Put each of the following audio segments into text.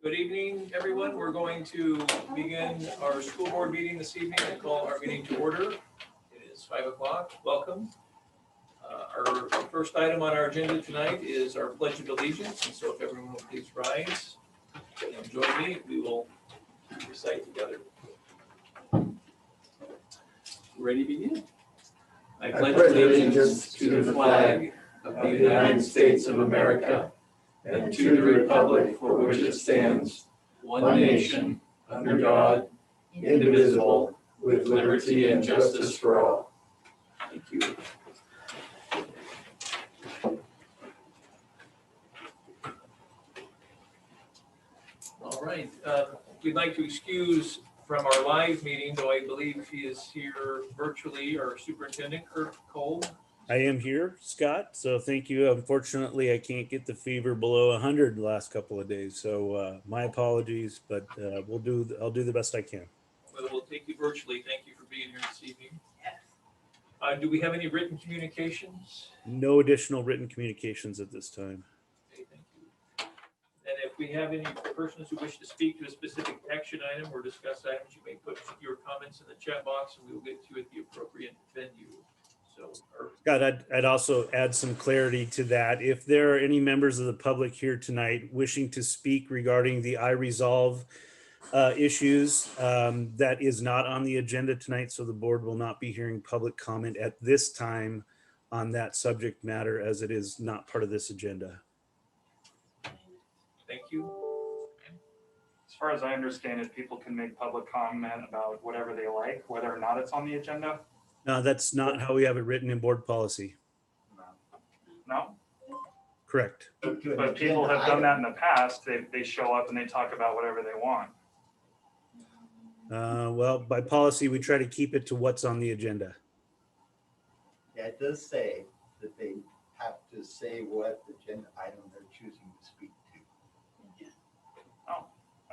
Good evening, everyone. We're going to begin our school board meeting this evening and call our meeting to order. It is 5 o'clock. Welcome. Our first item on our agenda tonight is our Pledge of Allegiance. And so if everyone will please rise and join me, we will recite together. Ready to begin? I pledge allegiance to the flag of the United States of America and to the republic for which it stands, one nation, under God, indivisible, with liberty and justice for all. Thank you. All right. We'd like to excuse from our live meeting, though I believe he is here virtually, our superintendent, Kurt Cole. I am here, Scott. So thank you. Unfortunately, I can't get the fever below 100 the last couple of days. So my apologies, but I'll do the best I can. Well, we'll take you virtually. Thank you for being here this evening. Do we have any written communications? No additional written communications at this time. Okay, thank you. And if we have any persons who wish to speak to a specific action item or discuss items, you may put your comments in the chat box and we will get to you at the appropriate venue. Scott, I'd also add some clarity to that. If there are any members of the public here tonight wishing to speak regarding the iResolve issues, that is not on the agenda tonight, so the board will not be hearing public comment at this time on that subject matter, as it is not part of this agenda. Thank you. As far as I understand it, people can make public comment about whatever they like, whether or not it's on the agenda. No, that's not how we have it written in board policy. No? Correct. But people have done that in the past. They show up and they talk about whatever they want. Well, by policy, we try to keep it to what's on the agenda. Yeah, it does say that they have to say what agenda item they're choosing to speak to. Oh,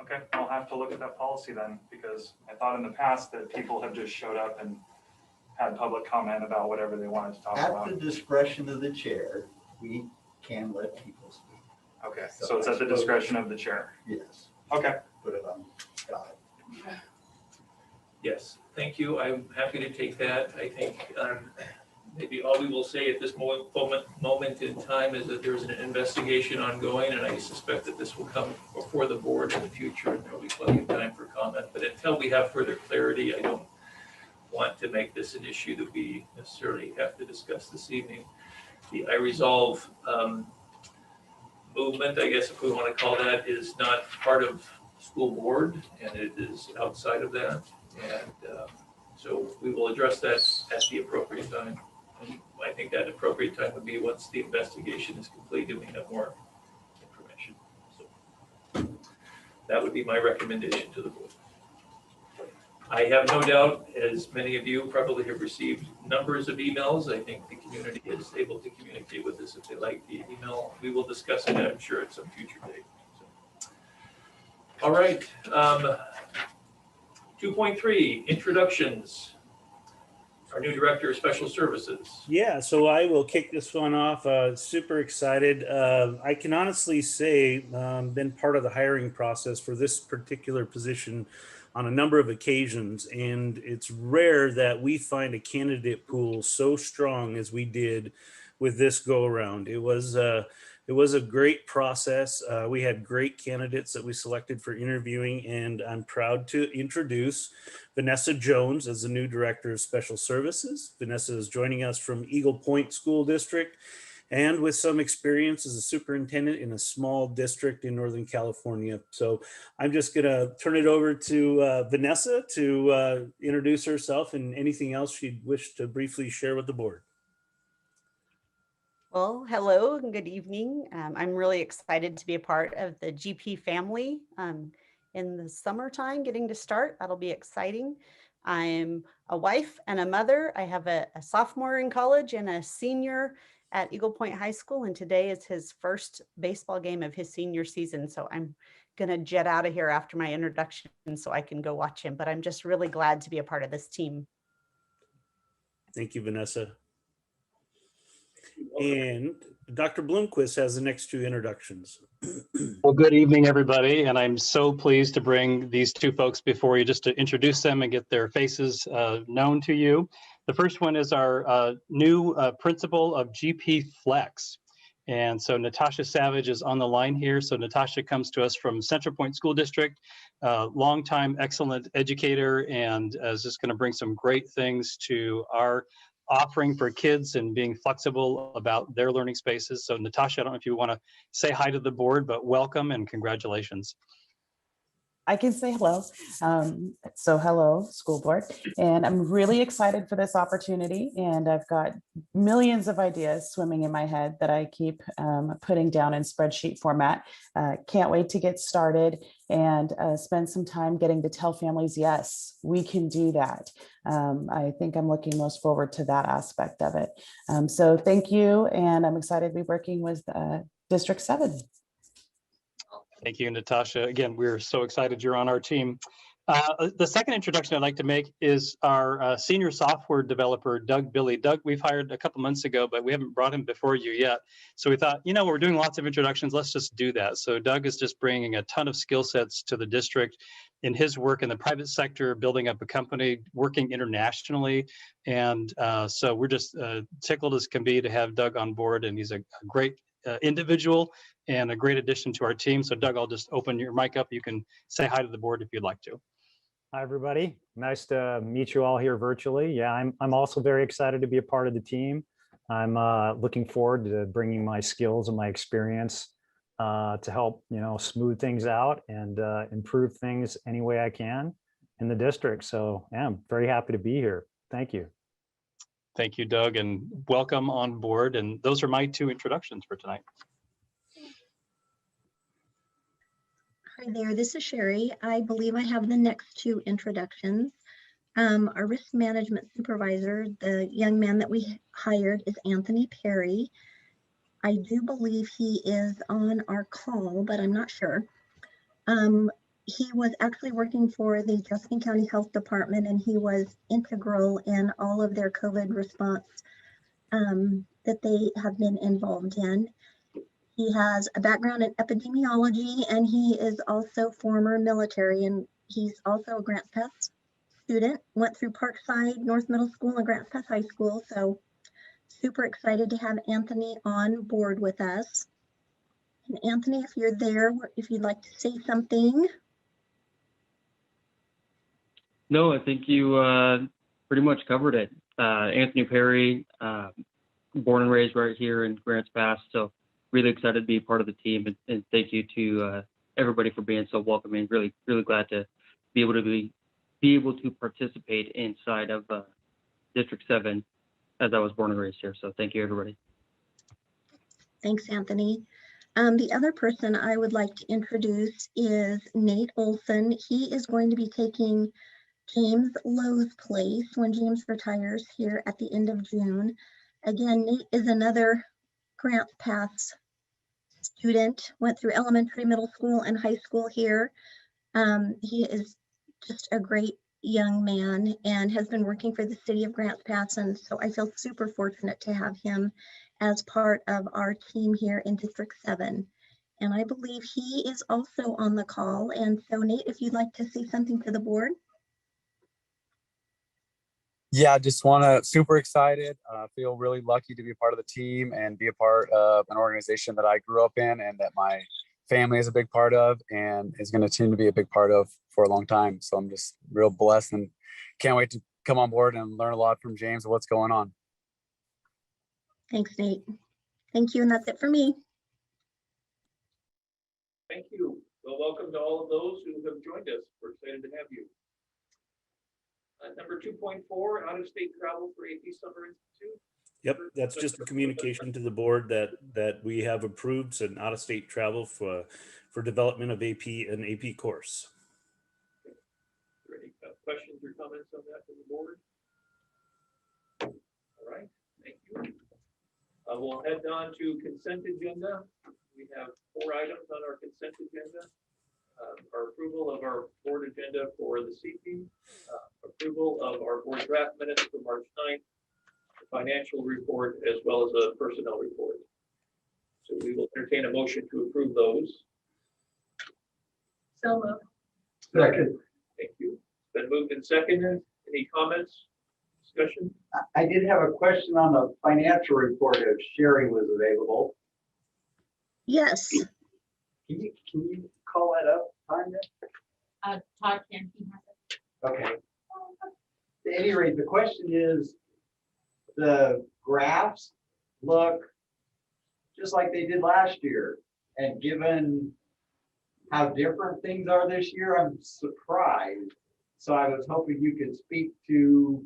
okay. I'll have to look at that policy then, because I thought in the past that people have just showed up and had public comment about whatever they wanted to talk about. At the discretion of the chair, we can let people speak. Okay, so it's at the discretion of the chair. Yes. Okay. Put it on God. Yes, thank you. I'm happy to take that. I think maybe all we will say at this moment in time is that there's an investigation ongoing, and I suspect that this will come before the board in the future, and there will be plenty of time for comment. But until we have further clarity, I don't want to make this an issue that we necessarily have to discuss this evening. The iResolve movement, I guess if we want to call that, is not part of school board, and it is outside of that. And so we will address that at the appropriate time. And I think that appropriate time would be once the investigation is complete and we have more information. So that would be my recommendation to the board. I have no doubt, as many of you probably have received numbers of emails. I think the community is able to communicate with us if they like the email. We will discuss it, I'm sure, at some future date. So. All right. 2.3, introductions. Our new director of special services. Yeah, so I will kick this one off. Super excited. I can honestly say been part of the hiring process for this particular position on a number of occasions, and it's rare that we find a candidate pool so strong as we did with this go around. It was a great process. We had great candidates that we selected for interviewing, and I'm proud to introduce Vanessa Jones as the new director of special services. Vanessa is joining us from Eagle Point School District and with some experience as a superintendent in a small district in Northern California. So I'm just gonna turn it over to Vanessa to introduce herself and anything else she'd wish to briefly share with the board. Well, hello and good evening. I'm really excited to be a part of the GP family in the summertime, getting to start. That'll be exciting. I'm a wife and a mother. I have a sophomore in college and a senior at Eagle Point High School, and today is his first baseball game of his senior season. So I'm gonna jet out of here after my introduction so I can go watch him, but I'm just really glad to be a part of this team. Thank you, Vanessa. And Dr. Bloomquist has the next two introductions. Well, good evening, everybody, and I'm so pleased to bring these two folks before you just to introduce them and get their faces known to you. The first one is our new principal of GP Flex. And so Natasha Savage is on the line here. So Natasha comes to us from Central Point School District, longtime excellent educator, and is just going to bring some great things to our offering for kids and being flexible about their learning spaces. So Natasha, I don't know if you want to say hi to the board, but welcome and congratulations. I can say hello. So hello, school board. And I'm really excited for this opportunity. And I've got millions of ideas swimming in my head that I keep putting down in spreadsheet format. Can't wait to get started and spend some time getting to tell families, yes, we can do that. I think I'm looking most forward to that aspect of it. So thank you. And I'm excited to be working with District 7. Thank you, Natasha. Again, we're so excited you're on our team. The second introduction I'd like to make is our senior software developer, Doug Billy. Doug, we've hired a couple months ago, but we haven't brought him before you yet. So we thought, we're doing lots of introductions. Let's just do that. So Doug is just bringing a ton of skill sets to the district in his work in the private sector, building up a company, working internationally. And so we're just tickled as can be to have Doug on board. And he's a great individual and a great addition to our team. So Doug, I'll just open your mic up. You can say hi to the board if you'd like to. Hi, everybody. Nice to meet you all here virtually. Yeah, I'm also very excited to be a part of the team. I'm looking forward to bringing my skills and my experience to help, smooth things out and improve things any way I can in the district. So yeah, I'm very happy to be here. Thank you. Thank you, Doug, and welcome on board. And those are my two introductions for tonight. Hi there, this is Sherry. I believe I have the next two introductions. Our risk management supervisor, the young man that we hired, is Anthony Perry. I do believe he is on our call, but I'm not sure. He was actually working for the Jefferson County Health Department, and he was integral in all of their COVID response that they have been involved in. He has a background in epidemiology, and he is also former military, and he's also a Grants Pass student, went through Parkside North Middle School and Grants Pass High School. So super excited to have Anthony on board with us. And Anthony, if you're there, if you'd like to say something. No, I think you pretty much covered it. Anthony Perry, born and raised right here in Grants Pass. So really excited to be part of the team, and thank you to everybody for being so welcoming. Really glad to be able to participate inside of District 7 as I was born and raised here. So thank you, everybody. Thanks, Anthony. The other person I would like to introduce is Nate Olson. He is going to be taking James Lowe's place when James retires here at the end of June. Again, Nate is another Grants Pass student, went through elementary, middle school, and high school here. He is just a great young man and has been working for the city of Grants Pass, and so I feel super fortunate to have him as part of our team here in District 7. And I believe he is also on the call. And so Nate, if you'd like to say something to the board. Yeah, just super excited. I feel really lucky to be a part of the team and be a part of an organization that I grew up in and that my family is a big part of and is going to continue to be a big part of for a long time. So I'm just real blessed and can't wait to come on board and learn a lot from James of what's going on. Thanks, Nate. Thank you. And that's it for me. Thank you. Well, welcome to all of those who have joined us. We're excited to have you. Number 2.4, out-of-state travel for AP Summer Institute. Yep, that's just a communication to the board that we have approved an out-of-state travel for development of an AP course. Okay. Are there any questions or comments on that from the board? All right, thank you. We'll head on to consent agenda. We have 4 items on our consent agenda. Our approval of our board agenda for this evening, approval of our board draft minutes for March 9th, the financial report, as well as a personnel report. So we will entertain a motion to approve those. So moved. Second. Thank you. Been moved and seconded. Any comments, discussion? I did have a question on the financial report if Sherry was available. Yes. Can you call that up, Tanya? Todd can, he has it. Okay. At any rate, the question is, the graphs look just like they did last year. And given how different things are this year, I'm surprised. So I was hoping you could speak to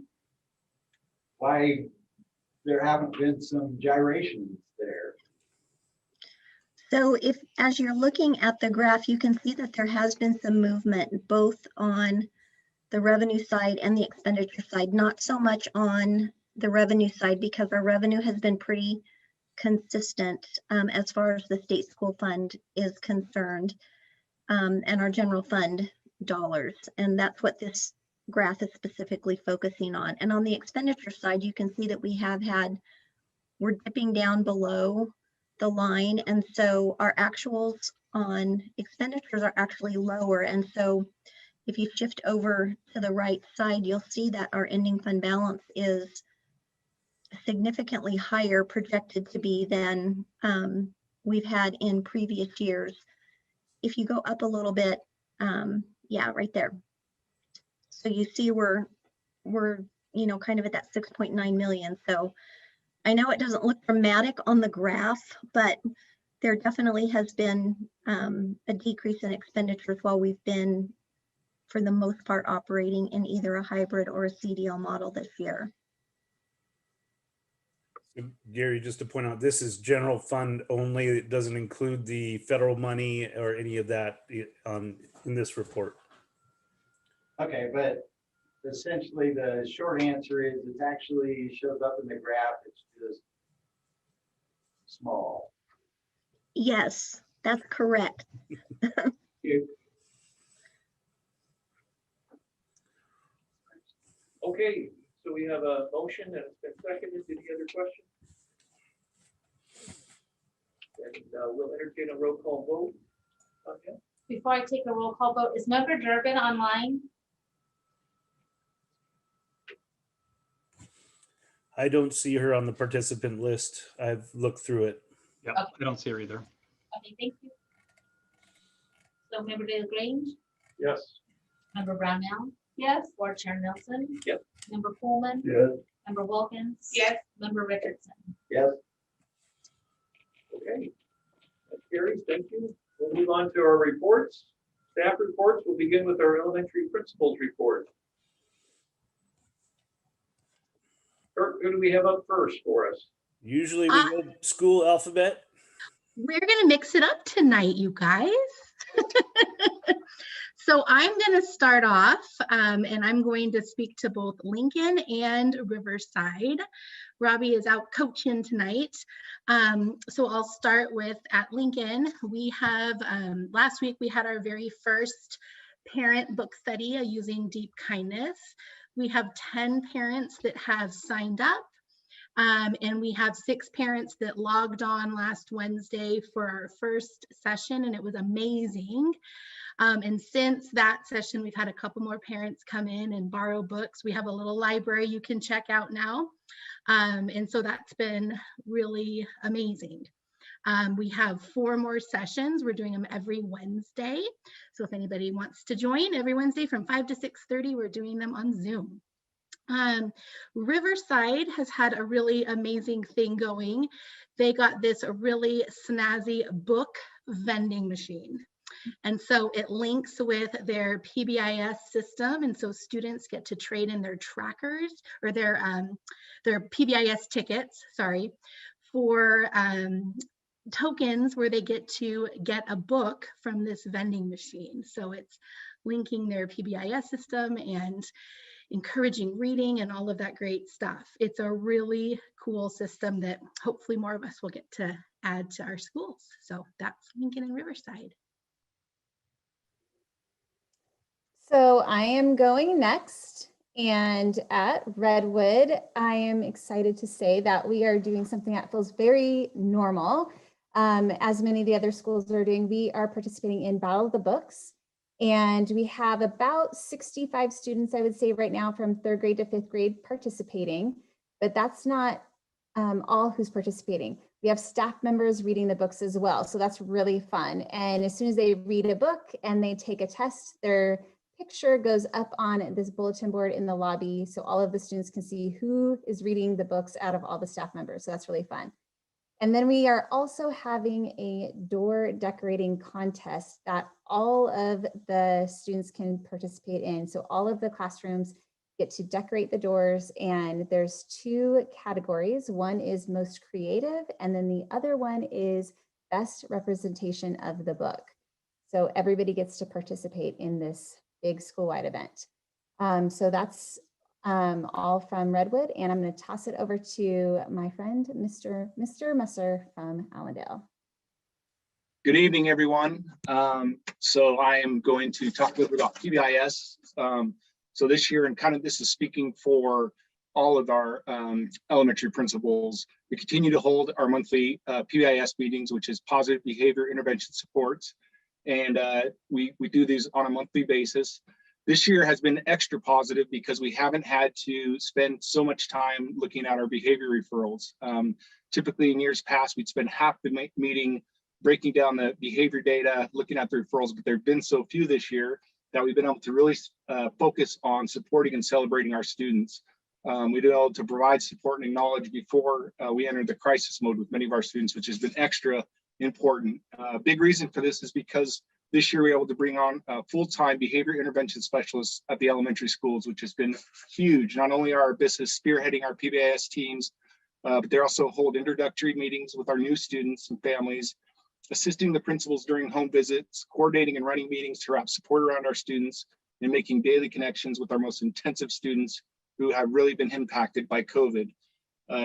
why there haven't been some gyrations there. So as you're looking at the graph, you can see that there has been some movement both on the revenue side and the expenditure side, not so much on the revenue side because our revenue has been pretty consistent as far as the state school fund is concerned, and our general fund dollars. And that's what this graph is specifically focusing on. And on the expenditure side, you can see that we're dipping down below the line. And so our actuals on expenditures are actually lower. And so if you shift over to the right side, you'll see that our ending fund balance is significantly higher projected to be than we've had in previous years. If you go up a little bit, yeah, right there. So you see we're kind of at that 6.9 million. So I know it doesn't look dramatic on the graph, but there definitely has been a decrease in expenditures while we've been, for the most part, operating in either a hybrid or a CDL model this year. Gary, just to point out, this is general fund only. It doesn't include the federal money or any of that in this report. Okay, but essentially the short answer is it actually shows up in the graph. It's just small. Yes, that's correct. Okay, so we have a motion and it's been seconded. Any other questions? And we'll entertain a roll call vote. Okay. Before I take a roll call vote, is Member Durbin online? I don't see her on the participant list. I've looked through it. Yep, Okay. I don't see her either. Okay, thank you. So Member DeLagrange, Yes. Member Brownell? Yes. Board Chair Nelson? Yep. Member Coleman? Yes. Member Wilkins? Yes. Member Richardson? Yes. Okay. That carries. Thank you. We'll move on to our reports. Staff reports. We'll begin with our elementary principals report. Kirk, who do we have up first for us? Usually we go school alphabet. We're going to mix it up tonight, you guys. So I'm going to start off and I'm going to speak to both Lincoln and Riverside. Robbie is out coaching tonight. So I'll start with at Lincoln. We have, last week we had our very first parent book study using Deep Kindness. We have 10 parents that have signed up. And we have 6 parents that logged on last Wednesday for our first session, and it was amazing. And since that session, we've had a couple more parents come in and borrow books. We have a little library you can check out now. And so that's been really amazing. We have 4 more sessions. We're doing them every Wednesday. So if anybody wants to join every Wednesday from 5 to 6:30, we're doing them on Zoom. Riverside has had a really amazing thing going. They got this really snazzy book vending machine. And so it links with their PBIS system. And so students get to trade in their trackers or their PBIS tickets, sorry, for tokens where they get to get a book from this vending machine. So it's linking their PBIS system and encouraging reading and all of that great stuff. It's a really cool system that hopefully more of us will get to add to our schools. So that's Lincoln and Riverside. So I am going next, and at Redwood, I am excited to say that we are doing something that feels very normal. As many of the other schools are doing, we are participating in Battle of the Books. And we have about 65 students, I would say right now, from 3rd grade to 5th grade participating, but that's not all who's participating. We have staff members reading the books as well. So that's really fun. And as soon as they read a book and they take a test, their picture goes up on this bulletin board in the lobby. So all of the students can see who is reading the books out of all the staff members. So that's really fun. And then we are also having a door decorating contest that all of the students can participate in. So all of the classrooms get to decorate the doors, and there's 2 categories. One is most creative, and then the other one is best representation of the book. So everybody gets to participate in this big school-wide event. So that's all from Redwood, and I'm going to toss it over to my friend, Mr. Musser from Allendale. Good evening, everyone. So I am going to talk a little bit about PBIS. So this year, and kind of this is speaking for all of our elementary principals, we continue to hold our monthly PBIS meetings, which is Positive Behavior Intervention Supports. And we do these on a monthly basis. This year has been extra positive because we haven't had to spend so much time looking at our behavior referrals. Typically in years past, we'd spend half the meeting breaking down the behavior data, looking at the referrals, but there've been so few this year that we've been able to really focus on supporting and celebrating our students. We've been able to provide support and knowledge before we entered the crisis mode with many of our students, which has been extra important. Big reason for this is because this year we were able to bring on full-time behavior intervention specialists at the elementary schools, which has been huge. Not only are our business spearheading our PBIS teams, but they also hold introductory meetings with our new students and families, assisting the principals during home visits, coordinating and running meetings to wrap support around our students, and making daily connections with our most intensive students who have really been impacted by COVID.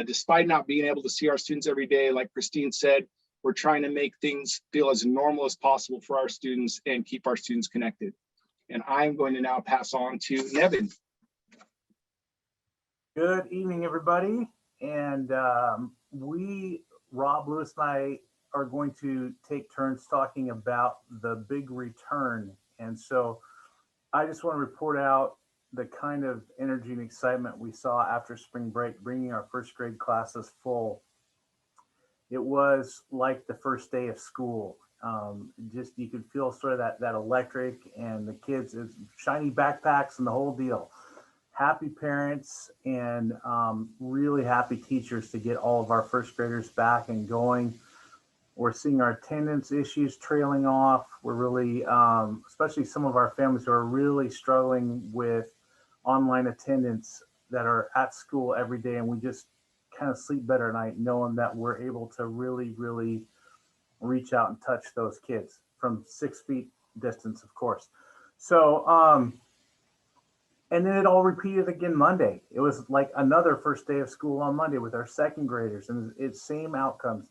Despite not being able to see our students every day, like Christine said, we're trying to make things feel as normal as possible for our students and keep our students connected. And I'm going to now pass on to Nevin. Good evening, everybody. And Rob, Lewis, and I are going to take turns talking about the big return. And so I just want to report out the kind of energy and excitement we saw after spring break, bringing our 1st grade classes full. It was like the first day of school. Just you could feel sort of that electric, and the kids, shiny backpacks and the whole deal. Happy parents and really happy teachers to get all of our 1st graders back and going. We're seeing our attendance issues trailing off. We're really, especially some of our families who are really struggling with online attendance that are at school every day, and we just kind of sleep better at night knowing that we're able to really, really reach out and touch those kids from 6 feet distance, of course. So, and then it all repeated again Monday. It was like another first day of school on Monday with our 2nd graders, and it's same outcomes.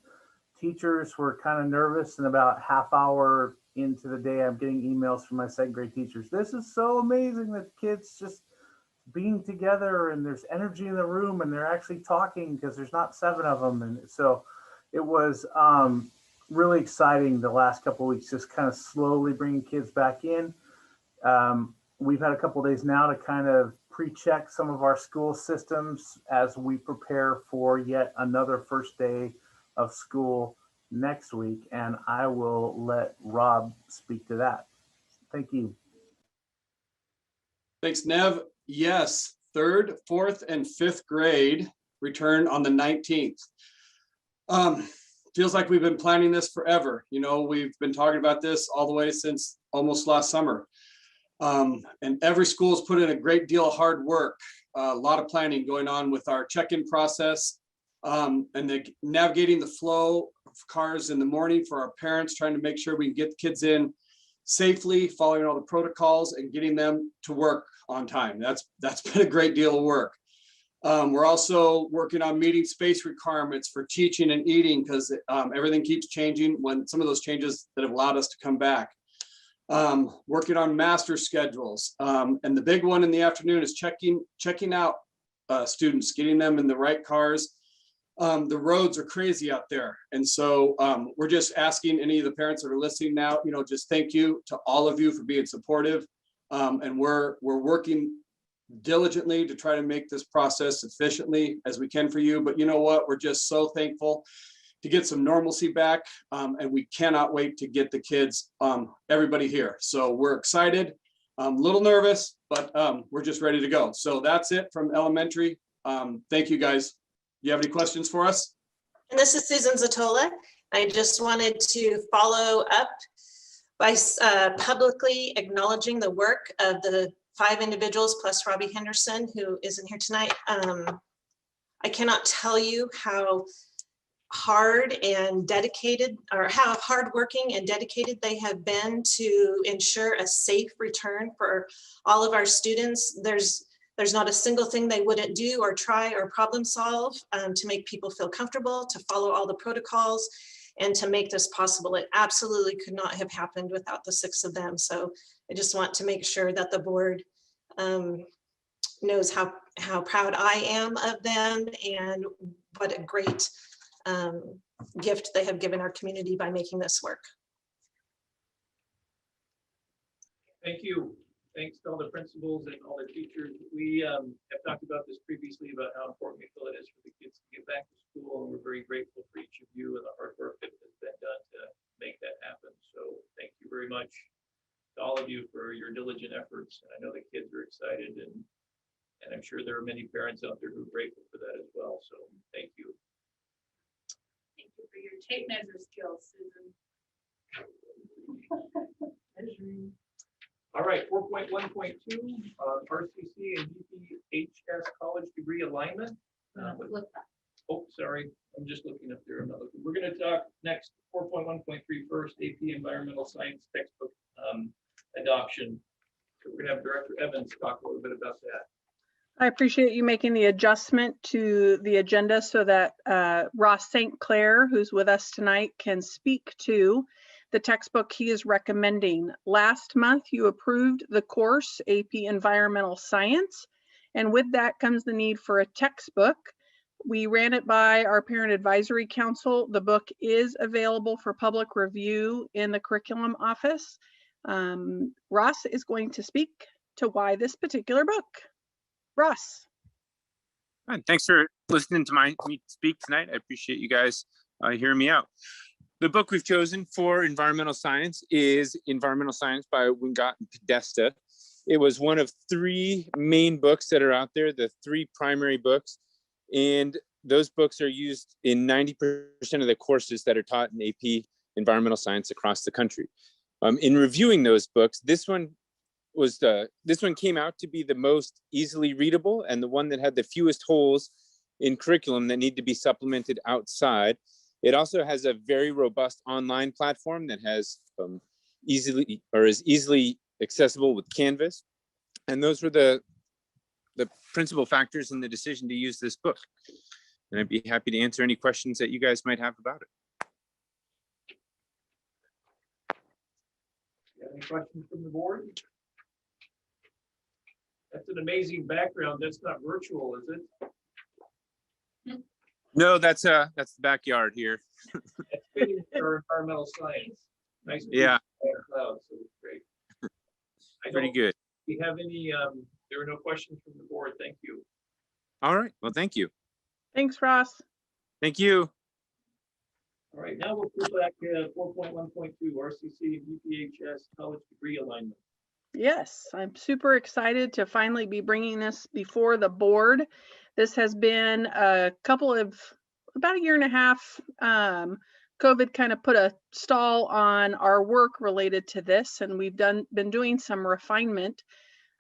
Teachers were kind of nervous, and about half hour into the day, I'm getting emails from my 2nd grade teachers. This is so amazing that kids just being together and there's energy in the room and they're actually talking because there's not 7 of them. And so it was really exciting the last couple of weeks, just kind of slowly bringing kids back in. We've had a couple of days now to kind of pre-check some of our school systems as we prepare for yet another first day of school next week. And I will let Rob speak to that. Thank you. Thanks, Nev. Yes, 3rd, 4th, and 5th grade return on the 19th. Feels like we've been planning this forever. You know, we've been talking about this all the way since almost last summer. And every school has put in a great deal of hard work, a lot of planning going on with our check-in process, and navigating the flow of cars in the morning for our parents, trying to make sure we can get the kids in safely, following all the protocols and getting them to work on time. That's been a great deal of work. We're also working on meeting space requirements for teaching and eating because everything keeps changing when some of those changes that have allowed us to come back. Working on master schedules. And the big one in the afternoon is checking out students, getting them in the right cars the roads are crazy out there. And so we're just asking any of the parents that are listening now, just thank you to all of you for being supportive. And we're working diligently to try to make this process efficiently as we can for you. But you know what? We're just so thankful to get some normalcy back. And we cannot wait to get the kids, everybody here. So we're excited, a little nervous, but we're just ready to go. So that's it from elementary. Thank you, guys. Do you have any questions for us? And this is Susan Zatola. I just wanted to follow up by publicly acknowledging the work of the 5 individuals plus Robbie Henderson, who isn't here tonight. I cannot tell you how hard and dedicated, or how hardworking and dedicated they have been to ensure a safe return for all of our students. There's not a single thing they wouldn't do or try or problem solve to make people feel comfortable, to follow all the protocols, and to make this possible. It absolutely could not have happened without the 6 of them. So I just want to make sure that the board knows how proud I am of them and what a great gift they have given our community by making this work. Thank you. Thanks to all the principals and all the teachers. We have talked about this previously about how important we feel it is for the kids to get back to school, and we're very grateful for each of you and the hard work that has been done to make that happen. So thank you very much to all of you for your diligent efforts. And I know the kids are excited, and I'm sure there are many parents out there who are grateful for that as well. So thank you. Thank you for your tape measure skills, Susan. All right, 4.1.2, RCC and GPHS college degree alignment. Oh, sorry, I'm just looking up there. I'm not looking. We're going to talk next 4.1.3 first, AP Environmental Science textbook adoption. So we're going to have Director Evans talk a little bit about that. I appreciate you making the adjustment to the agenda so that Ross St. Clair, who's with us tonight, can speak to the textbook he is recommending. Last month, you approved the course AP Environmental Science, and with that comes the need for a textbook. We ran it by our Parent Advisory Council. The book is available for public review in the curriculum office. Ross is going to speak to why this particular book. Ross. Thanks for listening to me speak tonight. I appreciate you guys hearing me out. The book we've chosen for environmental science is Environmental Science by Wingot and Podesta. It was one of 3 main books that are out there, the 3 primary books, and those books are used in 90% of the courses that are taught in AP Environmental Science across the country. In reviewing those books, this one came out to be the most easily readable and the one that had the fewest holes in curriculum that need to be supplemented outside. It also has a very robust online platform that has is easily accessible with Canvas. And those were the principal factors in the decision to use this book. And I'd be happy to answer any questions that you guys might have about it. You have any questions from the board? That's an amazing background. That's not virtual, is it? No, that's the backyard here. That's fitting for environmental science. Nice. Yeah. Clouds, so it's great. Pretty good. Do you have any, there are no questions from the board. Thank you. All right. Well, thank you. Thanks, Ross. Thank you. All right, now we'll go back to 4.1.2 RCC and GPHS college degree alignment. Yes, I'm super excited to finally be bringing this before the board. This has been about a year and a half. COVID kind of put a stall on our work related to this, and we've been doing some refinement.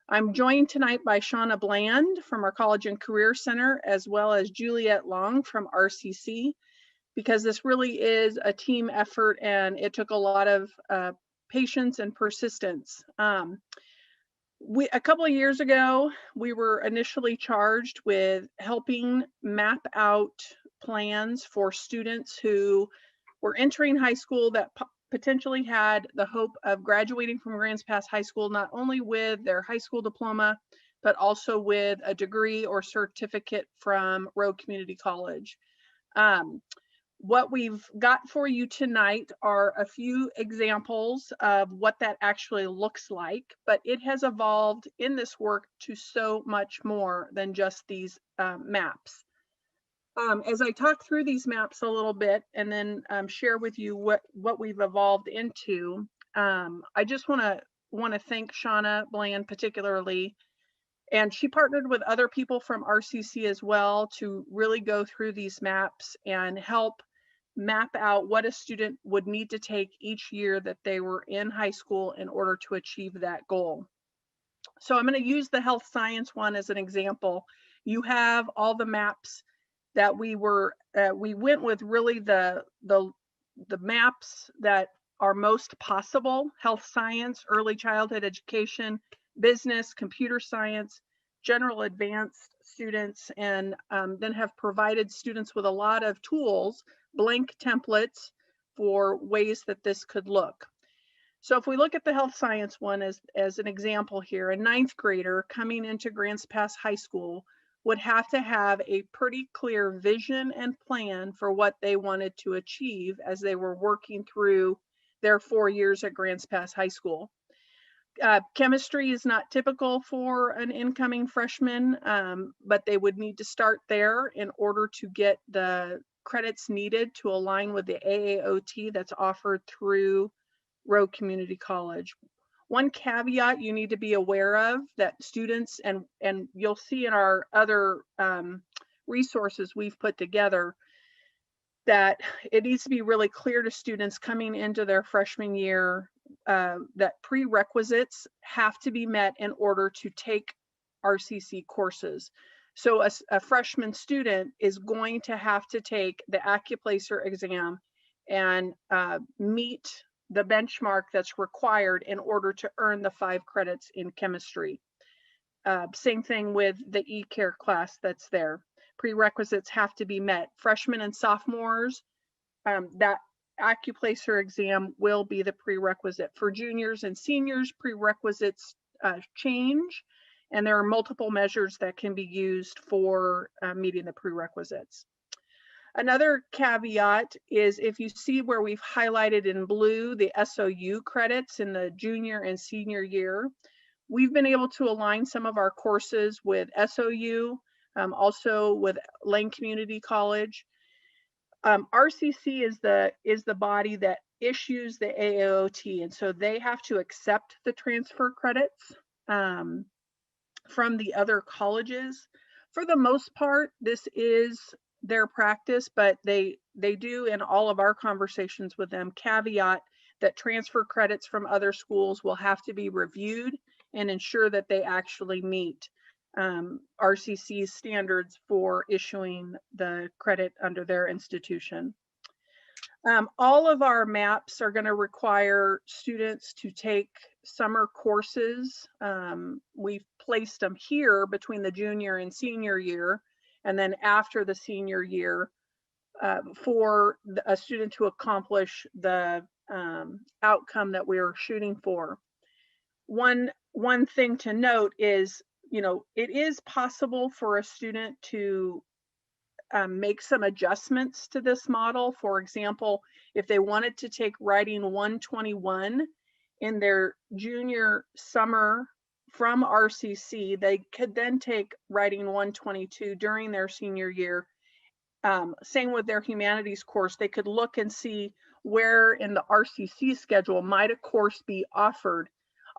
I'm joined tonight by Shauna Bland from our College and Career Center, as well as Juliet Long from RCC, because this really is a team effort and it took a lot of patience and persistence. A couple of years ago, we were initially charged with helping map out plans for students who were entering high school that potentially had the hope of graduating from Grants Pass High School, not only with their high school diploma, but also with a degree or certificate from Rogue Community College. What we've got for you tonight are a few examples of what that actually looks like, but it has evolved in this work to so much more than just these maps. As I talk through these maps a little bit and then share with you what we've evolved into, I just want to thank Shauna Bland particularly. And she partnered with other people from RCC as well to really go through these maps and help map out what a student would need to take each year that they were in high school in order to achieve that goal. So I'm going to use the health science one as an example. You have all the maps that we went with, really the maps that are most possible: health science, early childhood education, business, computer science, general advanced students, and then have provided students with a lot of tools, blank templates for ways that this could look. So if we look at the health science one as an example here, a 9th grader coming into Grants Pass High School would have to have a pretty clear vision and plan for what they wanted to achieve as they were working through their 4 years at Grants Pass High School. Chemistry is not typical for an incoming freshman, but they would need to start there in order to get the credits needed to align with the AAOT that's offered through Rowe Community College. One caveat you need to be aware of that students, and you'll see in our other resources we've put together, that it needs to be really clear to students coming into their freshman year that prerequisites have to be met in order to take RCC courses. So a freshman student is going to have to take the Accuplacer exam and meet the benchmark that's required in order to earn the 5 credits in chemistry. Same thing with the e-care class that's there. Prerequisites have to be met. Freshmen and sophomores, that Accuplacer exam will be the prerequisite. For juniors and seniors, prerequisites change, and there are multiple measures that can be used for meeting the prerequisites. Another caveat is if you see where we've highlighted in blue the SOU credits in the junior and senior year, we've been able to align some of our courses with SOU, also with Lane Community College. RCC is the body that issues the AAOT, and so they have to accept the transfer credits from the other colleges. For the most part, this is their practice, but they do, in all of our conversations with them, caveat that transfer credits from other schools will have to be reviewed and ensure that they actually meet RCC's standards for issuing the credit under their institution. All of our maps are going to require students to take summer courses. We've placed them here between the junior and senior year, and then after the senior year for a student to accomplish the outcome that we're shooting for. One thing to note is, it is possible for a student to make some adjustments to this model. For example, if they wanted to take Writing 121 in their junior summer from RCC, they could then take Writing 122 during their senior year. Same with their humanities course. They could look and see where in the RCC schedule might a course be offered.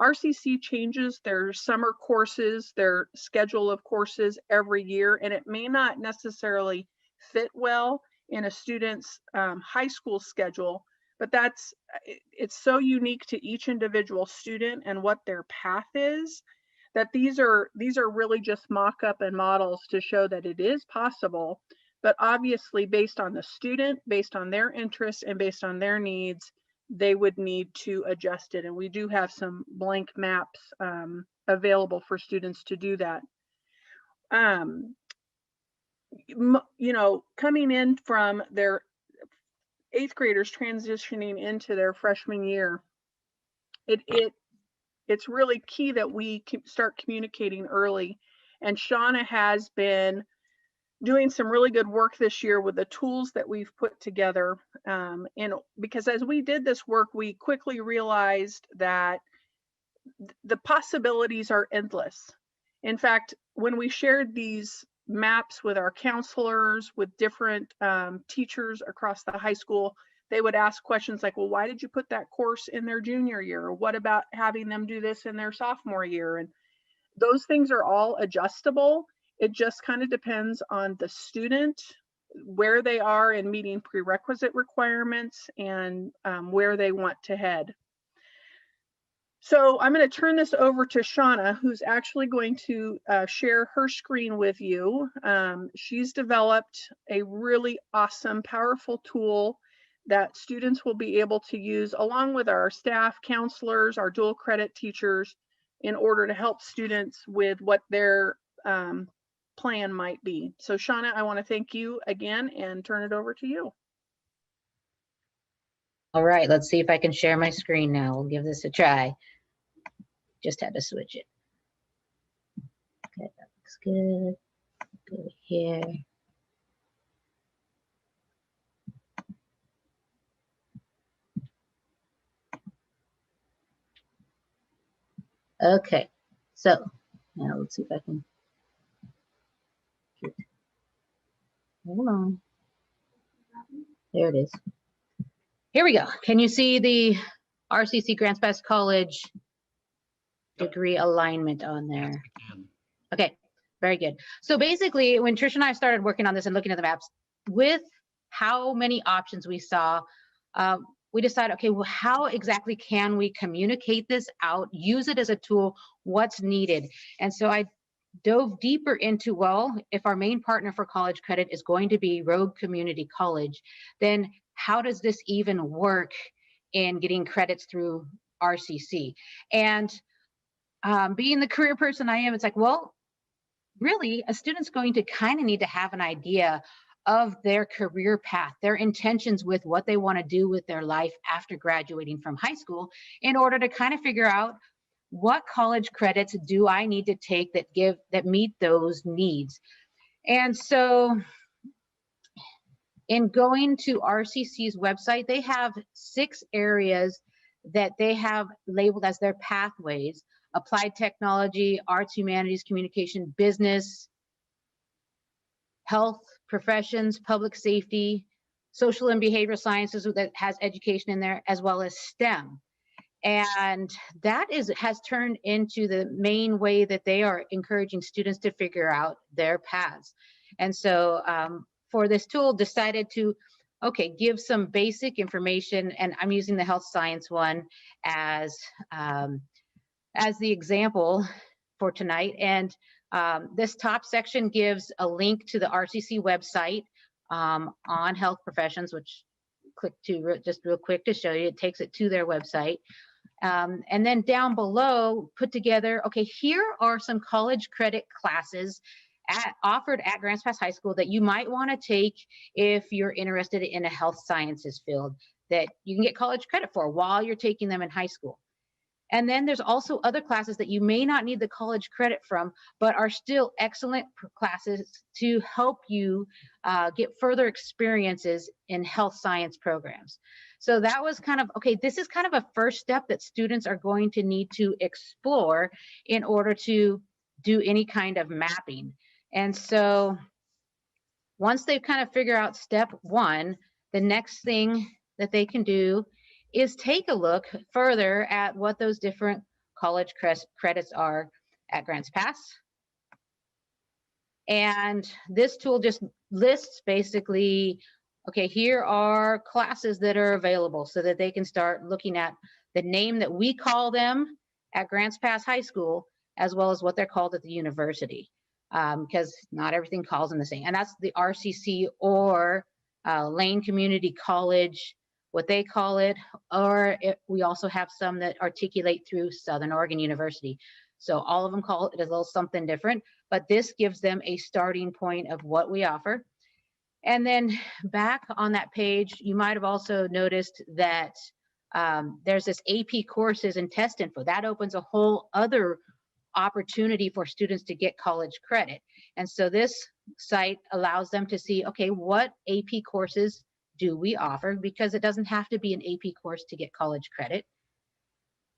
RCC changes their summer courses, their schedule of courses every year, and it may not necessarily fit well in a student's high school schedule, but it's so unique to each individual student and what their path is, that these are really just mock-up and models to show that it is possible, but obviously based on the student, based on their interests, and based on their needs, they would need to adjust it. And we do have some blank maps available for students to do that. Coming in from their 8th graders transitioning into their freshman year, it's really key that we start communicating early. And Shauna has been doing some really good work this year with the tools that we've put together. Because as we did this work, we quickly realized that the possibilities are endless. In fact, when we shared these maps with our counselors, with different teachers across the high school, they would ask questions like, well, why did you put that course in their junior year? Or what about having them do this in their sophomore year? And those things are all adjustable. It just kind of depends on the student, where they are in meeting prerequisite requirements, and where they want to head. So I'm going to turn this over to Shauna, who's actually going to share her screen with you. She's developed a really awesome, powerful tool that students will be able to use along with our staff, counselors, our dual credit teachers, in order to help students with what their plan might be. So Shauna, I want to thank you again and turn it over to you. All right, let's see if I can share my screen now. We'll give this a try. Just had to switch it. Okay, that looks good. Go here. Okay, so now let's see if I can get, hold on. There it is. Here we go. Can you see the RCC Grants Pass College degree alignment on there? Okay, very good. So basically, when Trish and I started working on this and looking at the maps, with how many options we saw, we decided, okay, well, how exactly can we communicate this out, use it as a tool, what's needed? And so I dove deeper into, well, if our main partner for college credit is going to be Rogue Community College, then how does this even work in getting credits through RCC? And being the career person I am, it's like, well, really, a student's going to kind of need to have an idea of their career path, their intentions with what they want to do with their life after graduating from high school, in order to kind of figure out what college credits do I need to take that meet those needs. And so in going to RCC's website, they have 6 areas that they have labeled as their pathways: applied technology, arts, humanities, communication, business, health, professions, public safety, social and behavioral sciences that has education in there, as well as STEM. And that has turned into the main way that they are encouraging students to figure out their paths. And so for this tool, decided to, okay, give some basic information, and I'm using the health science one as the example for tonight. And this top section gives a link to the RCC website on health professions, which click to just real quick to show you, it takes it to their website. And then down below, put together, okay, here are some college credit classes offered at Grants Pass High School that you might want to take if you're interested in a health sciences field that you can get college credit for while you're taking them in high school. And then there's also other classes that you may not need the college credit from, but are still excellent classes to help you get further experiences in health science programs. So that was kind of, okay, this is kind of a first step that students are going to need to explore in order to do any kind of mapping. And so once they kind of figure out step 1, the next thing that they can do is take a look further at what those different college credits are at Grants Pass. And this tool just lists basically, okay, here are classes that are available so that they can start looking at the name that we call them at Grants Pass High School, as well as what they're called at the university, because not everything calls them the same. And that's the RCC or Lane Community College, what they call it, or we also have some that articulate through Southern Oregon University. So all of them call it a little something different, but this gives them a starting point of what we offer. And then back on that page, you might have also noticed that there's this AP courses and test info. That opens a whole other opportunity for students to get college credit. And so this site allows them to see, okay, what AP courses do we offer? Because it doesn't have to be an AP course to get college credit.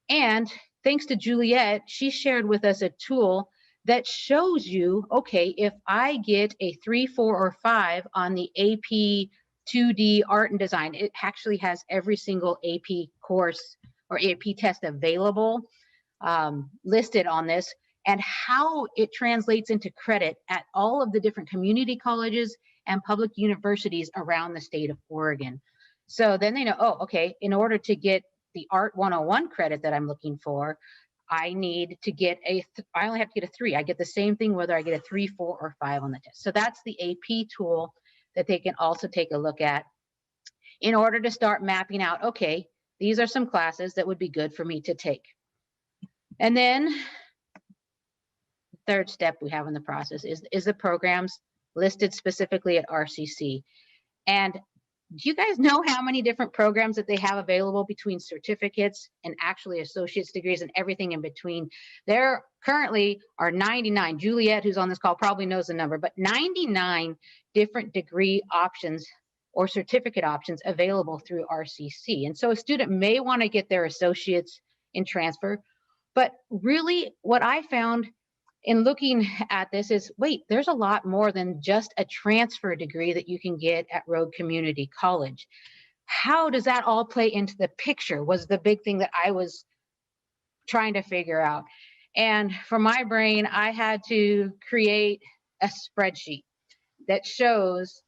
And thanks to Juliet, she shared with us a tool that shows you, okay, if I get a 3, 4, or 5 on the AP 2D art and design, it actually has every single AP course or AP test available listed on this, and how it translates into credit at all of the different community colleges and public universities around the state of Oregon. So then they know, oh, okay, in order to get the Art 101 credit that I'm looking for, I need to get I only have to get a 3. I get the same thing whether I get a 3, 4, or 5 on the test. So that's the AP tool that they can also take a look at in order to start mapping out, okay, these are some classes that would be good for me to take. And then the third step we have in the process is the programs listed specifically at RCC. And do you guys know how many different programs that they have available between certificates and actually associate's degrees and everything in between? There currently are 99. Juliet, who's on this call, probably knows the number, but 99 different degree options or certificate options available through RCC. And so a student may want to get their associates in transfer, but really what I found in looking at this is, wait, there's a lot more than just a transfer degree that you can get at Rogue Community College. How does that all play into the picture was the big thing that I was trying to figure out. And for my brain, I had to create a spreadsheet that shows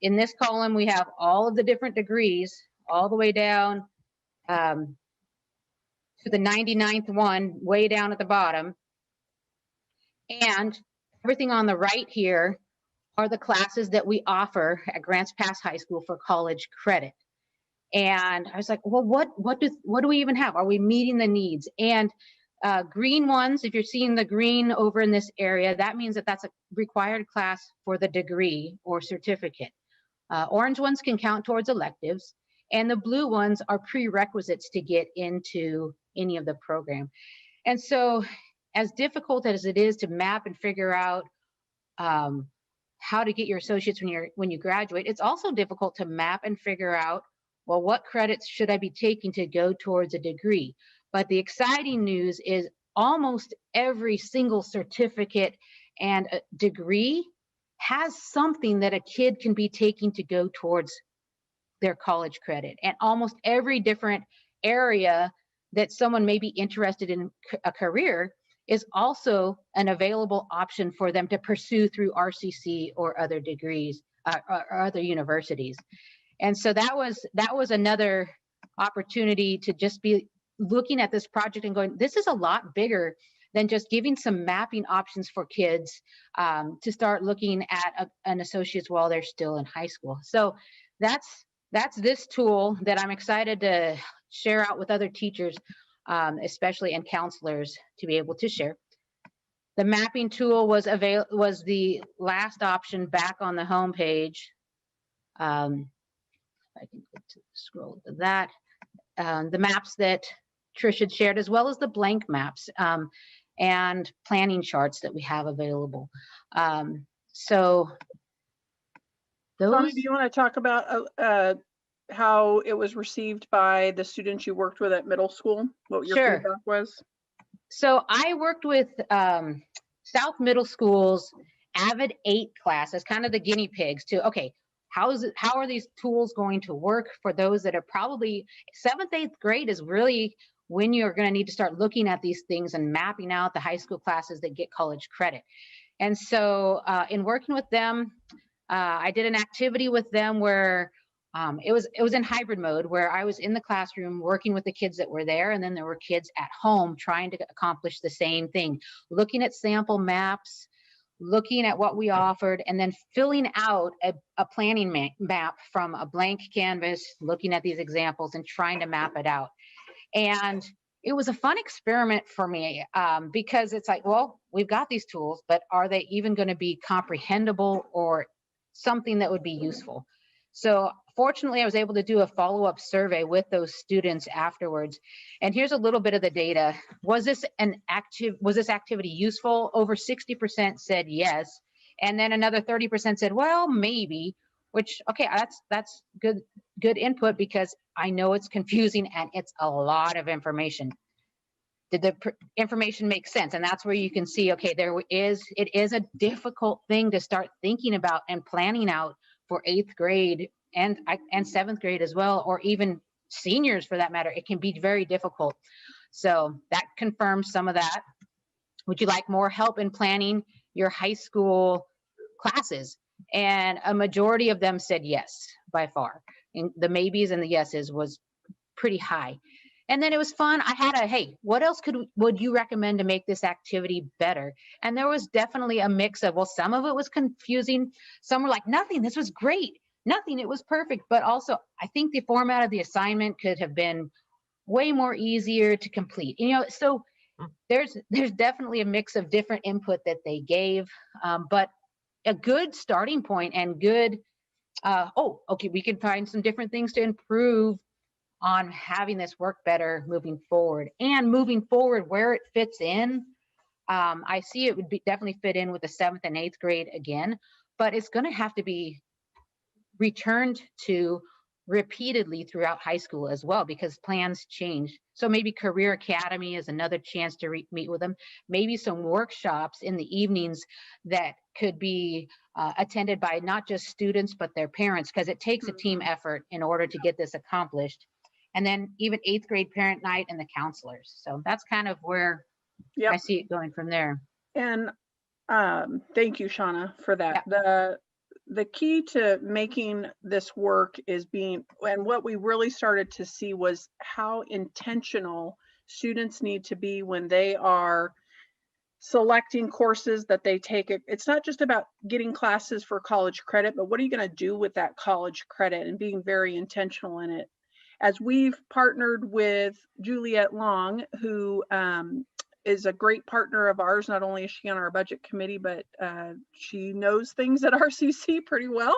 in this column, we have all of the different degrees all the way down to the 99th one, way down at the bottom. And everything on the right here are the classes that we offer at Grants Pass High School for college credit. And I was like, well, what do we even have? Are we meeting the needs? And green ones, if you're seeing the green over in this area, that means that that's a required class for the degree or certificate. Orange ones can count towards electives, and the blue ones are prerequisites to get into any of the program. And so as difficult as it is to map and figure out how to get your associates when you graduate, it's also difficult to map and figure out, well, what credits should I be taking to go towards a degree? But the exciting news is almost every single certificate and a degree has something that a kid can be taking to go towards their college credit. And almost every different area that someone may be interested in a career is also an available option for them to pursue through RCC or other degrees or other universities. And so that was another opportunity to just be looking at this project and going, this is a lot bigger than just giving some mapping options for kids to start looking at an associate's while they're still in high school. So that's this tool that I'm excited to share out with other teachers, especially and counselors, to be able to share. The mapping tool was the last option back on the home page. I can scroll to that. The maps that Trish had shared, as well as the blank maps and planning charts that we have available. So those. Connie, do you want to talk about how it was received by the students you worked with at middle school? What your feedback was? So I worked with South Middle School's Avid 8 class as kind of the guinea pigs to, okay, how are these tools going to work for those that are probably 7th, 8th grade is really when you're going to need to start looking at these things and mapping out the high school classes that get college credit. And so in working with them, I did an activity with them where it was in hybrid mode, where I was in the classroom working with the kids that were there, and then there were kids at home trying to accomplish the same thing, looking at sample maps, looking at what we offered, and then filling out a planning map from a blank canvas, looking at these examples and trying to map it out. And it was a fun experiment for me because it's like, well, we've got these tools, but are they even going to be comprehensible or something that would be useful? So fortunately, I was able to do a follow-up survey with those students afterwards. And here's a little bit of the data. Was this activity useful? Over 60% said yes. And then another 30% said, well, maybe, which, okay, that's good input, because I know it's confusing and it's a lot of information. Did the information make sense? And that's where you can see, okay, it is a difficult thing to start thinking about and planning out for 8th grade and 7th grade as well, or even seniors for that matter. It can be very difficult. So that confirms some of that. Would you like more help in planning your high school classes? And a majority of them said yes, by far. And the maybes and the yeses was pretty high. And then it was fun. I had hey, what else would you recommend to make this activity better? And there was definitely a mix of, well, some of it was confusing. Some were like, nothing, this was great. Nothing, it was perfect. But also, I think the format of the assignment could have been way more easier to complete. So there's definitely a mix of different input that they gave, but a good starting point and good, okay, we can find some different things to improve on having this work better moving forward. And moving forward, where it fits in, I see it would definitely fit in with the 7th and 8th grade again, but it's going to have to be returned to repeatedly throughout high school as well, because plans change. So maybe Career Academy is another chance to meet with them. Maybe some workshops in the evenings that could be attended by not just students, but their parents, because it takes a team effort in order to get this accomplished. And then even 8th grade parent night and the counselors. So that's kind of where I see it going from there. And thank you, Shauna, for that. Yeah. The key to making this work is and what we really started to see was how intentional students need to be when they are selecting courses that they take. It's not just about getting classes for college credit, but what are you going to do with that college credit, and being very intentional in it. As we've partnered with Juliet Long, who is a great partner of ours. Not only is she on our budget committee, but she knows things at RCC pretty well.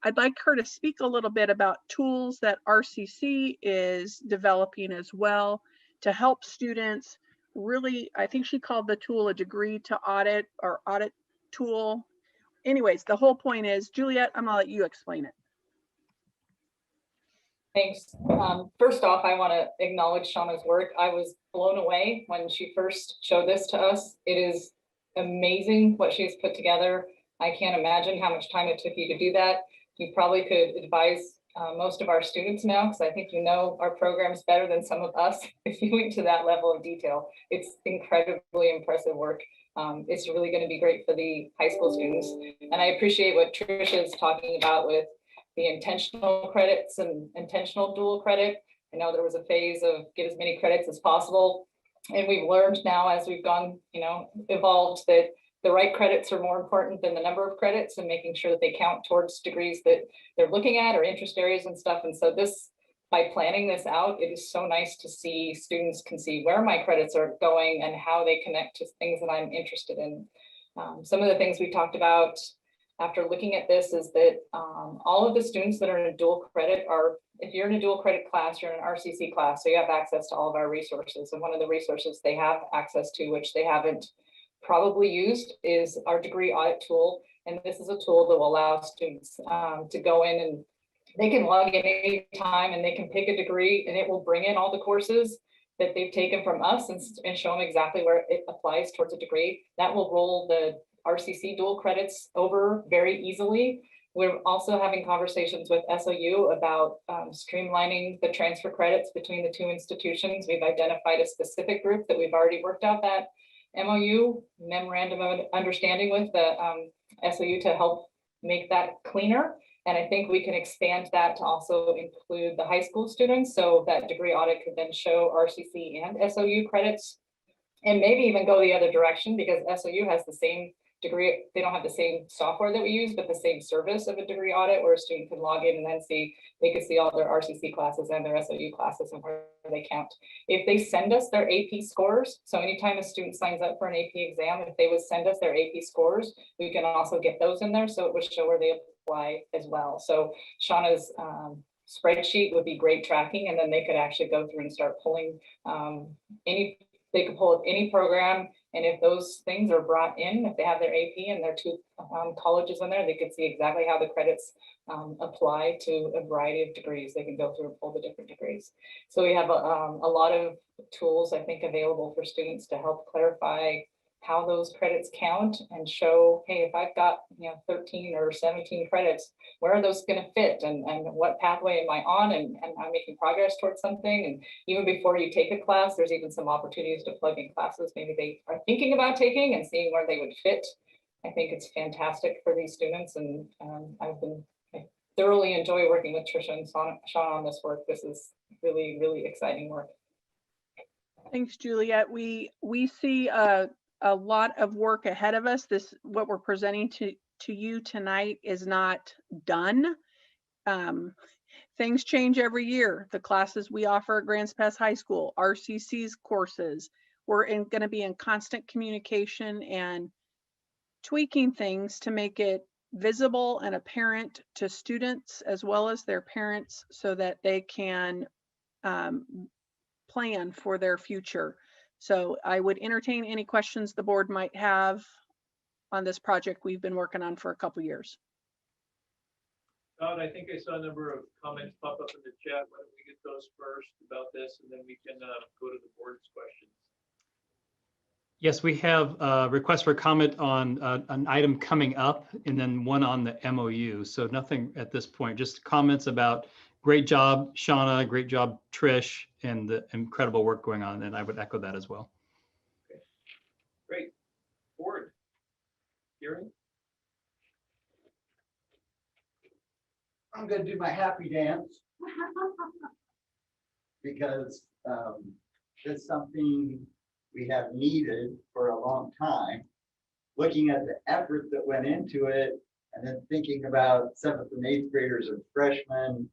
I'd like her to speak a little bit about tools that RCC is developing as well to help students really, I think she called the tool a degree to audit, or audit tool. Anyways, the whole point is, Juliet, I'm gonna let you explain it. Thanks. First off, I want to acknowledge Shauna's work. I was blown away when she first showed this to us. It is amazing what she's put together. I can't imagine how much time it took you to do that. You probably could advise most of our students now, because I think you know our programs better than some of us if you went to that level of detail. It's incredibly impressive work. It's really going to be great for the high school students. And I appreciate what Tricia is talking about with the intentional credits and intentional dual credit. I know there was a phase of get as many credits as possible. And we've learned now as we've gone, evolved, that the right credits are more important than the number of credits, and making sure that they count towards degrees that they're looking at or interest areas and stuff. And so by planning this out, it is so nice to see students can see where my credits are going and how they connect to things that I'm interested in. Some of the things we talked about after looking at this is that all of the students that are in a dual credit if you're in a dual credit class, you're in an RCC class, so you have access to all of our resources. And one of the resources they have access to, which they haven't probably used, is our degree audit tool. And this is a tool that will allow students to go in, and they can log in any time and they can pick a degree, and it will bring in all the courses that they've taken from us and show them exactly where it applies towards a degree. That will roll the RCC dual credits over very easily. We're also having conversations with SOU about streamlining the transfer credits between the two institutions. We've identified a specific group that we've already worked out that MOU, memorandum of understanding, with the SOU to help make that cleaner. And I think we can expand that to also include the high school students, so that degree audit could then show RCC and SOU credits, and maybe even go the other direction, because SOU has the same degree. They don't have the same software that we use, but the same service of a degree audit, where a student can log in and then they can see all their RCC classes and their SOU classes and where they count. If they send us their AP scores, so anytime a student signs up for an AP exam, if they would send us their AP scores, we can also get those in there, so it would show where they apply as well. So Shauna's spreadsheet would be great tracking, and then they could actually go through and start pulling they could pull up any program, and if those things are brought in, if they have their AP and their two colleges in there, they could see exactly how the credits apply to a variety of degrees. They can go through and pull the different degrees. So we have a lot of tools, I think, available for students to help clarify how those credits count and show, hey, if I've got 13 or 17 credits, where are those going to fit, and what pathway am I on, and I'm making progress towards something. And even before you take a class, there's even some opportunities to plug in classes maybe they are thinking about taking and seeing where they would fit. I think it's fantastic for these students, and I thoroughly enjoy working with Trisha and Shauna on this work. This is really, really exciting work. Thanks, Juliet. We see a lot of work ahead of us. What we're presenting to you tonight is not done. Things change every year. The classes we offer at Grants Pass High School, RCC's courses, we're going to be in constant communication and tweaking things to make it visible and apparent to students as well as their parents, so that they can plan for their future. So I would entertain any questions the board might have on this project we've been working on for a couple years. Todd, I think I saw a number of comments pop up in the chat. Why don't we get those first about this, and then we can go to the board's questions. Yes, we have a request for comment on an item coming up, and then one on the MOU. So nothing at this point, just comments about great job, Shauna, great job, Trish, and the incredible work going on. And I would echo that as well. Okay. Great. Board. Gary? I'm going to do my happy dance because it's something we have needed for a long time. Looking at the effort that went into it, and then thinking about 7th and 8th graders and freshmen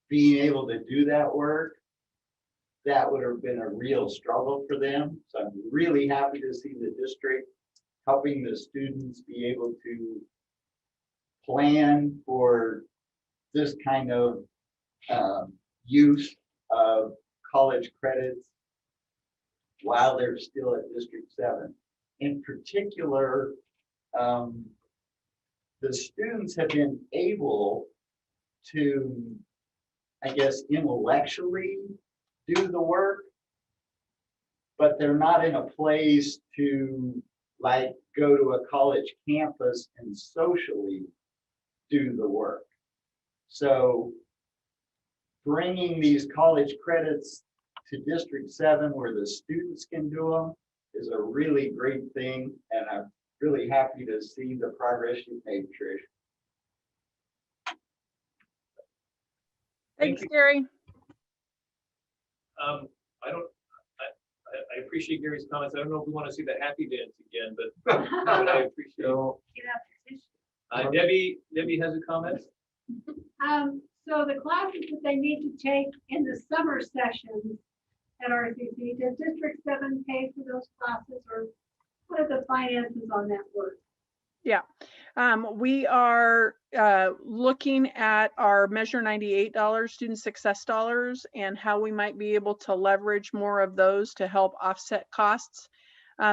being able to do that work, that would have been a real struggle for them. So I'm really happy to see the district helping the students be able to plan for this kind of use of college credits while they're still at District 7. In particular, the students have been able to, I guess, intellectually do the work, but they're not in a place to like go to a college campus and socially do the work. So bringing these college credits to District 7 where the students can do them is a really great thing, and I'm really happy to see the progress you've made, Trish. Thanks, Gary. I appreciate Gary's comments. I don't know if we want to see the happy dance again, but I appreciate it. Debbie has a comment. So the classes that they need to take in the summer sessions at RCC, does District 7 pay for those classes, or what are the finances on that work? Yeah, we are looking at our Measure 98 student success dollars and how we might be able to leverage more of those to help offset costs.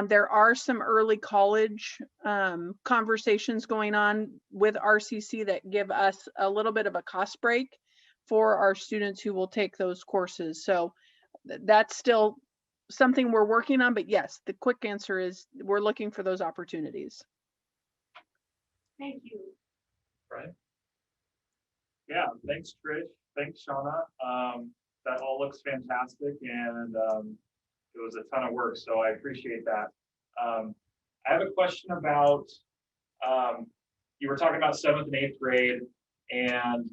There are some early college conversations going on with RCC that give us a little bit of a cost break for our students who will take those courses. So that's still something we're working on, but yes, the quick answer is we're looking for those opportunities. Thank you. Right. Yeah, thanks, Trish. Thanks, Shauna. That all looks fantastic, and it was a ton of work, so I appreciate that. I have a question about, you were talking about 7th and 8th grade, and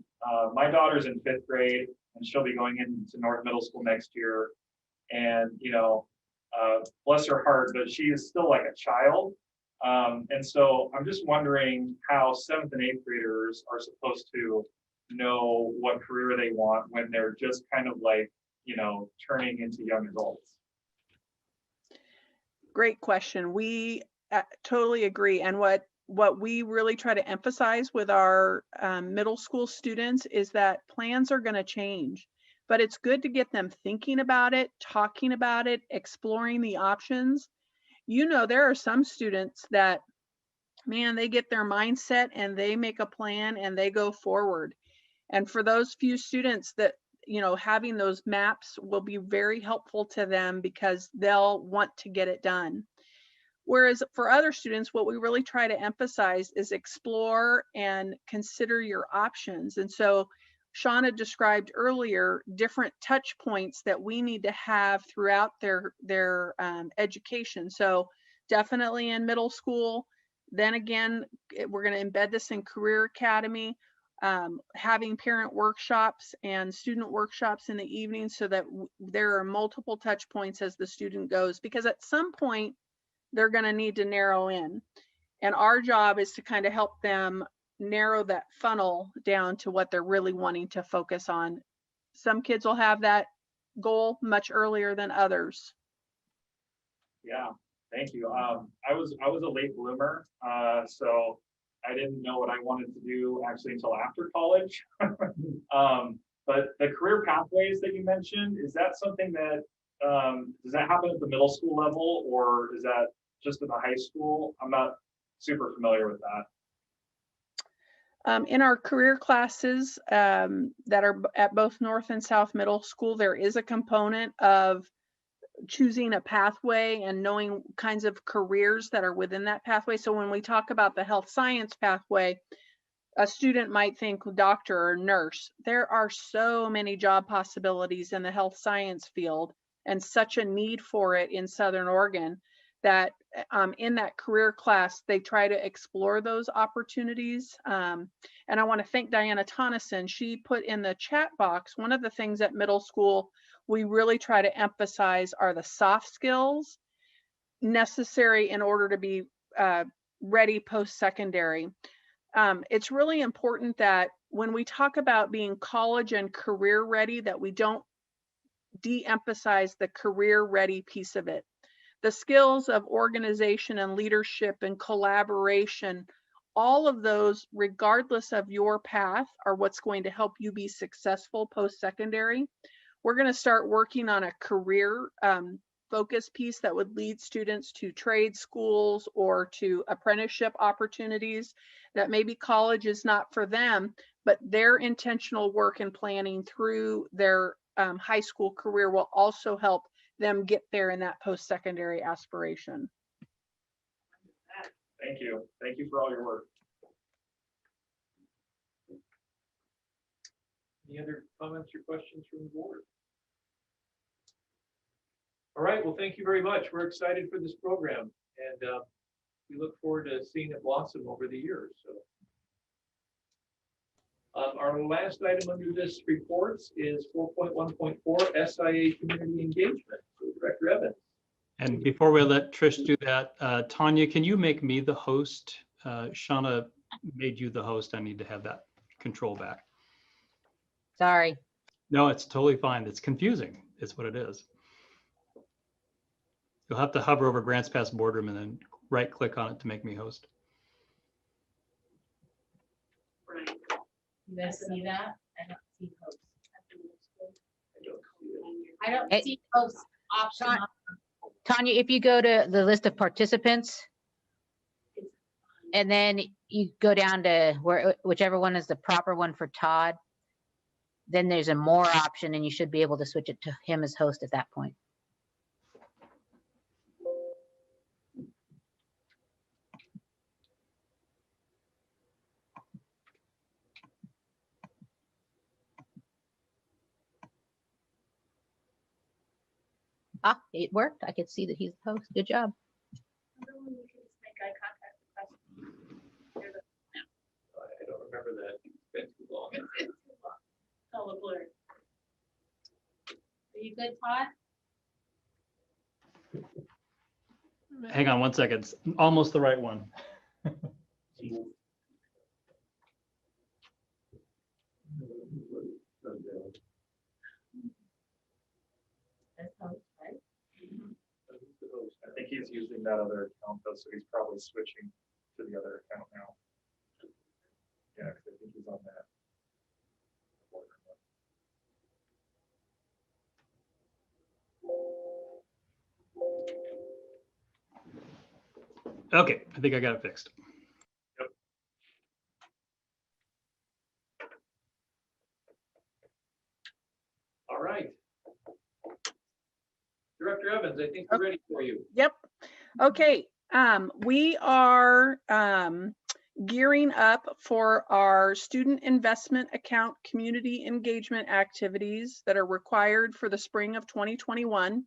my daughter's in 5th grade, and she'll be going into North Middle School next year. And, you know, bless her heart, but she is still like a child. And so I'm just wondering how 7th and 8th graders are supposed to know what career they want when they're just kind of like, you know, turning into young adults. Great question. We totally agree. And what what we really try to emphasize with our middle school students is that plans are going to change, but it's good to get them thinking about it, talking about it, exploring the options. You know, there are some students that, man, they get their mindset and they make a plan and they go forward. And for those few students that, you know, having those maps will be very helpful to them because they'll want to get it done. Whereas for other students, what we really try to emphasize is explore and consider your options. And so Shauna described earlier different touch points that we need to have throughout their education. So definitely in middle school. Then again, we're going to embed this in Career Academy, having parent workshops and student workshops in the evening so that there are multiple touch points as the student goes, because at some point they're going to need to narrow in. And our job is to kind of help them narrow that funnel down to what they're really wanting to focus on. Some kids will have that goal much earlier than others. Yeah, thank you. I was a late bloomer, so I didn't know what I wanted to do actually until after college. But the career pathways that you mentioned, is that something that does that happen at the middle school level, or is that just in the high school? I'm not super familiar with that. In our career classes that are at both North and South Middle School, there is a component of choosing a pathway and knowing kinds of careers that are within that pathway. So when we talk about the health science pathway, a student might think doctor or nurse. There are so many job possibilities in the health science field and such a need for it in Southern Oregon that in that career class, they try to explore those opportunities. And I want to thank Diana Tonneson. She put in the chat box, one of the things at middle school we really try to emphasize are the soft skills necessary in order to be ready post-secondary. It's really important that when we talk about being college and career ready, that we don't de-emphasize the career ready piece of it. The skills of organization and leadership and collaboration, all of those, regardless of your path, are what's going to help you be successful post-secondary. We're going to start working on a career focus piece that would lead students to trade schools or to apprenticeship opportunities that maybe college is not for them, but their intentional work and planning through their high school career will also help them get there in that post-secondary aspiration. Thank you. Thank you for all your work. Any other comments or questions from the board? All right, well, thank you very much. We're excited for this program, and we look forward to seeing it blossom over the years. So, our last item under this reports is 4.1.4 SIA community engagement. So, Director Evans. And before we let Trish do that, Tanya, can you make me the host? Shauna made you the host. I need to have that control back. Sorry. No, it's totally fine. It's confusing. It's what it is. You'll have to hover over Grants Pass Boardroom and then right click on it to make me host. You guys see that? I don't see host. I don't see host option. Tanya, if you go to the list of participants, and then you go down to whichever one is the proper one for Todd, then there's a more option and you should be able to switch it to him as host at that point. Ah, it worked. I could see that he's the host. Good job. I don't remember that. It's been too long. It's all a blur. Are you good, Todd? Hang on 1 second. It's almost the right one. That's host, right? I think he's using that other account though, so he's probably switching to the other account now. Yeah, 'cause I think he's on that. Okay, I think I got it fixed. All right. Director Evans, I think we're ready for you. Yep. Okay. We are gearing up for our student investment account community engagement activities that are required for the spring of 2021.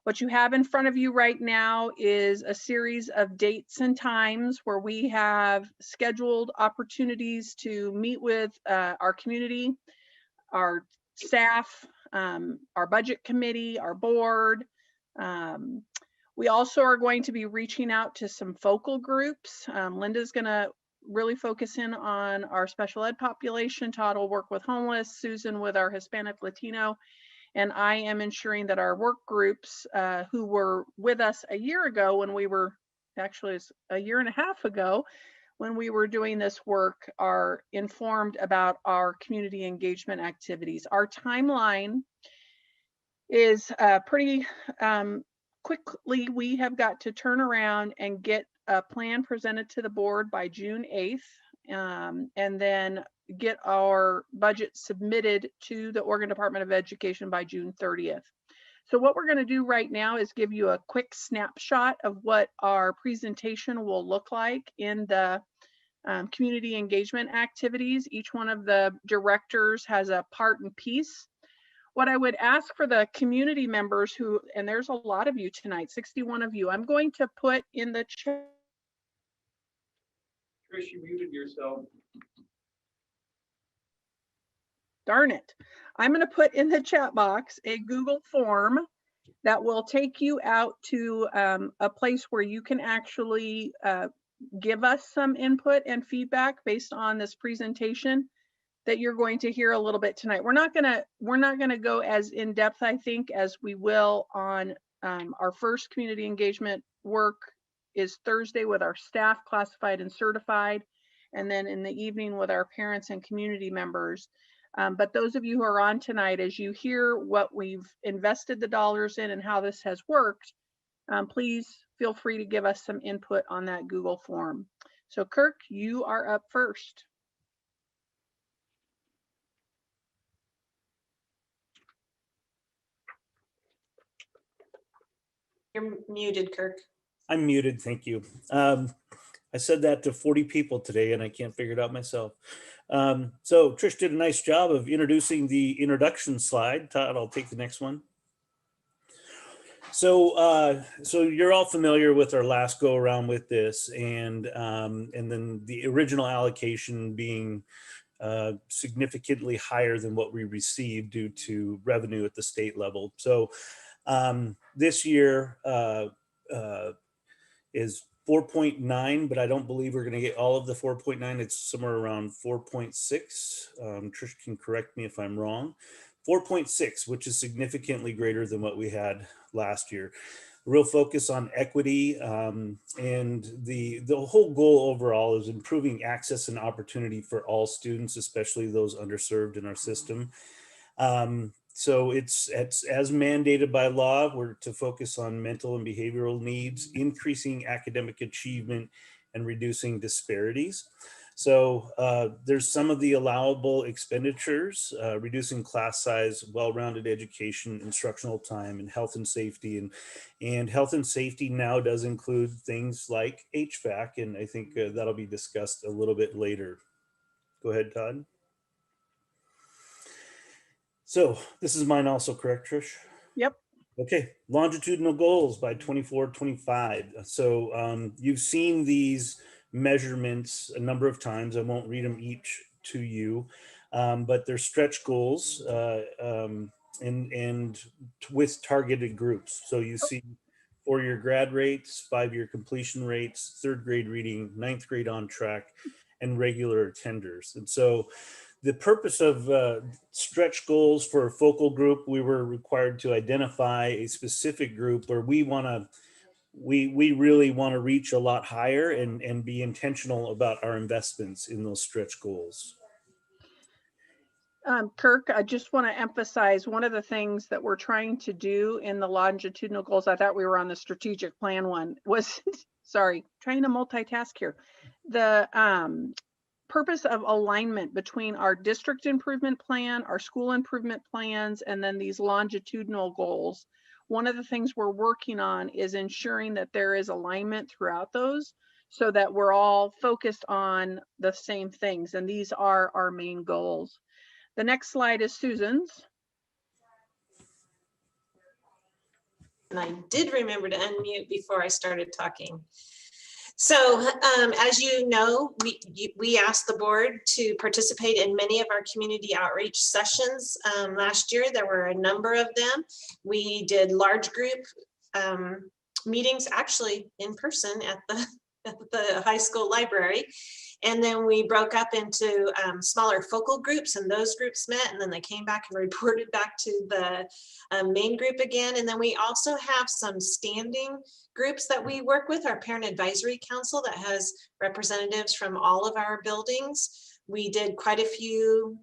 What you have in front of you right now is a series of dates and times where we have scheduled opportunities to meet with our community, our staff, our budget committee, our board. We also are going to be reaching out to some focal groups. Linda's going to really focus in on our special ed population. Todd will work with homeless, Susan with our Hispanic Latino, and I am ensuring that our work groups who were with us a year ago when we were, actually it's a year and a half ago, when we were doing this work, are informed about our community engagement activities. Our timeline is pretty quickly. We have got to turn around and get a plan presented to the board by June 8th, and then get our budget submitted to the Oregon Department of Education by June 30th. So what we're going to do right now is give you a quick snapshot of what our presentation will look like in the community engagement activities. Each one of the directors has a part and piece. What I would ask for the community members who, and there's a lot of you tonight, 61 of you, I'm going to put in the chat. Trish, you muted yourself. Darn it. I'm going to put in the chat box a Google form that will take you out to a place where you can actually give us some input and feedback based on this presentation that you're going to hear a little bit tonight. We're not gonna go as in depth, I think, as we will on our first community engagement work is Thursday with our staff, classified and certified, and then in the evening with our parents and community members. But those of you who are on tonight, as you hear what we've invested the dollars in and how this has worked, please feel free to give us some input on that Google form. So Kirk, you are up first. You're muted, Kirk. I'm muted, thank you. I said that to 40 people today and I can't figure it out myself. So Trish did a nice job of introducing the introduction slide. Todd, I'll take the next one. So you're all familiar with our last go around with this, and then the original allocation being significantly higher than what we received due to revenue at the state level. So this year is 4.9, but I don't believe we're going to get all of the 4.9. It's somewhere around 4.6. Trish can correct me if I'm wrong. 4.6, which is significantly greater than what we had last year. Real focus on equity, and the whole goal overall is improving access and opportunity for all students, especially those underserved in our system. So it's as mandated by law. We're to focus on mental and behavioral needs, increasing academic achievement, and reducing disparities. So there's some of the allowable expenditures, reducing class size, well-rounded education, instructional time, and health and safety. And health and safety now does include things like HVAC, and I think that'll be discussed a little bit later. Go ahead, Todd. So this is mine also, correct, Trish? Yep. Okay, longitudinal goals by 24-25. So you've seen these measurements a number of times. I won't read them each to you, but they're stretch goals and with targeted groups. So you see 4-year grad rates, 5-year completion rates, 3rd grade reading, 9th grade on track, and regular attenders. And so the purpose of stretch goals for a focal group, we were required to identify a specific group where we want to we really want to reach a lot higher and be intentional about our investments in those stretch goals. Kirk, I just want to emphasize one of the things that we're trying to do in the longitudinal goals. I thought we were on the strategic plan one was, sorry, trying to multitask here. The purpose of alignment between our district improvement plan, our school improvement plans, and then these longitudinal goals. One of the things we're working on is ensuring that there is alignment throughout those so that we're all focused on the same things. And these are our main goals. The next slide is Susan's. And I did remember to unmute before I started talking. So as you know, we asked the board to participate in many of our community outreach sessions. Last year, there were a number of them. We did large group meetings, actually in person at the high school library. And then we broke up into smaller focal groups, and those groups met, and then they came back and reported back to the main group again. And then we also have some standing groups that we work with, our Parent Advisory Council that has representatives from all of our buildings. We did quite a few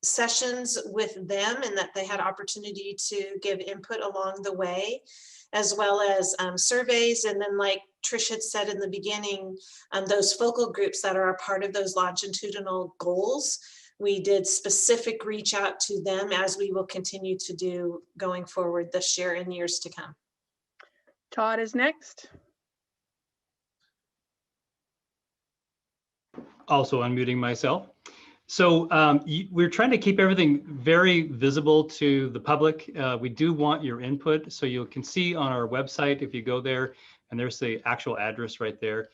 sessions with them, and that they had opportunity to give input along the way, as well as surveys. And then, like Trish had said in the beginning, those focal groups that are a part of those longitudinal goals, we did specific reach out to them, as we will continue to do going forward this year and years to come. Todd is next. Also unmuting myself. So we're trying to keep everything very visible to the public. We do want your input. So you can see on our website, if you go there, and there's the actual address right there,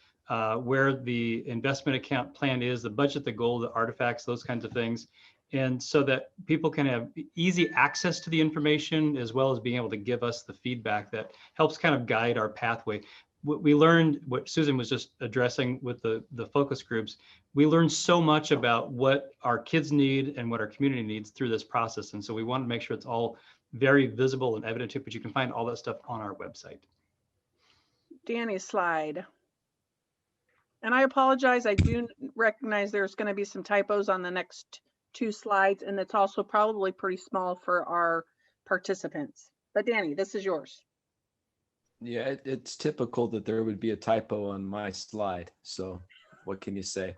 where the investment account plan is, the budget, the goal, the artifacts, those kinds of things. And so that people can have easy access to the information, as well as being able to give us the feedback that helps kind of guide our pathway. What we learned, what Susan was just addressing with the focus groups, we learned so much about what our kids need and what our community needs through this process. And so we want to make sure it's all very visible and evident, but you can find all that stuff on our website. Danny's slide. And I apologize, I do recognize there's going to be some typos on the next two slides, and it's also probably pretty small for our participants. But Danny, this is yours. Yeah, it's typical that there would be a typo on my slide. So what can you say?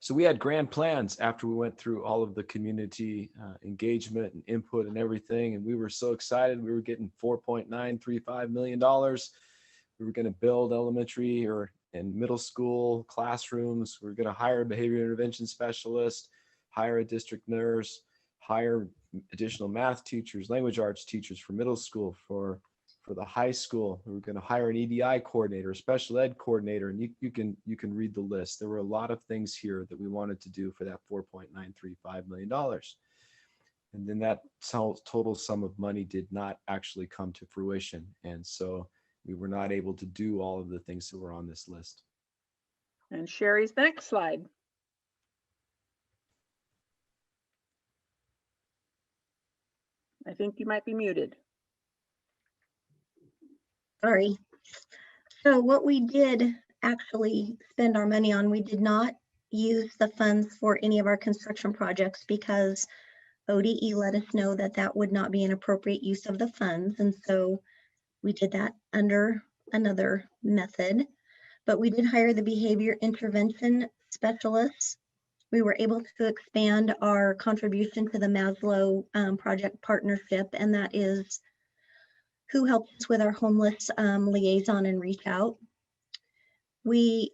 So we had grand plans after we went through all of the community engagement and input and everything. And we were so excited. We were getting $4.935 million. We were going to build elementary and middle school classrooms. We were going to hire a behavior intervention specialist, hire a district nurse, hire additional math teachers, language arts teachers for middle school, for the high school. We were going to hire an EDI coordinator, a special ed coordinator, and you can read the list. There were a lot of things here that we wanted to do for that $4.935 million. And then that total sum of money did not actually come to fruition. And so we were not able to do all of the things that were on this list. And Sherry's next slide. I think you might be muted. Sorry. So what we did actually spend our money on, we did not use the funds for any of our construction projects because ODE let us know that that would not be an appropriate use of the funds. And so we did that under another method, but we did hire the behavior intervention specialists. We were able to expand our contribution to the Maslow project partnership, and that is who helps us with our homeless liaison and reach out. We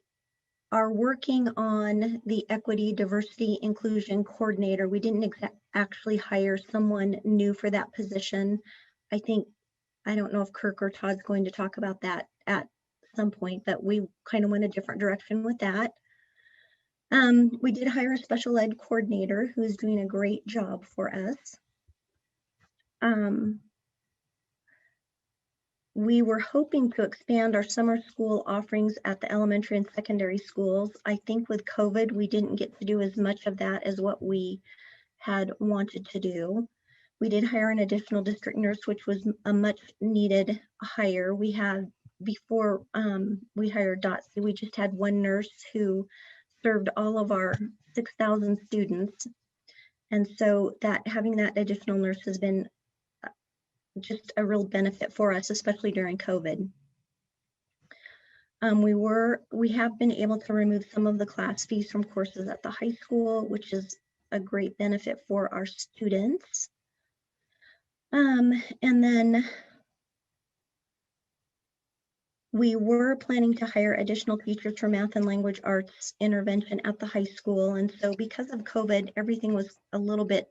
are working on the equity, diversity, inclusion coordinator. We didn't actually hire someone new for that position. I don't know if Kirk or Todd's going to talk about that at some point, but we kind of went a different direction with that. We did hire a special ed coordinator who's doing a great job for us. We were hoping to expand our summer school offerings at the elementary and secondary schools. I think with COVID, we didn't get to do as much of that as what we had wanted to do. We did hire an additional district nurse, which was a much needed hire. We had, before we hired Dotsie, we just had one nurse who served all of our 6,000 students. And so that having that additional nurse has been just a real benefit for us, especially during COVID. We have been able to remove some of the class fees from courses at the high school, which is a great benefit for our students. And then we were planning to hire additional teachers for math and language arts intervention at the high school. And so because of COVID, everything was a little bit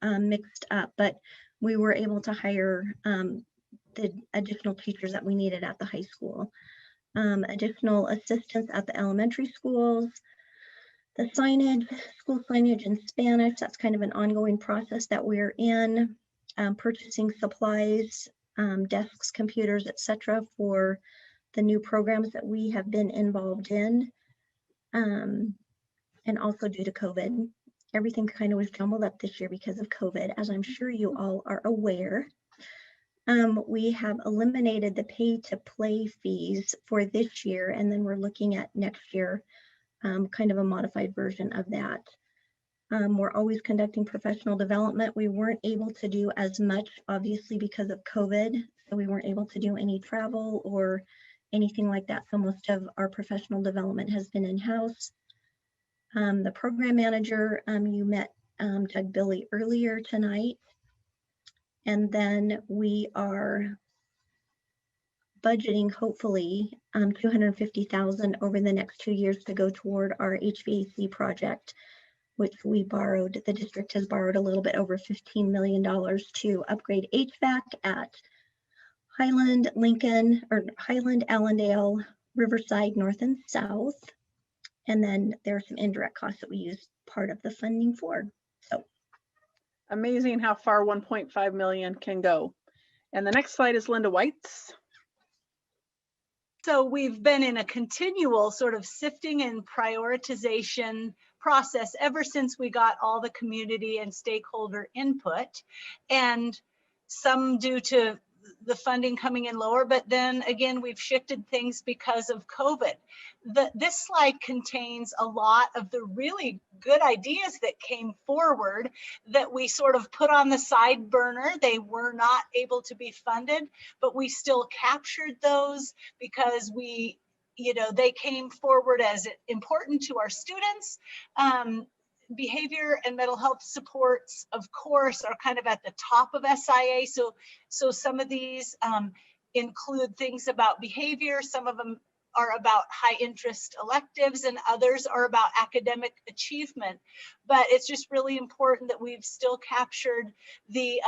mixed up, but we were able to hire the additional teachers that we needed at the high school. Additional assistance at the elementary schools, the signage, school signage in Spanish, that's kind of an ongoing process that we're in, purchasing supplies, desks, computers, etc., for the new programs that we have been involved in. And also due to COVID, everything kind of was jumbled up this year because of COVID, as I'm sure you all are aware. We have eliminated the pay to play fees for this year, and then we're looking at next year, kind of a modified version of that. We're always conducting professional development. We weren't able to do as much, obviously, because of COVID, so we weren't able to do any travel or anything like that. So most of our professional development has been in-house. The program manager, you met Doug Billy earlier tonight. And then we are budgeting, hopefully, $250,000 over the next 2 years to go toward our HVAC project, which we borrowed. The district has borrowed a little bit over $15 million to upgrade HVAC at Highland, Lincoln, or Highland, Allendale, Riverside, North and South. And then there are some indirect costs that we use part of the funding for. So amazing how far 1.5 million can go. And the next slide is Linda White's. So we've been in a continual sort of sifting and prioritization process ever since we got all the community and stakeholder input, and some due to the funding coming in lower, but then again, we've shifted things because of COVID. This slide contains a lot of the really good ideas that came forward that we sort of put on the side burner. They were not able to be funded, but we still captured those because we, they came forward as important to our students. Behavior and mental health supports, of course, are kind of at the top of SIA. So some of these include things about behavior. Some of them are about high interest electives, and others are about academic achievement. But it's just really important that we've still captured the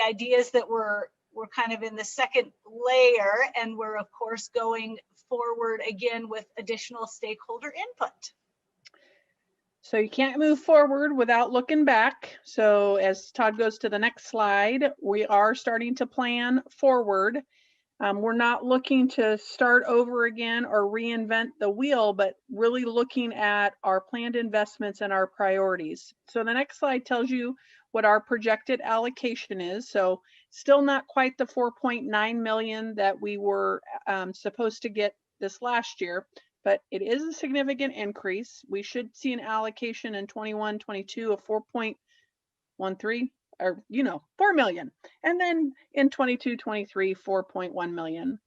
ideas that were kind of in the second layer, and we're of course going forward again with additional stakeholder input. So you can't move forward without looking back. So as Todd goes to the next slide, we are starting to plan forward. We're not looking to start over again or reinvent the wheel, but really looking at our planned investments and our priorities. So the next slide tells you what our projected allocation is. So still not quite the 4.9 million that we were supposed to get this last year, but it is a significant increase. We should see an allocation in 21-22 of 4.13, or 4 million. And then in 22-23, 4.1 million.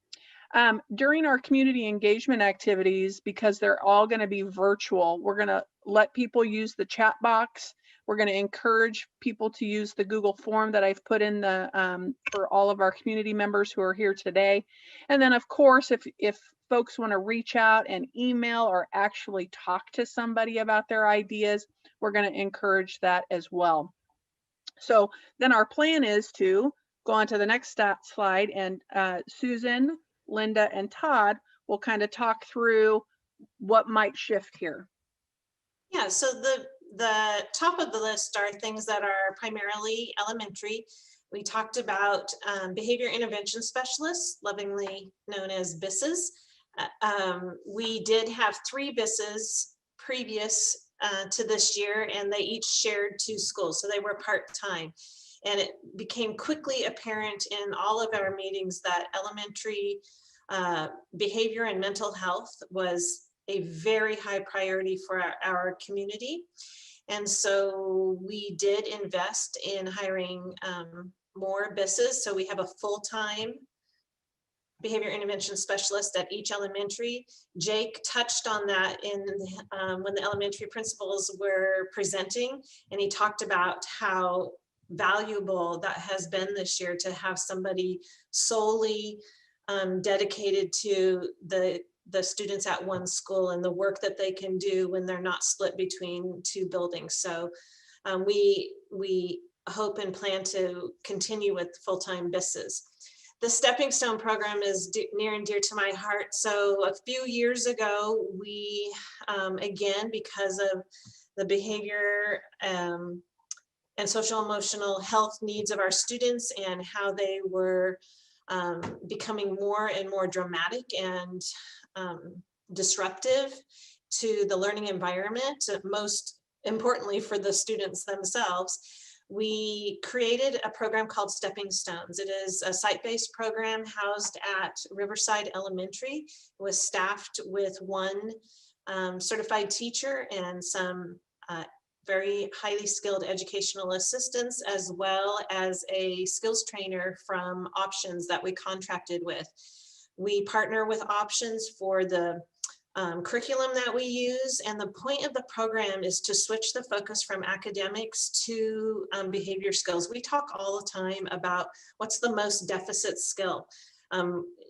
During our community engagement activities, because they're all going to be virtual, we're going to let people use the chat box. We're going to encourage people to use the Google form that I've put in the for all of our community members who are here today. And then of course, if folks want to reach out and email or actually talk to somebody about their ideas, we're going to encourage that as well. So then our plan is to go on to the next slide, and Susan, Linda, and Todd will kind of talk through what might shift here. Yeah, so the top of the list are things that are primarily elementary. We talked about behavior intervention specialists, lovingly known as BISs. We did have 3 BISs previous to this year, and they each shared 2 schools, so they were part-time. And it became quickly apparent in all of our meetings that elementary behavior and mental health was a very high priority for our community. And so we did invest in hiring more BISs. So we have a full-time behavior intervention specialist at each elementary. Jake touched on that in when the elementary principals were presenting, and he talked about how valuable that has been this year to have somebody solely dedicated to the students at one school and the work that they can do when they're not split between 2 buildings. So we hope and plan to continue with full-time BISs. The Stepping Stone program is near and dear to my heart. So a few years ago, we, again, because of the behavior and social emotional health needs of our students and how they were becoming more and more dramatic and disruptive to the learning environment, most importantly for the students themselves, we created a program called Stepping Stones. It is a site-based program housed at Riverside Elementary. It was staffed with 1 certified teacher and some very highly skilled educational assistants, as well as a skills trainer from Options that we contracted with. We partner with Options for the curriculum that we use, and the point of the program is to switch the focus from academics to behavior skills. We talk all the time about what's the most deficit skill.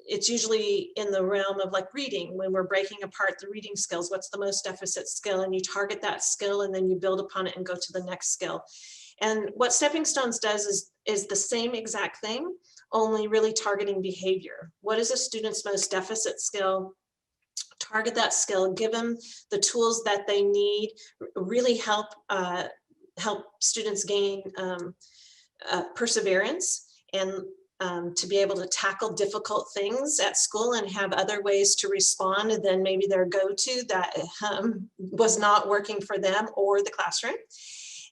It's usually in the realm of like reading, when we're breaking apart the reading skills, what's the most deficit skill, and you target that skill and then you build upon it and go to the next skill. And what Stepping Stones does is the same exact thing, only really targeting behavior. What is a student's most deficit skill? Target that skill, give them the tools that they need, really help students gain perseverance and to be able to tackle difficult things at school and have other ways to respond than maybe their go-to that was not working for them or the classroom.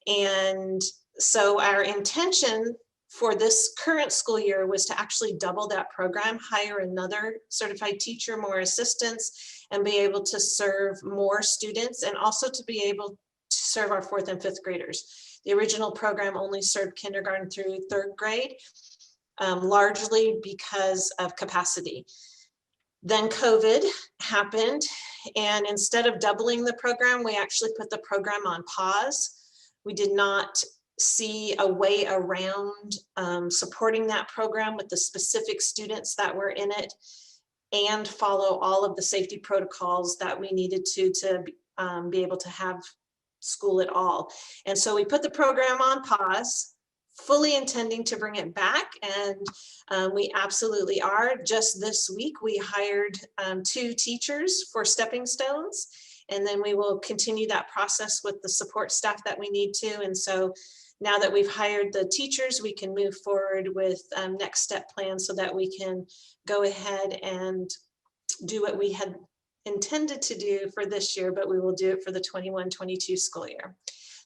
And so our intention for this current school year was to actually double that program, hire another certified teacher, more assistants, and be able to serve more students, and also to be able to serve our 4th and 5th graders. The original program only served kindergarten through 3rd grade, largely because of capacity. Then COVID happened, and instead of doubling the program, we actually put the program on pause. We did not see a way around supporting that program with the specific students that were in it and follow all of the safety protocols that we needed to be able to have school at all. And so we put the program on pause, fully intending to bring it back, and we absolutely are. Just this week, we hired 2 teachers for Stepping Stones, and then we will continue that process with the support staff that we need to. And so now that we've hired the teachers, we can move forward with next step plans so that we can go ahead and do what we had intended to do for this year, but we will do it for the 21-22 school year.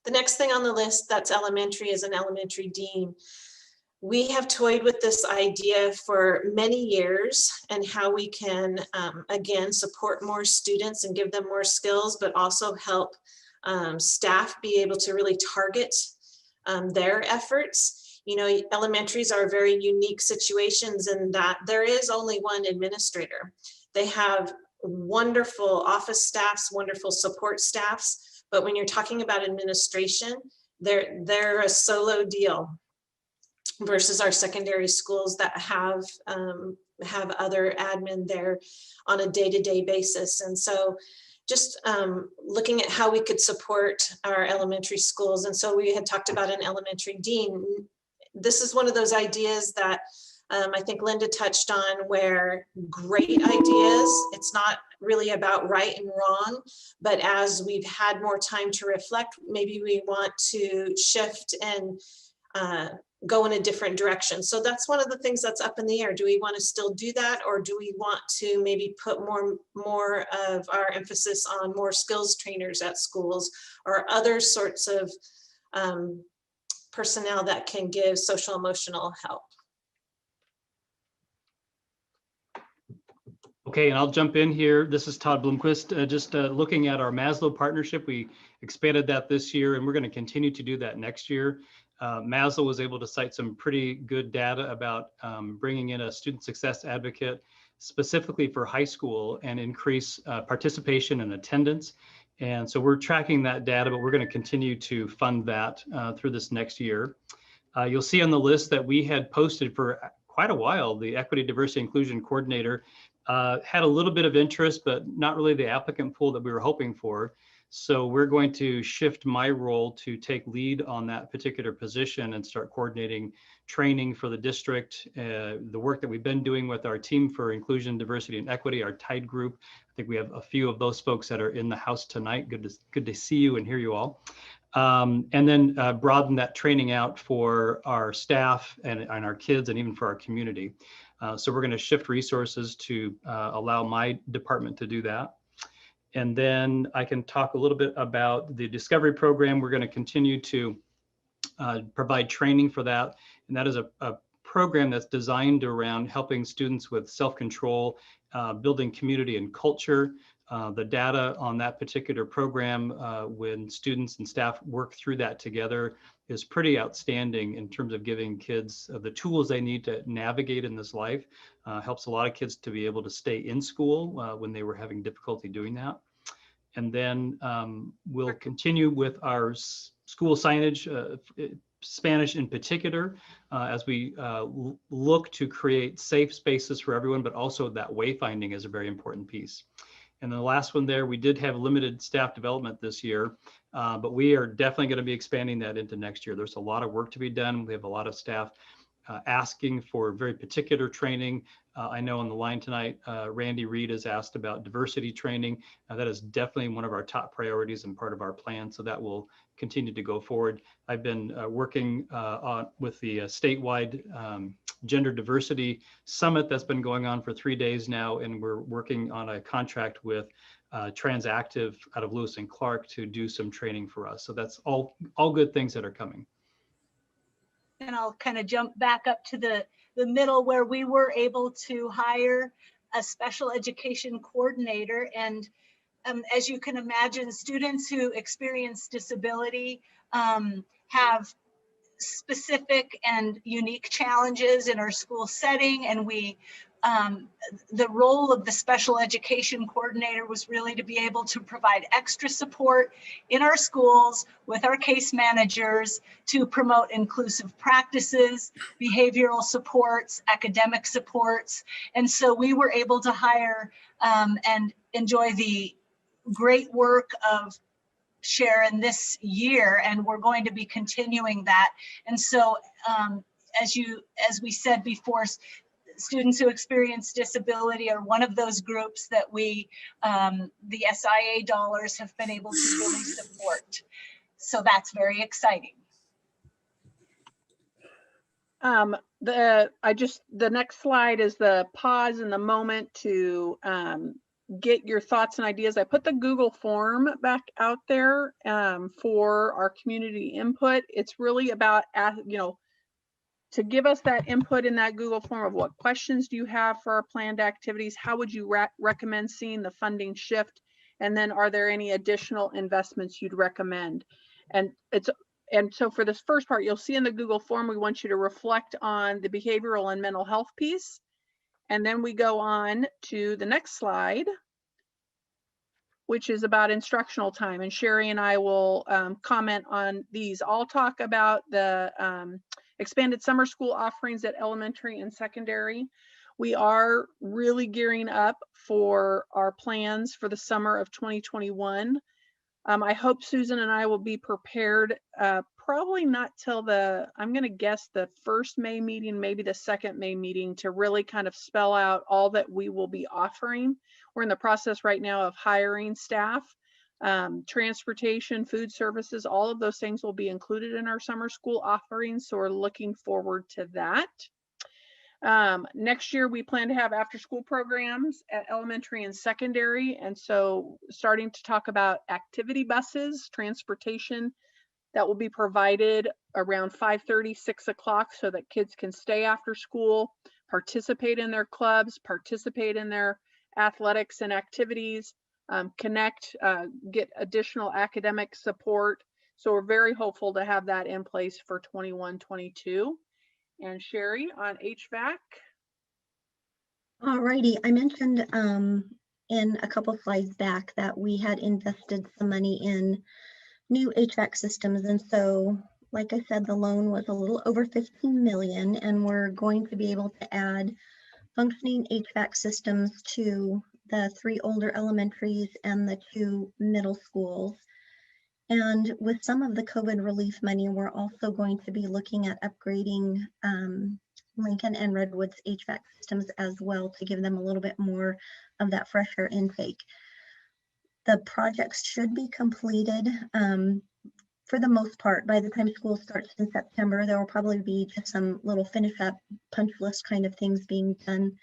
The next thing on the list that's elementary is an elementary dean. We have toyed with this idea for many years and how we can, again, support more students and give them more skills, but also help staff be able to really target their efforts. You know, elementaries are very unique situations in that there is only one administrator. They have wonderful office staffs, wonderful support staffs, but when you're talking about administration, they're a solo deal versus our secondary schools that have other admin there on a day-to-day basis. And so just looking at how we could support our elementary schools. And so we had talked about an elementary dean. This is one of those ideas that I think Linda touched on, where great ideas, it's not really about right and wrong, but as we've had more time to reflect, maybe we want to shift and go in a different direction. So that's one of the things that's up in the air. Do we want to still do that, or do we want to maybe put more of our emphasis on more skills trainers at schools or other sorts of personnel that can give social emotional help? Okay, and I'll jump in here. This is Todd Blomquist. Just looking at our Maslow partnership, we expanded that this year, and we're going to continue to do that next year. Maslow was able to cite some pretty good data about bringing in a student success advocate specifically for high school and increase participation and attendance. And so we're tracking that data, but we're going to continue to fund that through this next year. You'll see on the list that we had posted for quite a while, the Equity, Diversity, Inclusion Coordinator had a little bit of interest, but not really the applicant pool that we were hoping for. So we're going to shift my role to take lead on that particular position and start coordinating training for the district, the work that we've been doing with our team for inclusion, diversity, and equity, our TIDE group. I think we have a few of those folks that are in the house tonight. Good to see you and hear you all. And then broaden that training out for our staff and our kids and even for our community. So we're going to shift resources to allow my department to do that. And then I can talk a little bit about the Discovery Program. We're going to continue to provide training for that. And that is a program that's designed around helping students with self-control, building community and culture. The data on that particular program, when students and staff work through that together, is pretty outstanding in terms of giving kids the tools they need to navigate in this life. Helps a lot of kids to be able to stay in school when they were having difficulty doing that. And then we'll continue with our school signage, Spanish in particular, as we look to create safe spaces for everyone, but also that wayfinding is a very important piece. And the last one there, we did have limited staff development this year, but we are definitely going to be expanding that into next year. There's a lot of work to be done. We have a lot of staff asking for very particular training. I know on the line tonight, Randy Reed has asked about diversity training. That is definitely one of our top priorities and part of our plan. So that will continue to go forward. I've been working with the statewide Gender Diversity Summit that's been going on for 3 days now, and we're working on a contract with Transactive out of Lewis and Clark to do some training for us. So that's all good things that are coming. And I'll kind of jump back up to the middle where we were able to hire a special education coordinator. And as you can imagine, students who experience disability have specific and unique challenges in our school setting. And the role of the special education coordinator was really to be able to provide extra support in our schools with our case managers to promote inclusive practices, behavioral supports, academic supports. And so we were able to hire and enjoy the great work of Sharon this year, and we're going to be continuing that. And so as we said before, students who experience disability are one of those groups that the SIA dollars have been able to really support. So that's very exciting. The next slide is the pause in the moment to get your thoughts and ideas. I put the Google form back out there for our community input. It's really about, to give us that input in that Google form of what questions do you have for our planned activities? How would you recommend seeing the funding shift? And then are there any additional investments you'd recommend? And so for this first part, you'll see in the Google form, we want you to reflect on the behavioral and mental health piece. And then we go on to the next slide, which is about instructional time. And Sherry and I will comment on these. I'll talk about the expanded summer school offerings at elementary and secondary. We are really gearing up for our plans for the summer of 2021. I hope Susan and I will be prepared, probably not till I'm going to guess the first May meeting, maybe the second May meeting, to really kind of spell out all that we will be offering. We're in the process right now of hiring staff. transportation, food services, all of those things will be included in our summer school offerings. So we're looking forward to that. Next year, we plan to have after school programs at elementary and secondary. And so starting to talk about activity buses, transportation that will be provided around 5:30, 6 o'clock so that kids can stay after school, participate in their clubs, participate in their athletics and activities, connect, get additional academic support. So we're very hopeful to have that in place for 21-22. And Sherry on HVAC. Alrighty, I mentioned in a couple slides back that we had invested some money in new HVAC systems. And so, like I said, the loan was a little over 15 million, and we're going to be able to add functioning HVAC systems to the 3 older elementaries and the 2 middle schools. And with some of the COVID relief money, we're also going to be looking at upgrading Lincoln and Redwood's HVAC systems as well to give them a little bit more of that fresh air intake. The projects should be completed for the most part. By the time school starts in September, there will probably be just some little finish up punch list kind of things being done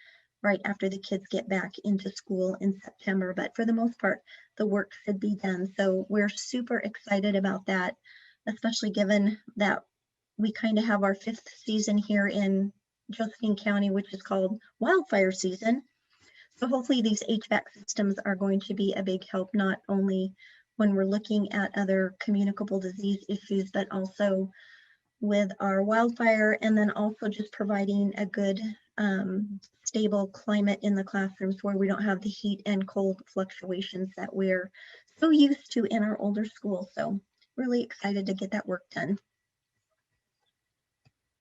right after the kids get back into school in September. But for the most part, the work should be done. So we're super excited about that, especially given that we kind of have our 5th season here in Josephine County, which is called wildfire season. So hopefully these HVAC systems are going to be a big help, not only when we're looking at other communicable disease issues, but also with our wildfire, and then also just providing a good stable climate in the classrooms where we don't have the heat and cold fluctuations that we're so used to in our older schools. So really excited to get that work done.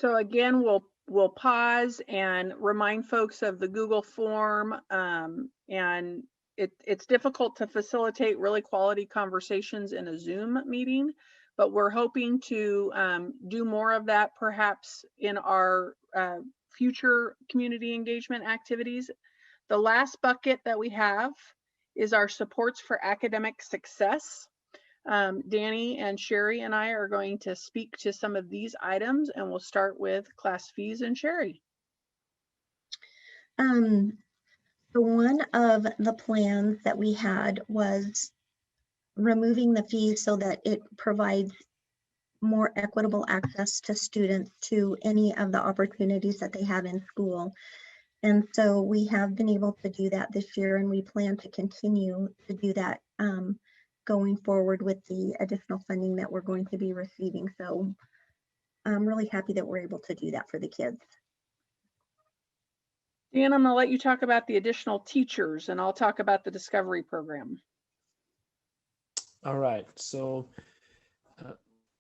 So again, we'll pause and remind folks of the Google form. And it's difficult to facilitate really quality conversations in a Zoom meeting, but we're hoping to do more of that perhaps in our future community engagement activities. The last bucket that we have is our supports for academic success. Danny and Sherry and I are going to speak to some of these items, and we'll start with class fees and Sherry. So one of the plans that we had was removing the fees so that it provides more equitable access to students to any of the opportunities that they have in school. And so we have been able to do that this year, and we plan to continue to do that going forward with the additional funding that we're going to be receiving. So I'm really happy that we're able to do that for the kids. Dan, I'm gonna let you talk about the additional teachers, and I'll talk about the Discovery Program. All right, so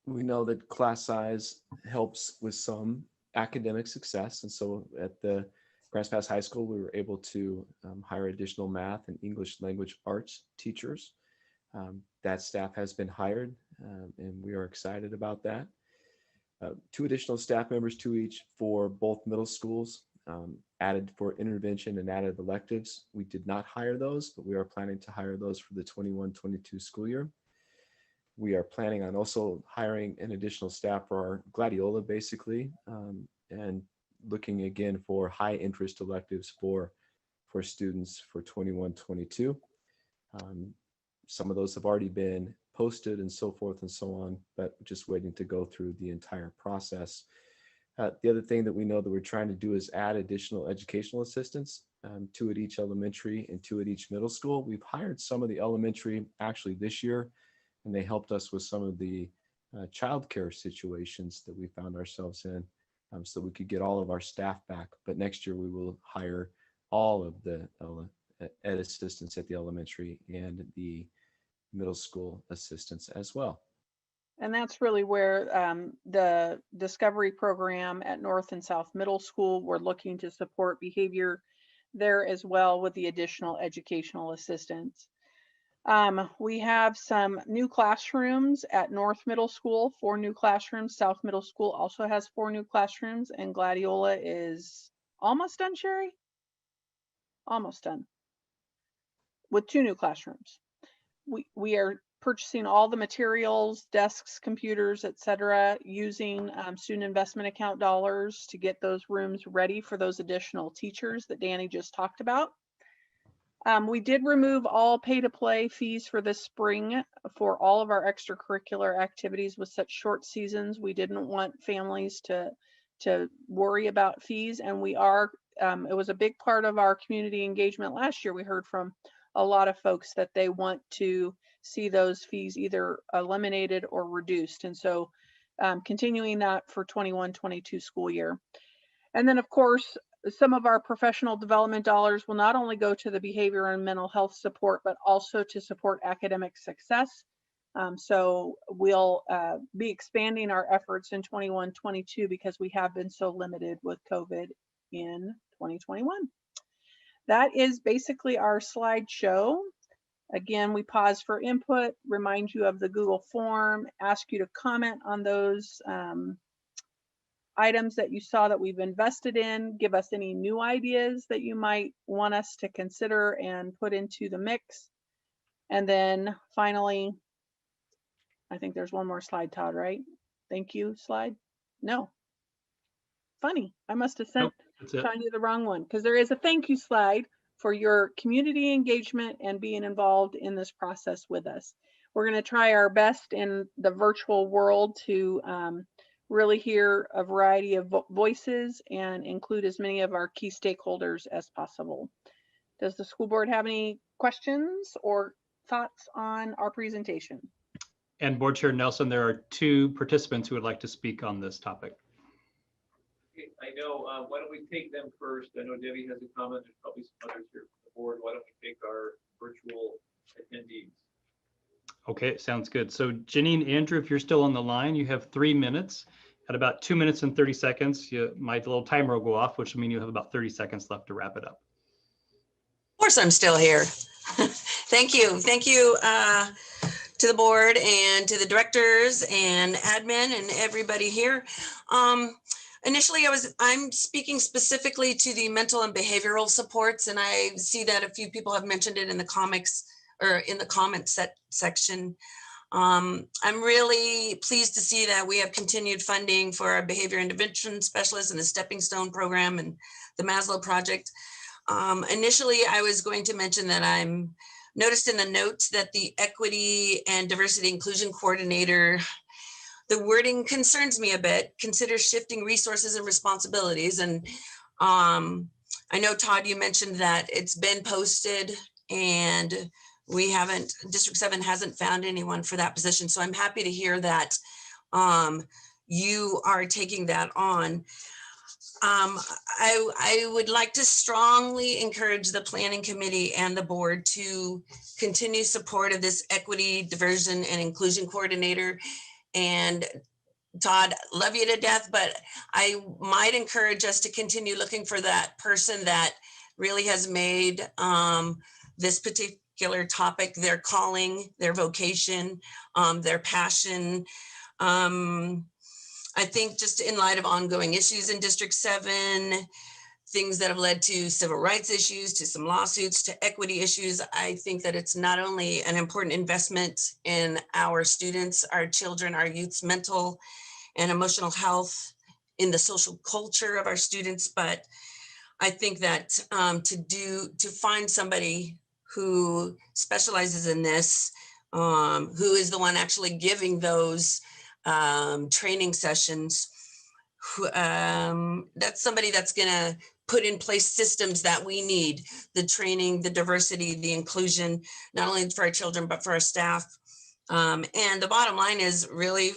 we know that class size helps with some academic success. And so at the Grants Pass High School, we were able to hire additional math and English language arts teachers. That staff has been hired, and we are excited about that. 2 additional staff members, 2 each for both middle schools, added for intervention and added electives. We did not hire those, but we are planning to hire those for the 21-22 school year. We are planning on also hiring an additional staff for our Gladiola, basically, and looking again for high interest electives for students for 21-22. Some of those have already been posted and so forth and so on, but just waiting to go through the entire process. The other thing that we know that we're trying to do is add additional educational assistants, 2 at each elementary and 2 at each middle school. We've hired some of the elementary actually this year, and they helped us with some of the childcare situations that we found ourselves in, so we could get all of our staff back. But next year we will hire all of the ed assistants at the elementary and the middle school assistants as well. And that's really where the Discovery Program at North and South Middle School, we're looking to support behavior there as well with the additional educational assistants. We have some new classrooms at North Middle School, 4 new classrooms. South Middle School also has 4 new classrooms, and Gladiola is almost done, Sherry? Almost done with 2 new classrooms. we are purchasing all the materials, desks, computers, etc., using student investment account dollars to get those rooms ready for those additional teachers that Danny just talked about. We did remove all pay-to-play fees for this spring for all of our extracurricular activities with such short seasons. We didn't want families to worry about fees, and we are, it was a big part of our community engagement last year. We heard from a lot of folks that they want to see those fees either eliminated or reduced. And so continuing that for 21-22 school year. And then of course, some of our professional development dollars will not only go to the behavior and mental health support, but also to support academic success. So we'll be expanding our efforts in 21-22 because we have been so limited with COVID in 2021. That is basically our slideshow. Again, we pause for input, remind you of the Google form, ask you to comment on those items that you saw that we've invested in, give us any new ideas that you might want us to consider and put into the mix. And then finally, I think there's one more slide, Todd, right? Thank you slide. No. Funny, I must have sent Tanya the wrong one, because there is a thank you slide for your community engagement and being involved in this process with us. We're going to try our best in the virtual world to really hear a variety of voices and include as many of our key stakeholders as possible. Does the school board have any questions or thoughts on our presentation? And Board Chair Nelson, there are 2 participants who would like to speak on this topic. Okay, I know, why don't we take them first? I know Debbie has a comment. There's probably some others here from the board. Why don't we take our virtual attendees? Okay, sounds good. So Janine, Andrew, if you're still on the line, you have 3 minutes. At about 2 minutes and 30 seconds, my little timer will go off, which will mean you have about 30 seconds left to wrap it up. Of course, I'm still here. Thank you. Thank you to the board and to the directors and admin and everybody here. Initially, I'm speaking specifically to the mental and behavioral supports, and I see that a few people have mentioned it in the comics or in the comments section. I'm really pleased to see that we have continued funding for our behavior intervention specialists and the Stepping Stone program and the Maslow project. Initially, I was going to mention that I'm noticed in the notes that the equity and diversity inclusion coordinator, the wording concerns me a bit. Consider shifting resources and responsibilities. And I know, Todd, you mentioned that it's been posted and we haven't, District 7 hasn't found anyone for that position. So I'm happy to hear that you are taking that on. I would like to strongly encourage the planning committee and the board to continue support of this equity, diversion, and inclusion coordinator. And Todd, love you to death, but I might encourage us to continue looking for that person that really has made this particular topic their calling, their vocation, their passion. I think just in light of ongoing issues in District 7, things that have led to civil rights issues, to some lawsuits, to equity issues, I think that it's not only an important investment in our students, our children, our youth's mental and emotional health, in the social culture of our students, but I think that to find somebody who specializes in this, who is the one actually giving those training sessions, that's somebody that's gonna put in place systems that we need, the training, the diversity, the inclusion, not only for our children, but for our staff. And the bottom line is really,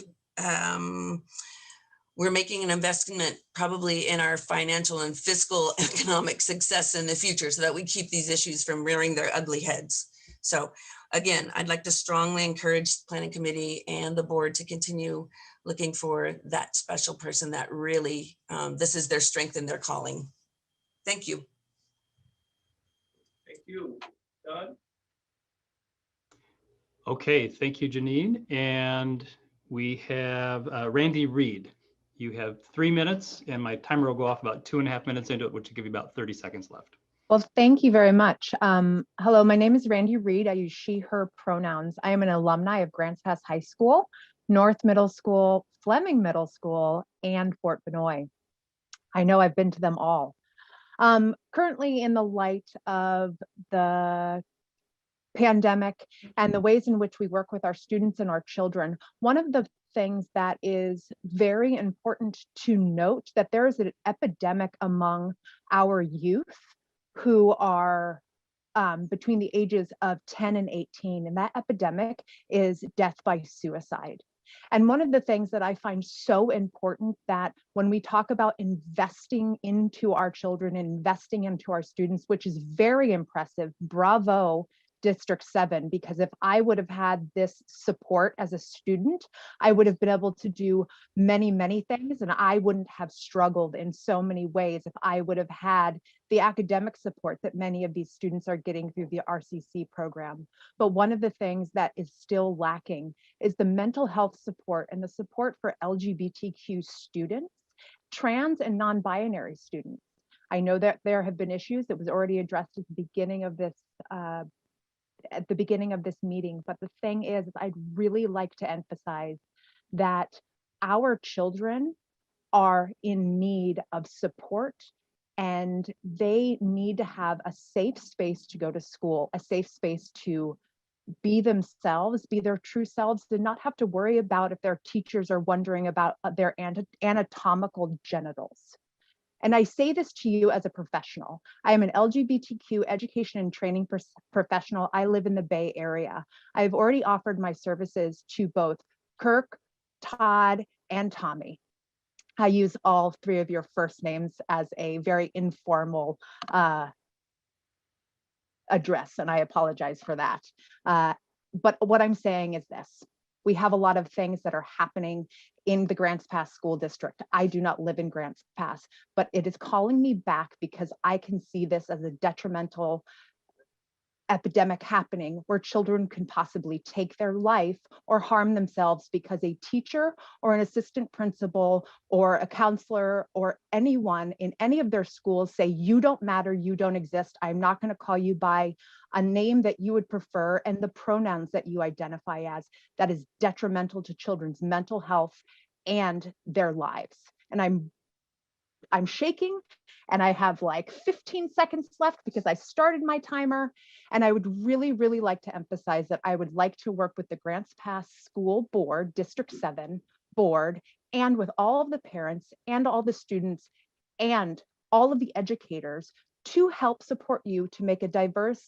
we're making an investment probably in our financial and fiscal economic success in the future so that we keep these issues from rearing their ugly heads. So again, I'd like to strongly encourage the planning committee and the board to continue looking for that special person that really, this is their strength and their calling. Thank you. Thank you. Don? Okay, thank you, Janine. And we have Randy Reed. You have 3 minutes and my timer will go off about 2.5 minutes into it, which will give you about 30 seconds left. Well, thank you very much. Hello, my name is Randy Reed. I use she, her pronouns. I am an alumni of Grants Pass High School, North Middle School, Fleming Middle School, and Fort Benoit. I know I've been to them all. Currently, in the light of the pandemic and the ways in which we work with our students and our children, one of the things that is very important to note that there is an epidemic among our youth who are between the ages of 10 and 18, and that epidemic is death by suicide. And one of the things that I find so important that when we talk about investing into our children and investing into our students, which is very impressive, bravo, District 7, because if I would have had this support as a student, I would have been able to do many, many things, and I wouldn't have struggled in so many ways if I would have had the academic support that many of these students are getting through the RCC program. But one of the things that is still lacking is the mental health support and the support for LGBTQ students, trans and non-binary students. I know that there have been issues that was already addressed at the beginning of this meeting. But the thing is, I'd really like to emphasize that our children are in need of support, and they need to have a safe space to go to school, a safe space to be themselves, be their true selves, and not have to worry about if their teachers are wondering about their anatomical genitals. And I say this to you as a professional. I am an LGBTQ education and training professional. I live in the Bay Area. I've already offered my services to both Kirk, Todd, and Tommy. I use all three of your first names as a very informal address, and I apologize for that. But what I'm saying is this. We have a lot of things that are happening in the Grants Pass School District. I do not live in Grants Pass, but it is calling me back because I can see this as a detrimental epidemic happening where children can possibly take their life or harm themselves because a teacher or an assistant principal or a counselor or anyone in any of their schools say, you don't matter, you don't exist. I'm not going to call you by a name that you would prefer and the pronouns that you identify as. That is detrimental to children's mental health and their lives. And I'm shaking, and I have like 15 seconds left because I started my timer. And I would really, really like to emphasize that I would like to work with the Grants Pass School Board, District 7 board, and with all of the parents and all the students and all of the educators to help support you to make a diverse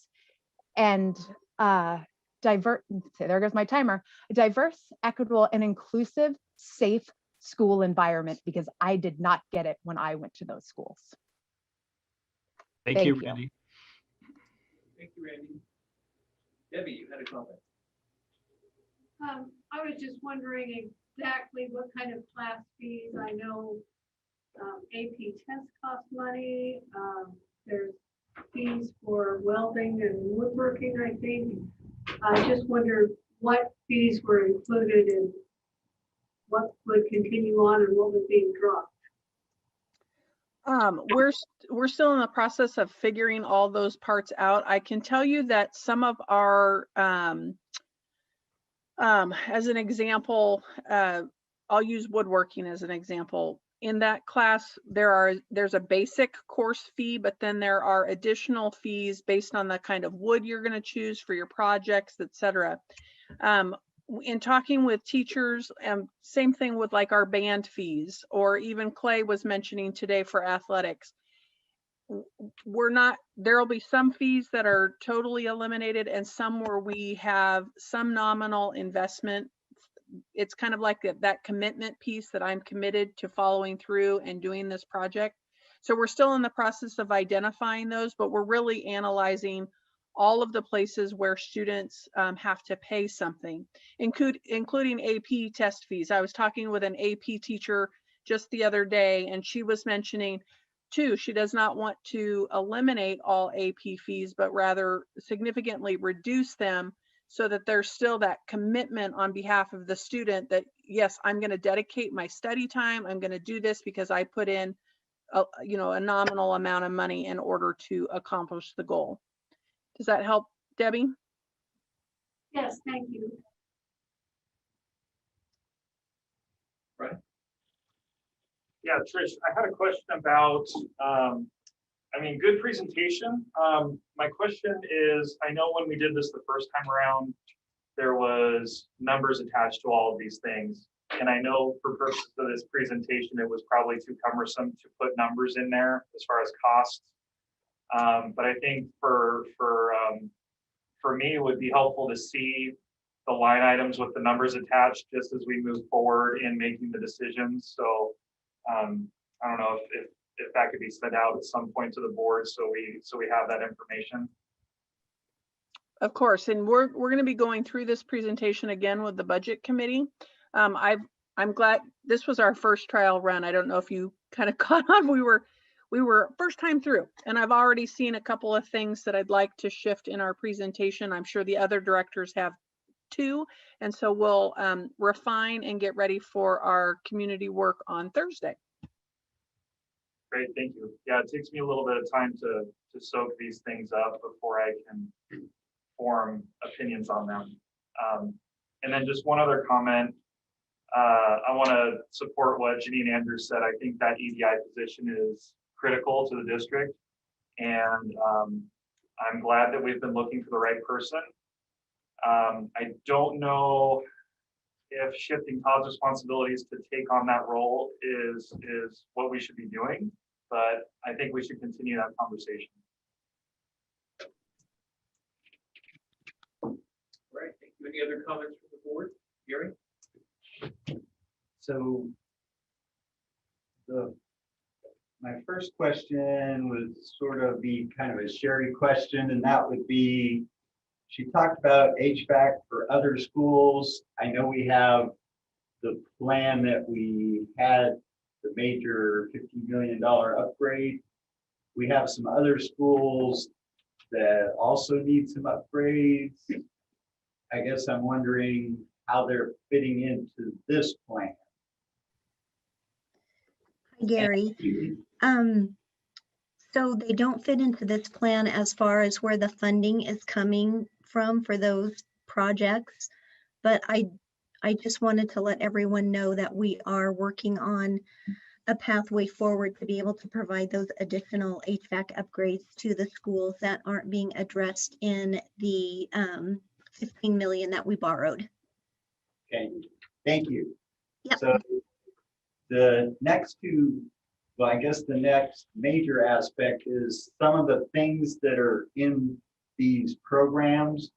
and there goes my timer, a diverse, equitable, and inclusive, safe school environment, because I did not get it when I went to those schools. Thank you, Randy. Thank you, Randy. Debbie, you had a comment. I was just wondering exactly what kind of class fees. I know AP tests cost money. There's fees for welding and woodworking, I think. I just wonder what fees were included and what would continue on and what was being dropped. We're still in the process of figuring all those parts out. I can tell you that some of our, as an example, I'll use woodworking as an example. In that class, there's a basic course fee, but then there are additional fees based on the kind of wood you're going to choose for your projects, etc. In talking with teachers, same thing with like our band fees, or even Clay was mentioning today for athletics. There'll be some fees that are totally eliminated and some where we have some nominal investment. It's kind of like that commitment piece that I'm committed to following through and doing this project. So we're still in the process of identifying those, but we're really analyzing all of the places where students have to pay something, including AP test fees. I was talking with an AP teacher just the other day, and she was mentioning too, she does not want to eliminate all AP fees, but rather significantly reduce them so that there's still that commitment on behalf of the student that, yes, I'm going to dedicate my study time. I'm going to do this because I put in a nominal amount of money in order to accomplish the goal. Does that help, Debbie? Yes, thank you. Right. Yeah, Trish, I had a question about, good presentation. My question is, I know when we did this the first time around, there was numbers attached to all of these things. And I know for purposes of this presentation, it was probably too cumbersome to put numbers in there as far as costs. But I think for me, it would be helpful to see the line items with the numbers attached just as we move forward in making the decisions. So I don't know if that could be sent out at some point to the board so we have that information. Of course, and we're going to be going through this presentation again with the budget committee. I'm glad this was our first trial run. I don't know if you kind of caught on. We were first time through, and I've already seen a couple of things that I'd like to shift in our presentation. I'm sure the other directors have too, and so we'll refine and get ready for our community work on Thursday. Great, thank you. Yeah, it takes me a little bit of time to soak these things up before I can form opinions on them. And then just one other comment. I want to support what Janine Andrews said. I think that EDI position is critical to the district. And I'm glad that we've been looking for the right person. I don't know if shifting Todd's responsibilities to take on that role is what we should be doing, but I think we should continue that conversation. Right. Thank you. Any other comments from the board? Gary? So my first question would sort of be kind of a Sherry question, and that would be, she talked about HVAC for other schools. I know we have the plan that we had, the major $50 million upgrade. We have some other schools that also need some upgrades. I guess I'm wondering how they're fitting into this plan. Gary, so they don't fit into this plan as far as where the funding is coming from for those projects, but I just wanted to let everyone know that we are working on a pathway forward to be able to provide those additional HVAC upgrades to the schools that aren't being addressed in the 15 million that we borrowed. Okay, thank you. Yep. So the next two, well, I guess the next major aspect is some of the things that are in these programs.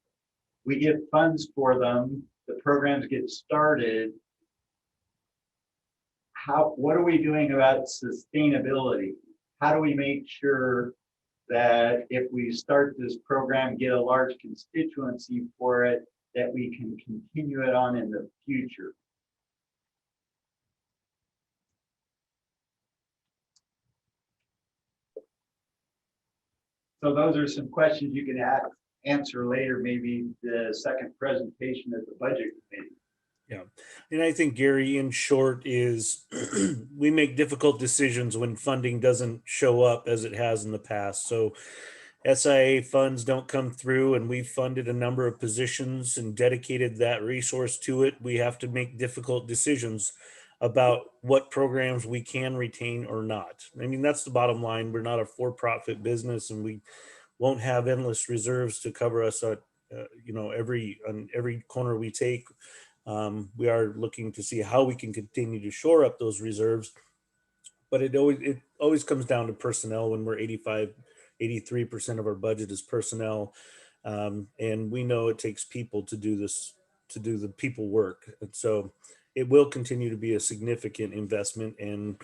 We get funds for them, the programs get started. What are we doing about sustainability? How do we make sure that if we start this program, get a large constituency for it, that we can continue it on in the future? So those are some questions you can answer later, maybe the second presentation at the budget committee. Yeah, and I think, Gary, in short, is we make difficult decisions when funding doesn't show up as it has in the past. So SIA funds don't come through, and we've funded a number of positions and dedicated that resource to it. We have to make difficult decisions about what programs we can retain or not. I mean, that's the bottom line. We're not a for-profit business, and we won't have endless reserves to cover us at on every corner we take. We are looking to see how we can continue to shore up those reserves, but it always comes down to personnel. When we're 83% of our budget is personnel, and we know it takes people to do this, to do the people work. And so it will continue to be a significant investment, and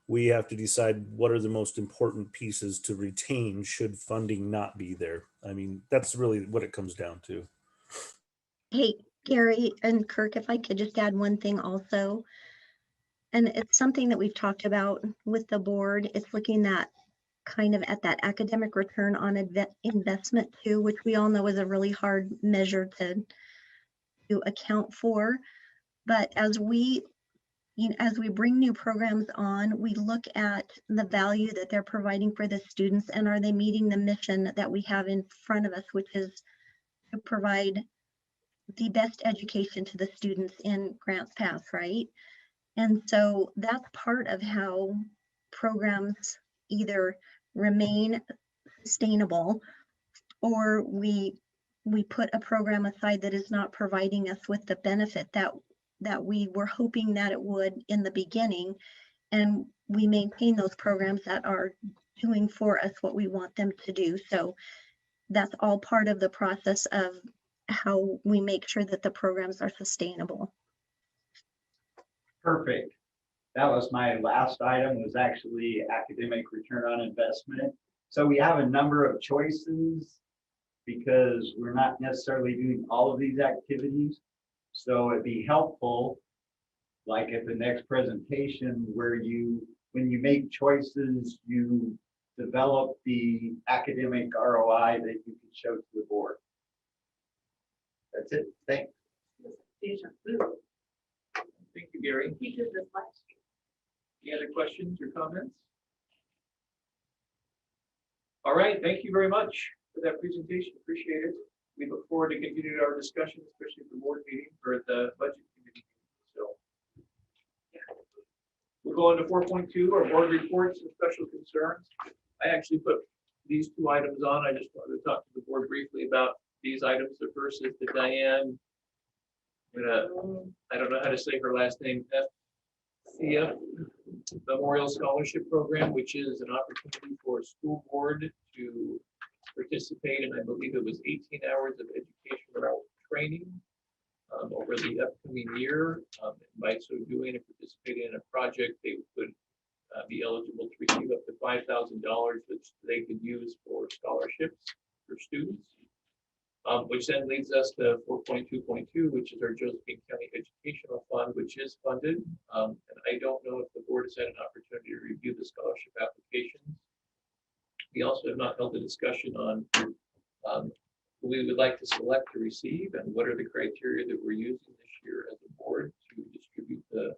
we have to decide what are the most important pieces to retain should funding not be there. I mean, that's really what it comes down to. Hey, Gary and Kirk, if I could just add one thing also, and it's something that we've talked about with the board. It's looking at kind of at that academic return on investment too, which we all know is a really hard measure to account for. But as we as we bring new programs on, we look at the value that they're providing for the students, and are they meeting the mission that we have in front of us, which is to provide the best education to the students in Grants Pass, right? And so that's part of how programs either remain sustainable, or we put a program aside that is not providing us with the benefit that we were hoping that it would in the beginning, and we maintain those programs that are doing for us what we want them to do. So that's all part of the process of how we make sure that the programs are sustainable. Perfect. That was my last item, was actually academic return on investment. So we have a number of choices because we're not necessarily doing all of these activities. So it'd be helpful, like at the next presentation, where when you make choices, you develop the academic ROI that you can show to the board. That's it. Thanks. Thank you, Gary. He did this last year. Any other questions or comments? All right, thank you very much for that presentation. Appreciate it. We look forward to continuing our discussion, especially at the board meeting or the budget committee. So we'll go on to 4.2, our board reports and special concerns. I actually put these two items on. I just wanted to talk to the board briefly about these items. The first is the Diane, I don't know how to say her last name, FCF Memorial Scholarship Program, which is an opportunity for a school board to participate in, I believe it was 18 hours of educational training over the upcoming year. By so doing and participating in a project, they would be eligible to receive up to $5,000, which they could use for scholarships for students. Which then leads us to 4.2.2, which is our Josephine County Educational Fund, which is funded. And I don't know if the board has had an opportunity to review the scholarship applications. We also have not held a discussion on who we would like to select to receive and what are the criteria that we're using this year as a board to distribute the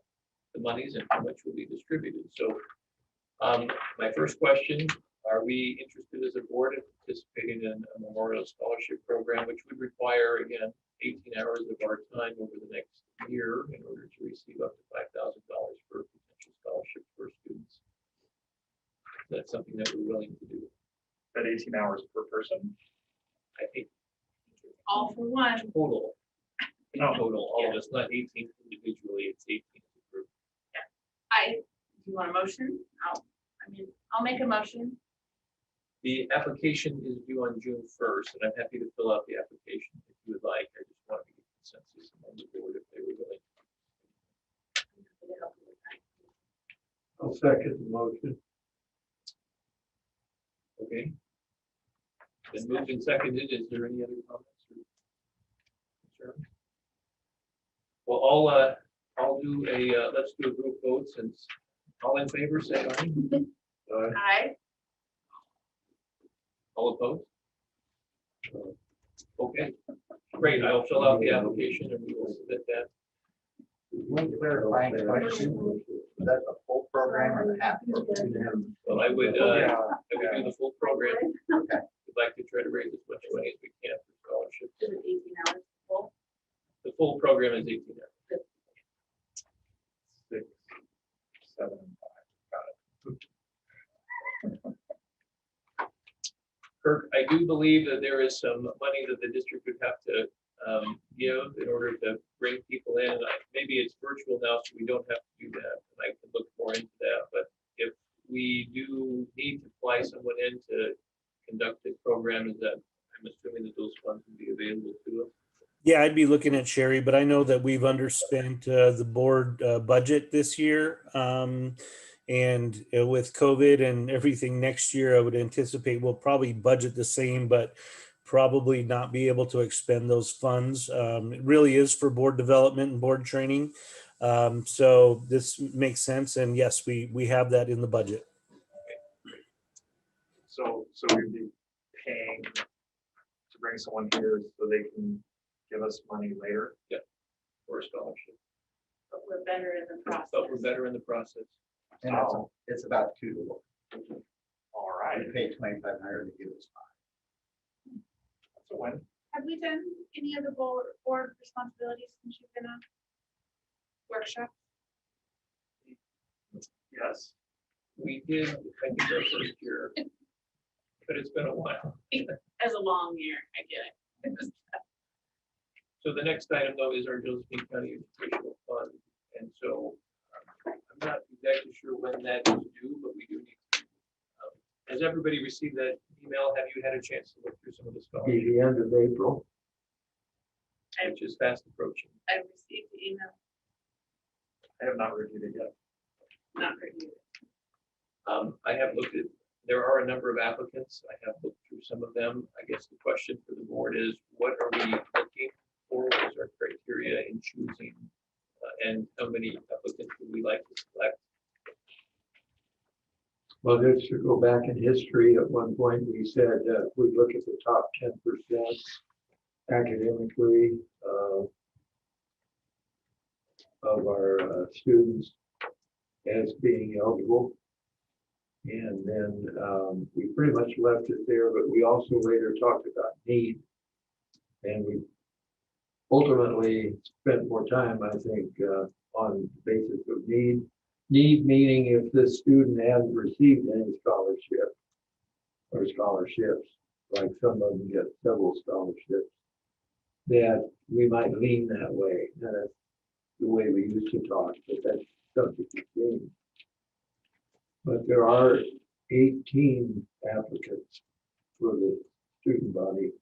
monies and how much will be distributed. So my first question, are we interested as a board in participating in a memorial scholarship program, which would require, again, 18 hours of our time over the next year in order to receive up to $5,000 for potential scholarships for students? That's something that we're willing to do. At 18 hours per person? I think All for one. total. Total, all of us, not 18 individually, it's 18 as a group. Do you want a motion? I'll make a motion. The application is due on June 1st, and I'm happy to fill out the application if you would like. I just want to get consensus among the board if they were willing. I'll second the motion. Okay. Then moved and seconded. Is there any other comments or concerns? Well, I'll do let's do a group vote since all in favor say aye. Aye. All opposed? Okay, great. I'll fill out the application and we will submit that. One clarifying question, that's a full program or the half program? Well, I would do the full program. Okay. We'd like to try to raise as much money as we can for scholarships. Is it 18 hours full? The full program is 18 hours. 6, 7, 5. Got it. Kirk, I do believe that there is some money that the district would have to give in order to bring people in. Maybe it's virtual now, so we don't have to do that. And I can look more into that. But if we do need to fly someone in to conduct the program, is that I'm assuming that those funds will be available to us. Yeah, I'd be looking at Sherry, but I know that we've underspent the board budget this year. And with COVID and everything next year, I would anticipate we'll probably budget the same, but probably not be able to expend those funds. It really is for board development and board training. So this makes sense. And yes, we have that in the budget. So we'd be paying to bring someone here so they can give us money later? Yeah, for a scholarship. But we're better in the process. but we're better in the process. And it's about 2 to 1. All right. We pay 2,500 to give us 5. That's a win. Have we done any of the board responsibilities since you've been on workshop? Yes. We did, I think our first year, but it's been a while. As a long year, I get it. So the next item though is our Josephine County Educational Fund. And so I'm not exactly sure when that is due, but we do need to. Has everybody received that email? Have you had a chance to look through some of the stuff? Be the end of April. Which is fast approaching. I've received the email, I have not reviewed it yet. not reviewed. I have looked at, there are a number of applicants. I have looked through some of them. I guess the question for the board is, what are we looking for? What is our criteria in choosing? And how many applicants would we like to select? Well, just to go back in history, at one point we said we look at the top 10% academically of our students as being eligible. And then we pretty much left it there, but we also later talked about need. And we ultimately spent more time, I think, on the basis of need. Need meaning if the student hasn't received any scholarship or scholarships, like some of them get several scholarships, that we might lean that way. And that's the way we used to talk, but that's subject to change. But there are 18 applicants for the student body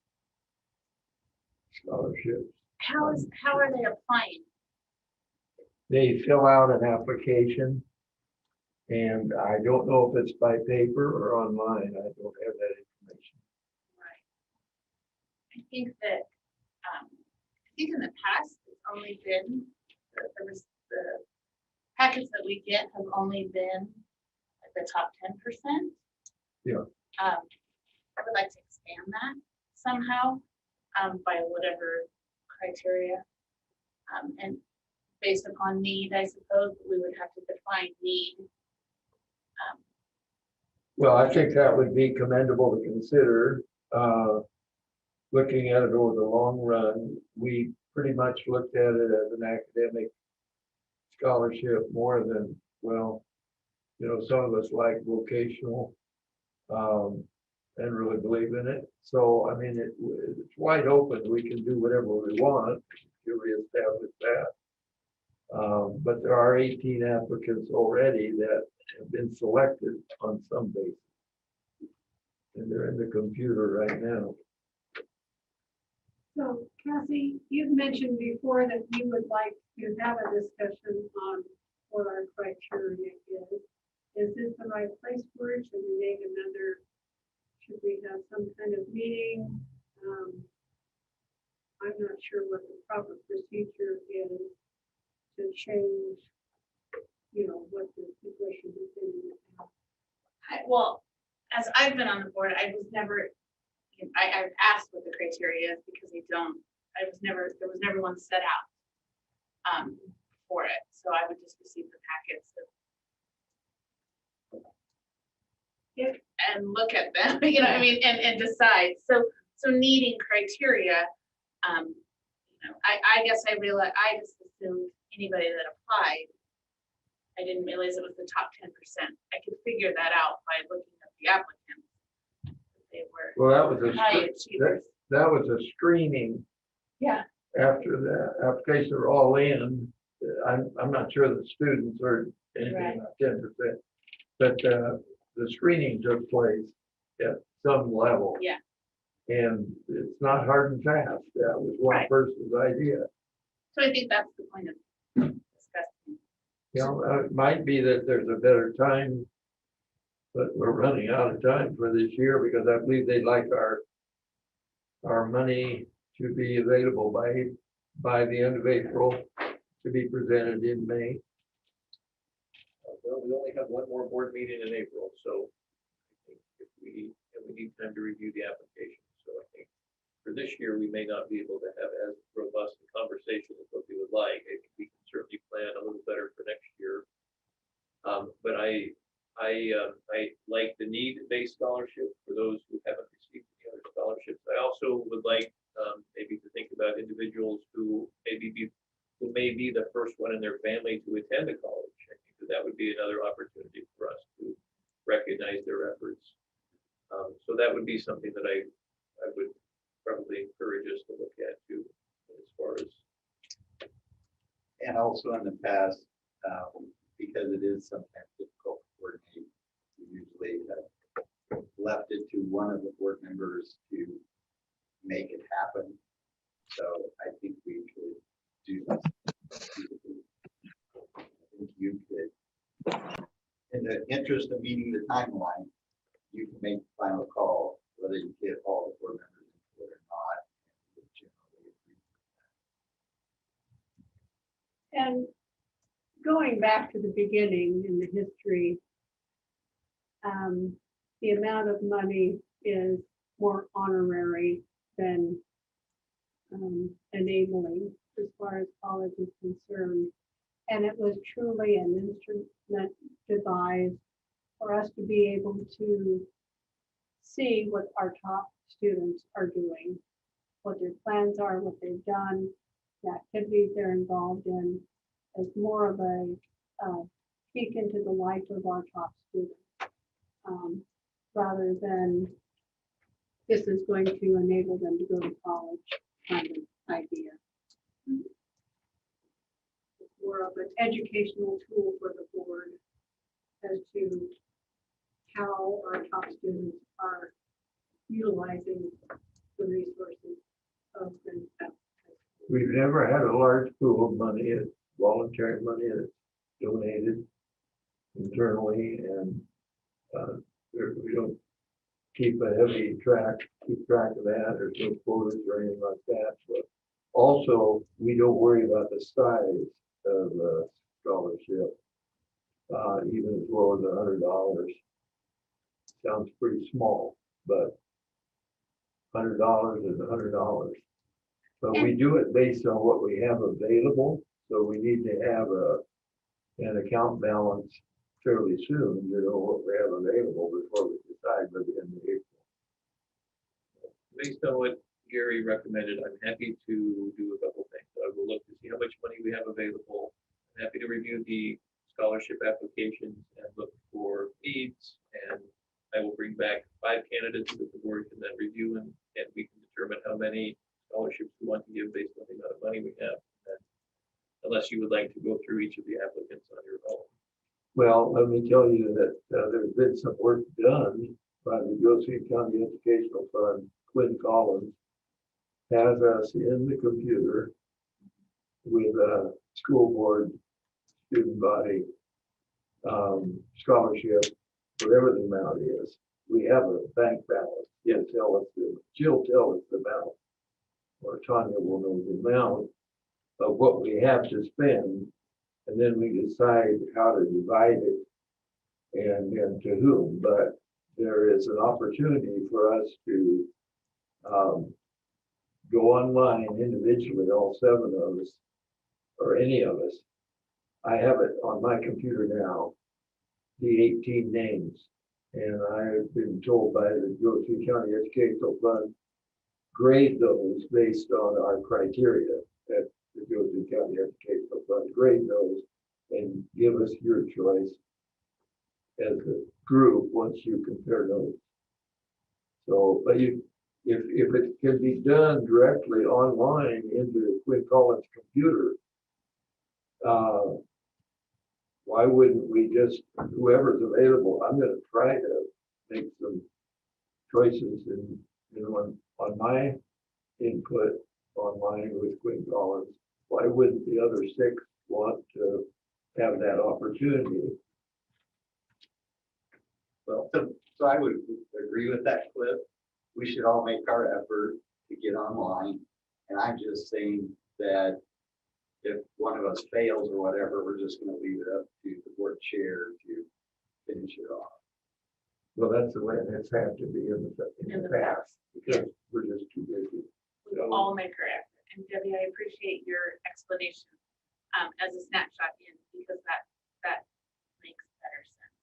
scholarships. How are they applying? They fill out an application, and I don't know if it's by paper or online. I don't have that information. I think that, I think in the past, it's only been, the packets that we get have only been at the top 10%. Yeah. I would like to expand that somehow, by whatever criteria. And based upon need, I suppose we would have to define need. Well, I think that would be commendable to consider. Looking at it over the long run, we pretty much looked at it as an academic scholarship more than, well, you know, some of us like vocational and really believe in it. So, I mean, it's wide open. We can do whatever we want to reestablish that. But there are 18 applicants already that have been selected on some basis. And they're in the computer right now. So Cassie, you've mentioned before that you would like to have a discussion on what our criteria is. Is this the right place for it? Should we make another, should we have some kind of meeting? I'm not sure what the proper procedure is to change, you know, what the situation has been in the past. Well, as I've been on the board, I was never, I've asked what the criteria is because there was never one set out for it. So I would just receive the packets and look at them, you know, I mean, and decide. So needing criteria, you know, I guess I realized, I just assumed anybody that applied, I didn't realize it was the top 10%. I could figure that out by looking at the applicants. They were Well, that was high achievers. that was a screening. Yeah. After the applications are all in, I'm not sure the students are anything like 10%, but the screening took place at some level. Yeah. And it's not hard and fast. That was one person's idea. So I think that's the point of discussing. You know, it might be that there's a better time, but we're running out of time for this year because I believe they'd like our money to be available by the end of April to be presented in May. Well, we only have one more board meeting in April, so I think if we need time to review the application. So I think for this year, we may not be able to have as robust a conversation as what we would like. I think we can certainly plan a little better for next year. But I like the need-based scholarship for those who haven't received any other scholarships. I also would like maybe to think about individuals who may be the first one in their family to attend a college. I think that would be another opportunity for us to recognize their efforts. So that would be something that I would probably encourage us to look at too, as far as. And also in the past, because it is sometimes difficult to coordinate, we usually have left it to one of the board members to make it happen. So I think we could do this. I think you could, in the interest of meeting the timeline, you can make the final call, whether you get all the board members into it or not. And generally agree with that. And going back to the beginning in the history, the amount of money is more honorary than enabling as far as college is concerned. And it was truly an instrument devised for us to be able to see what our top students are doing, what their plans are, what they've done, the activities they're involved in, as more of a peek into the life of our top students, rather than this is going to enable them to go to college kind of idea. It's more of an educational tool for the board as to how our top students are utilizing the resources of Green Valley. We've never had a large pool of money, it's voluntary money that's donated internally, and we don't keep track of that, or no quotas or anything like that. But also, we don't worry about the size of the scholarship, even as low as $100. Sounds pretty small, but $100 is $100. But we do it based on what we have available. So we need to have an account balance fairly soon to know what we have available before we decide by the end of April. Based on what Gary recommended, I'm happy to do a couple things. I will look to see how much money we have available. I'm happy to review the scholarship applications and look for needs. And I will bring back 5 candidates that the board can then review, and we can determine how many scholarships we want to give based on the amount of money we have. And unless you would like to go through each of the applicants on your own. Well, let me tell you that there's been some work done by the Yosemite County Educational Fund. Quinn Collins has us in the computer with a school board, student body, scholarship, whatever the amount is. We have a bank balance. She'll tell us the amount, or Tanya will know the amount of what we have to spend, and then we decide how to divide it and to whom. But there is an opportunity for us to go online individually, all 7 of us, or any of us. I have it on my computer now, the 18 names, and I've been told by the Yosemite County Educational Fund, grade those based on our criteria at the Yosemite County Educational Fund, grade those and give us your choice as a group once you compare notes. So, but if it can be done directly online into Quinn Collins' computer, why wouldn't we just, whoever's available, I'm going to try to make some choices on my input online with Quinn Collins. Why wouldn't the other 6 want to have that opportunity? Well, so I would agree with that, Cliff. We should all make our effort to get online. And I'm just saying that if one of us fails or whatever, we're just going to leave it up to the board chair to finish it off. Well, that's the way it's had to be in the past, because we're just too busy. all make her effort. And Debbie, I appreciate your explanation as a snapshot in, because that makes better sense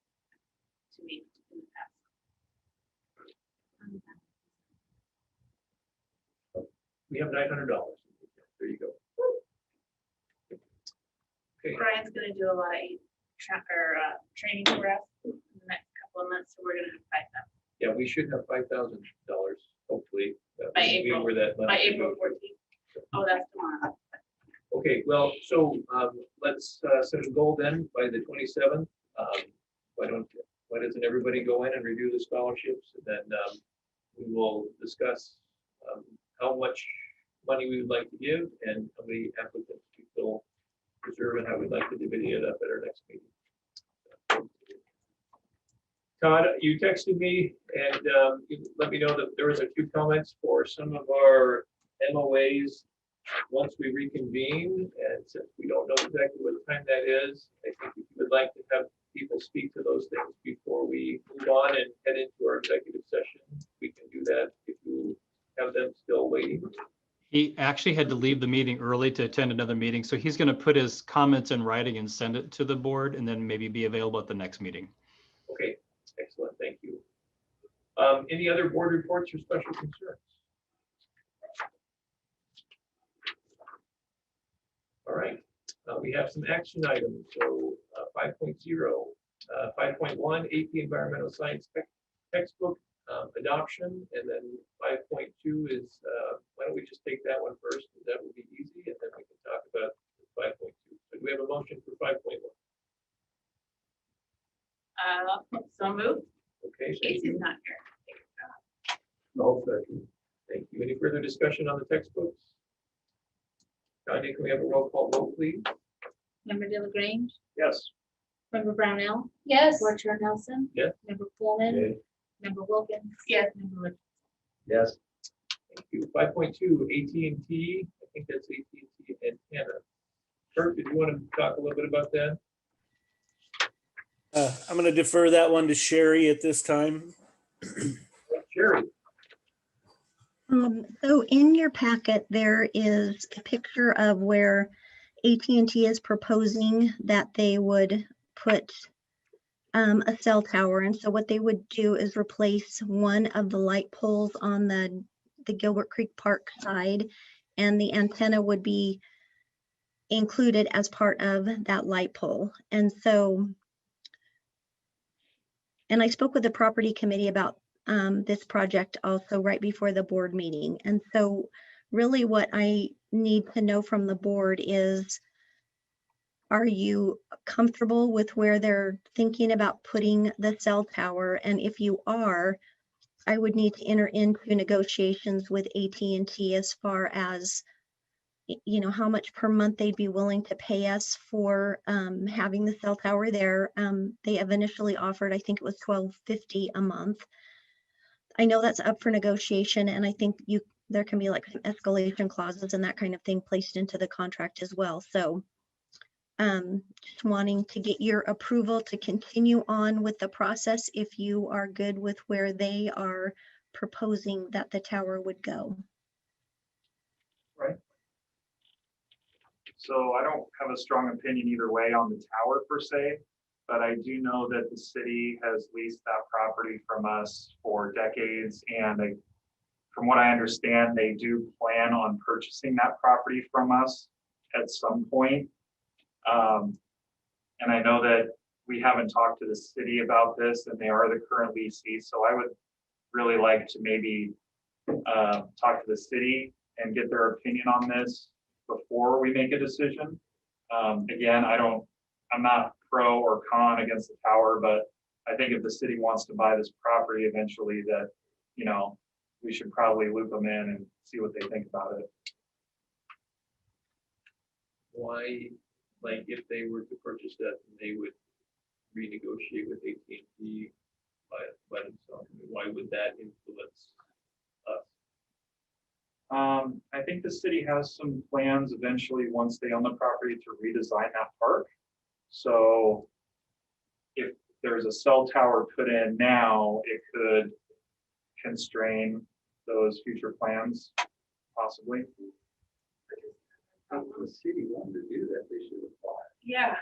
to me in the past. We have $900. There you go. Okay. Brian's gonna do a lot of training for us in the next couple of months, so we're gonna have 5,000. Yeah, we should have $5,000, hopefully. By We April, were that by money. April 14th. Oh, that's tomorrow. Okay, well, so let's set a goal then by the 27th. Why doesn't everybody go in and review the scholarships, and then we will discuss how much money we would like to give and how many applicants we still reserve and how we'd like to divvy it up at our next meeting. Todd, you texted me and you let me know that there was a few comments for some of our MOAs once we reconvene, and since we don't know exactly what time that is, I think if you would like to have people speak to those things before we move on and head into our executive session, we can do that if you have them still waiting. He actually had to leave the meeting early to attend another meeting, so he's going to put his comments in writing and send it to the board, and then maybe be available at the next meeting. Okay, excellent, thank you. Any other board reports or special concerns? All right, we have some action items. So 5.0, 5.1, AP Environmental Science textbook adoption, and then 5.2 is, why don't we just take that one first, because that will be easy, and then we can talk about 5.2. So do we have a motion for 5.1? So moved. Okay, thank Casey's you. not here. No, second. Thank you. Any further discussion on the textbooks? Tanya, can we have a roll call vote, please? Member De La Grange, Yes. Member Brownell. Yes. Board Chair Nelson. Yes. Member Pullman. Okay. Member Wilkins. Yes. Member Richardson. Yes. Thank you. 5.2, AT&T, I think that's AT&T antenna. Kurt, did you want to talk a little bit about that? I'm going to defer that one to Sherry at this time. Sherry. So in your packet, there is a picture of where AT&T is proposing that they would put a cell tower. And so what they would do is replace one of the light poles on the Gilbert Creek Park side, and the antenna would be included as part of that light pole. And so, and I spoke with the property committee about this project also right before the board meeting. And so really what I need to know from the board is, are you comfortable with where they're thinking about putting the cell tower? And if you are, I would need to enter into negotiations with AT&T as far as, you know, how much per month they'd be willing to pay us for having the cell tower there. They have initially offered, I think it was $12.50 a month. I know that's up for negotiation, and I think there can be like some escalation clauses and that kind of thing placed into the contract as well. So just wanting to get your approval to continue on with the process if you are good with where they are proposing that the tower would go. Right. So I don't have a strong opinion either way on the tower per se, but I do know that the city has leased that property from us for decades. And from what I understand, they do plan on purchasing that property from us at some point. And I know that we haven't talked to the city about this, and they are the current lessee. So I would really like to maybe talk to the city and get their opinion on this before we make a decision. Again, I'm not pro or con against the tower, but I think if the city wants to buy this property eventually, that, you know, we should probably loop them in and see what they think about it. Why, like, if they were to purchase that, they would renegotiate with AT&T by themselves? Why would that influence us? I think the city has some plans eventually, once they own the property, to redesign that park. So if there's a cell tower put in now, it could constrain those future plans. possibly. If the city wanted to do that, they should apply. Yeah.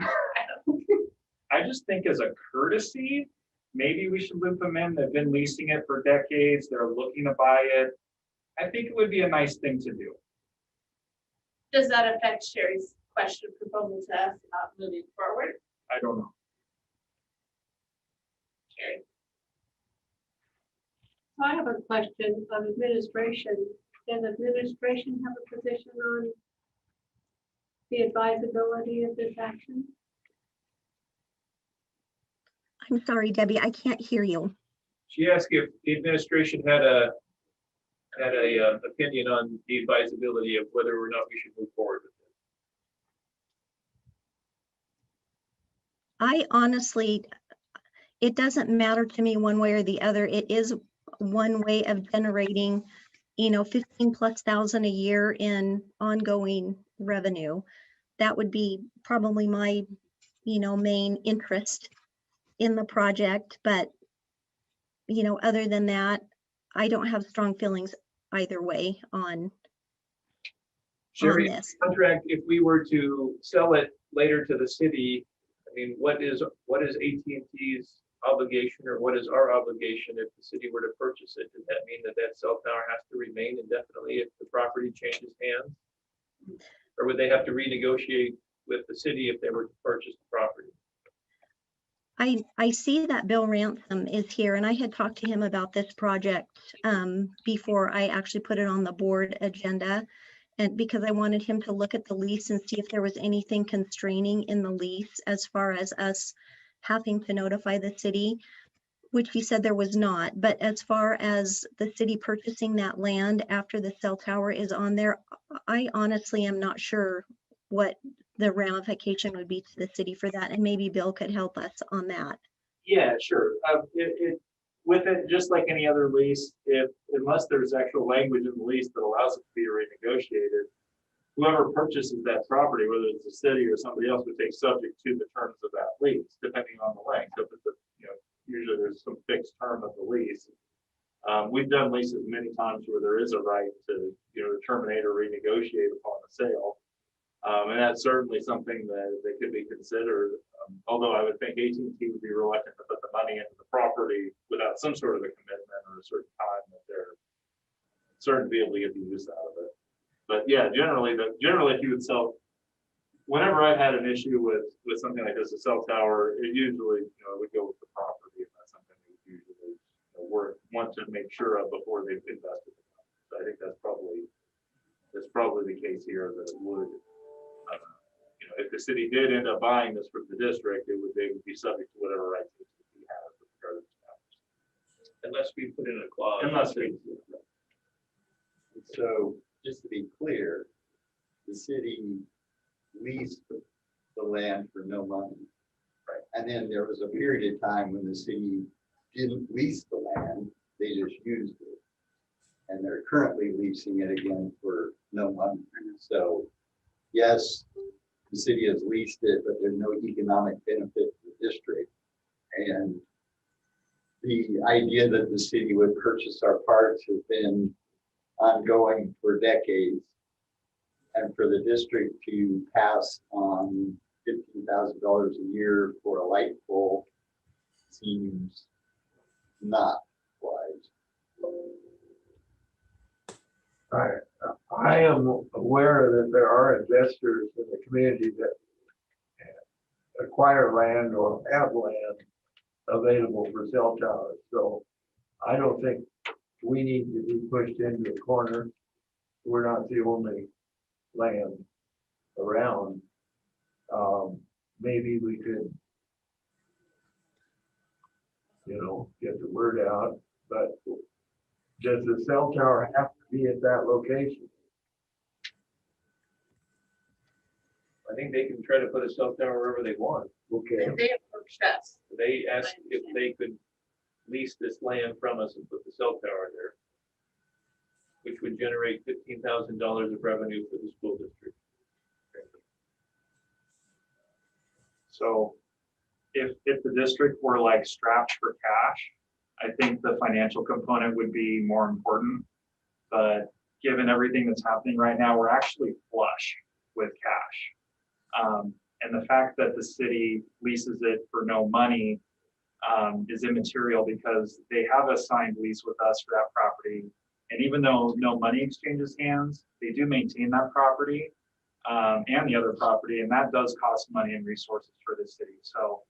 I just think as a courtesy, maybe we should loop them in. They've been leasing it for decades. They're looking to buy it. I think it would be a nice thing to do. Does that affect Sherry's question proposal to us about moving forward? I don't know. Sherry? I have a question of administration. Does administration have a position on the advisability of this action? I'm sorry, Debbie, I can't hear you. She asked if the administration had a opinion on the advisability of whether or not we should move forward with it. I honestly, it doesn't matter to me one way or the other. It is one way of generating, 15,000+ a year in ongoing revenue. That would be probably my, main interest in the project. But, other than that, I don't have strong feelings either way on Sherry, this. contract, if we were to sell it later to the city, I mean, what is AT&T's obligation, or what is our obligation if the city were to purchase it? Does that mean that cell tower has to remain indefinitely if the property changes hands? Or would they have to renegotiate with the city if they were to purchase the property? I see that Bill Ransom is here, and I had talked to him about this project before I actually put it on the board agenda, and because I wanted him to look at the lease and see if there was anything constraining in the lease as far as us having to notify the city, which he said there was not. But as far as the city purchasing that land after the cell tower is on there, I honestly am not sure what the ramification would be to the city for that, and maybe Bill could help us on that. Yeah, sure. With it, just like any other lease, unless there's actual language in the lease that allows it to be renegotiated, whoever purchases that property, whether it's the city or somebody else, would take subject to the terms of that lease, depending on the length. So if it's usually there's some fixed term of the lease. We've done leases many times where there is a right to terminate or renegotiate upon the sale. And that's certainly something that could be considered. Although I would think AT&T would be reluctant to put the money into the property without some sort of a commitment or a certain time that they're certain to be able to get the use out of it. But yeah, generally if you would sell, whenever I've had an issue with something like this, a cell tower, it usually would go with the property, and that's something we usually want to make sure of before they've invested in it. So I think that's probably the case here, that it would. If the city did end up buying this from the district, they would be subject to whatever rights the city has with regard to the towers. Unless we put in a clause. Unless we. So just to be clear, the city leased the land for no money. Right. And then there was a period of time when the city didn't lease the land, they just used it. And they're currently leasing it again for no money. So yes, the city has leased it, but there's no economic benefit to the district. And the idea that the city would purchase our parts has been ongoing for decades. And for the district to pass on $15,000 a year for a light pole seems not wise. I am aware that there are investors in the community that acquire land or have land available for cell towers. So I don't think we need to be pushed into a corner. We're not the only land around. Maybe we could, get the word out, but does the cell tower have to be at that location? I think they can try to put a cell tower wherever they want. Okay. They approached us. They asked if they could lease this land from us and put the cell tower there, which would generate $15,000 of revenue for the school district. So if the district were like strapped for cash, I think the financial component would be more important. But given everything that's happening right now, we're actually flush with cash. And the fact that the city leases it for no money is immaterial because they have a signed lease with us for that property. And even though no money exchanges hands, they do maintain that property and the other property, and that does cost money and resources for the city. So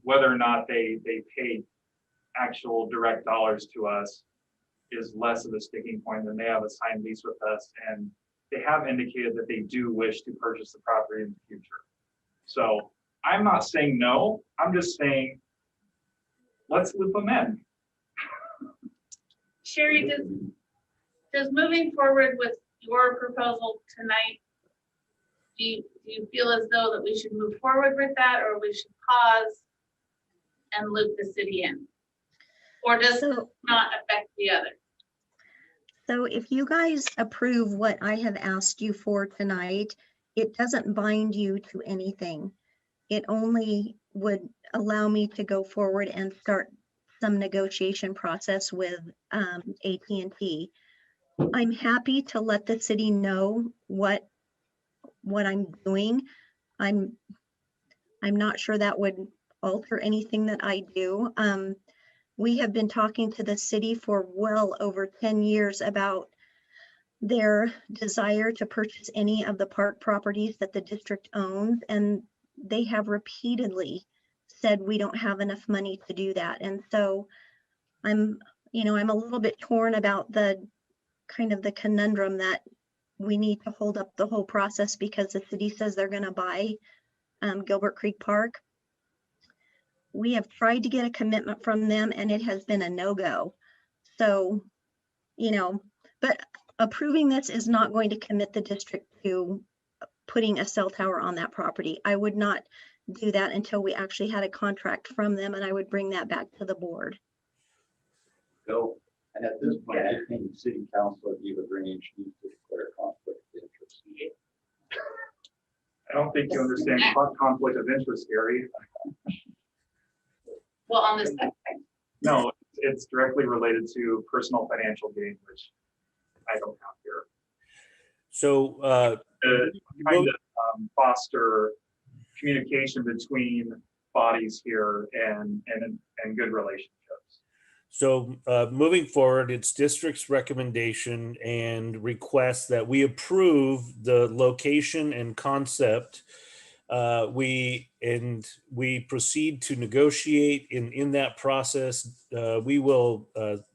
whether or not they paid actual direct dollars to us is less of a sticking point than they have a signed lease with us, and they have indicated that they do wish to purchase the property in the future. So I'm not saying no, I'm just saying let's loop them in. Sherry, does moving forward with your proposal tonight, do you feel as though that we should move forward with that, or we should pause and loop the city in? Or does it not affect the other? So if you guys approve what I have asked you for tonight, it doesn't bind you to anything. It only would allow me to go forward and start some negotiation process with AT&T. I'm happy to let the city know what I'm doing. I'm not sure that would alter anything that I do. We have been talking to the city for well over 10 years about their desire to purchase any of the park properties that the district owns, and they have repeatedly said we don't have enough money to do that. And so I'm a little bit torn about the kind of the conundrum that we need to hold up the whole process because the city says they're going to buy Gilbert Creek Park. We have tried to get a commitment from them and it has been a no-go. So, but approving this is not going to commit the district to putting a cell tower on that property. I would not do that until we actually had a contract from them, and I would bring that back to the board. So at this point, I think city council, if you would range, needs to declare conflict of interest. I don't think you understand conflict of interest, Gary. Well, on this, No, it's directly related to personal financial gain, which I don't have here. So Trying to foster communication between bodies here and good relationships. So moving forward, it's district's recommendation and request that we approve the location and concept. We proceed to negotiate. In that process, we will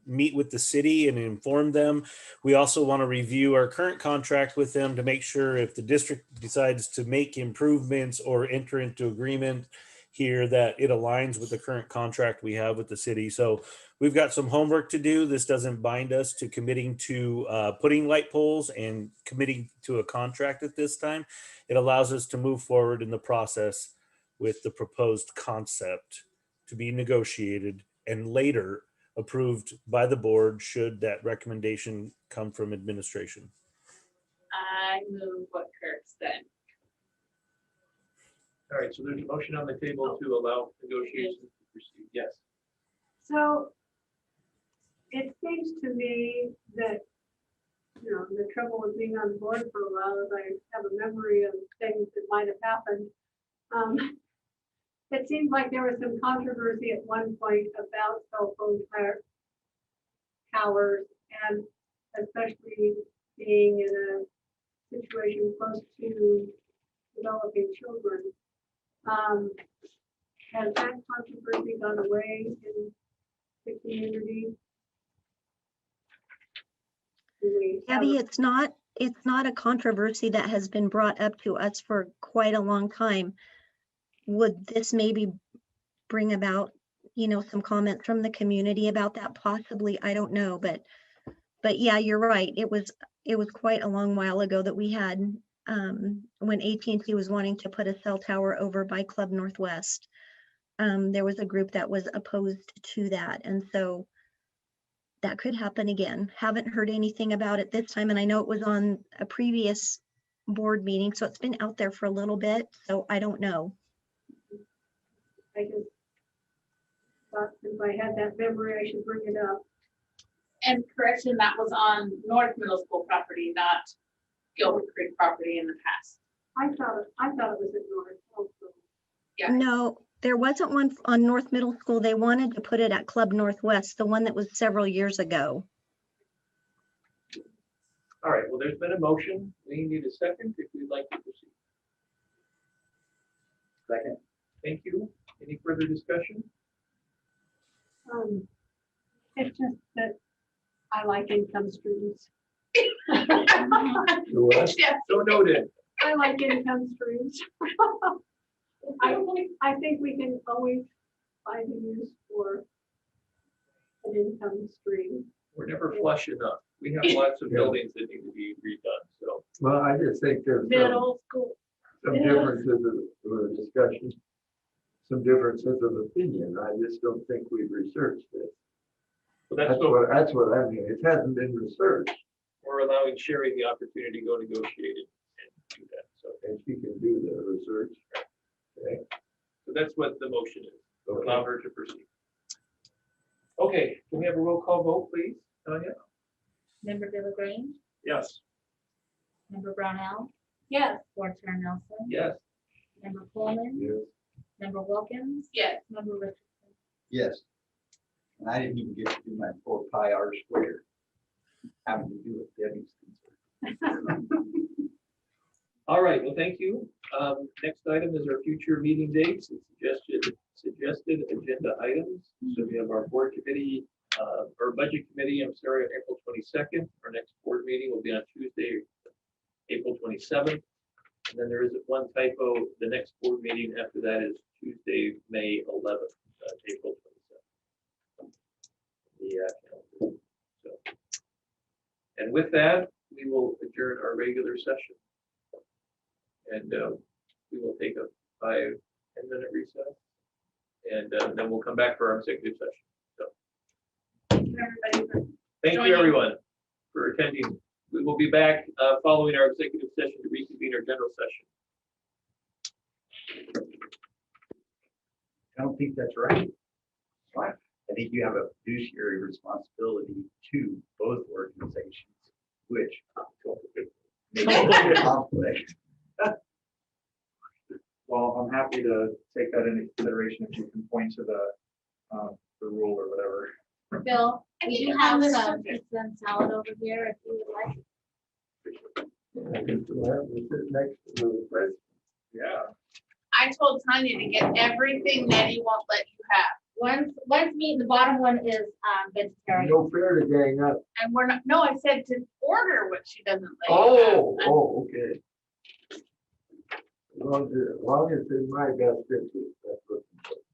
meet with the city and inform them. We also want to review our current contract with them to make sure if the district decides to make improvements or enter into agreement here that it aligns with the current contract we have with the city. So we've got some homework to do. This doesn't bind us to committing to putting light poles and committing to a contract at this time. It allows us to move forward in the process with the proposed concept to be negotiated and later approved by the board should that recommendation come from administration. I move what Kirk said. All right, so there's a motion on the table to allow negotiations to proceed. Yes. So it seems to me that, the trouble with being on the board for a while is I have a memory of things that might have happened. It seems like there was some controversy at one point about cell phone towers, and especially being in a situation close to developing children. Has that controversy gone away in the community? Abby, it's not a controversy that has been brought up to us for quite a long time. Would this maybe bring about, some comments from the community about that? Possibly, I don't know, but yeah, you're right. It was quite a long while ago that we had when AT&T was wanting to put a cell tower over by Club Northwest. There was a group that was opposed to that, and so that could happen again. Haven't heard anything about it this time, and I know it was on a previous board meeting, so it's been out there for a little bit, so I don't know. I just thought since I had that memory, I should bring it up. And correction, that was on North Middle School property, not Gilbert Creek property in the past. I thought it was at North. Also. Yeah. No, there wasn't one on North Middle School. They wanted to put it at Club Northwest, the one that was several years ago. All right, well, there's been a motion. We need a second if we'd like to proceed. Second. Thank you. Any further discussion? It's just that I like income streams. What? Yeah. So noted. I like income streams. I think we can always find a use for an income stream. We're never flush enough. We have lots of buildings that need to be redone, so. Well, I just think there's Middle school. some differences of discussion, some differences of opinion. I just don't think we've researched this. Well, That's what I mean. It hasn't been researched. we're allowing Sherry the opportunity to go negotiate it and do that, so. And she can do the research. Okay. So that's what the motion is, to allow her to proceed. Okay, can we have a roll call vote, please? Tanya? Member Villagrange, Yes. Member Brownell, Yes. Board Chair Nelson. Yes. Member Coleman. Yes. Member Wilkins. Yes. Member Richardson. Yes. And I didn't even get to do my 4 pi r squared. Having to do with Debbie's concern. All right, well, thank you. Next item is our future meeting dates and suggested agenda items. So we have our board committee, or budget committee, I'm sorry, on April 22nd. Our next board meeting will be on Tuesday, April 27th. And then there is one typo. The next board meeting after that is Tuesday, May 11th, April 27th. calendar. So, and with that, we will adjourn our regular session. And we will take a 5-10-minute recess. And then we'll come back for our executive session. So Thank you, everybody, for thank you, joining. everyone, for attending. We will be back following our executive session to reconvene our general session. I don't think that's right. Right. I think you have a fiduciary responsibility to both organizations, which may be a conflict. Well, I'm happy to take that into consideration if you can point to the rule or whatever. Bill, I we need do to have have some something. pizza and salad over here if you would like. I can still have it sit next to the president. Yeah. I told Tanya to get everything Nettie won't let you have. One's meat and the bottom one is vegetarian. No fair to gang up. And we're not, no, I said to order what she doesn't let you have. Oh, okay. As long as it's in my best interest, that's what's important.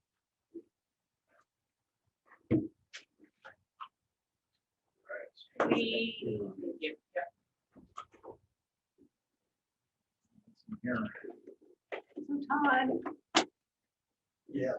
Todd. Yeah.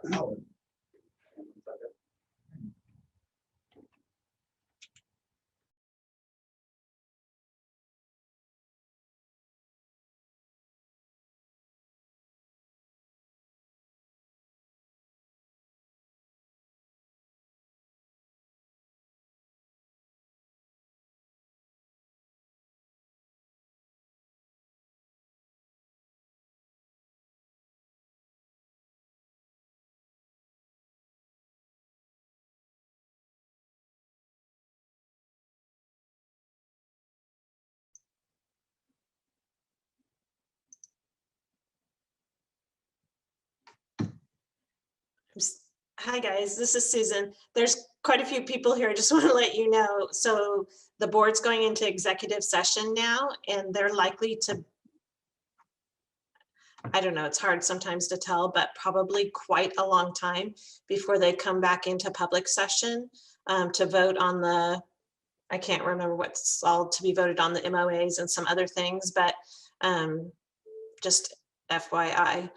Hi, guys, this is Susan. There's quite a few people here. I just want to let you know. So the board's going into executive session now, and they're likely to, I don't know, it's hard sometimes to tell, but probably quite a long time before they come back into public session to vote on the, I can't remember what's all to be voted on, the MOAs and some other things, but just FYI.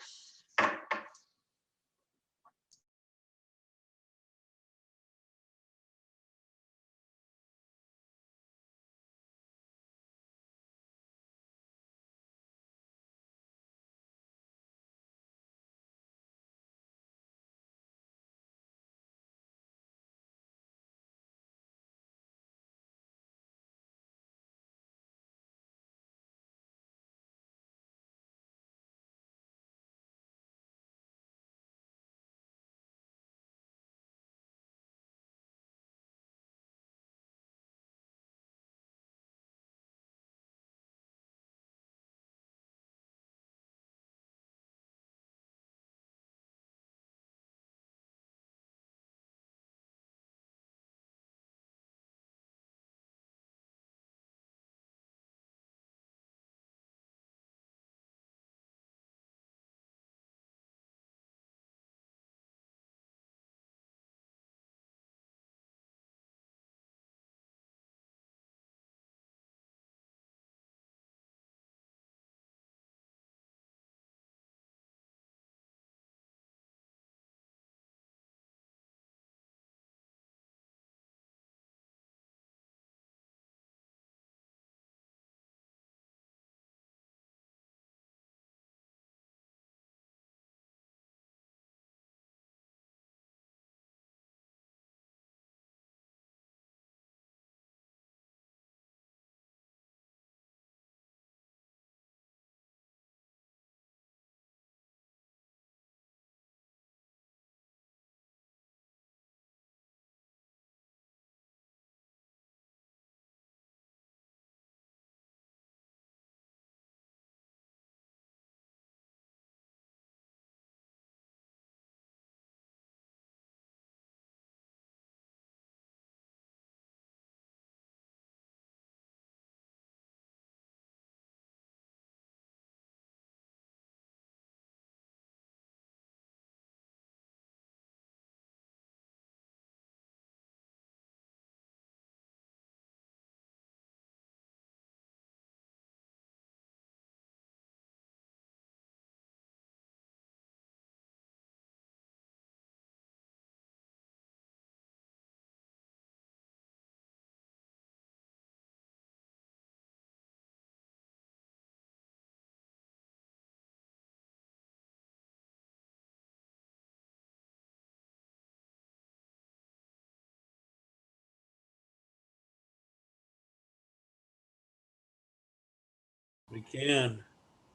We can.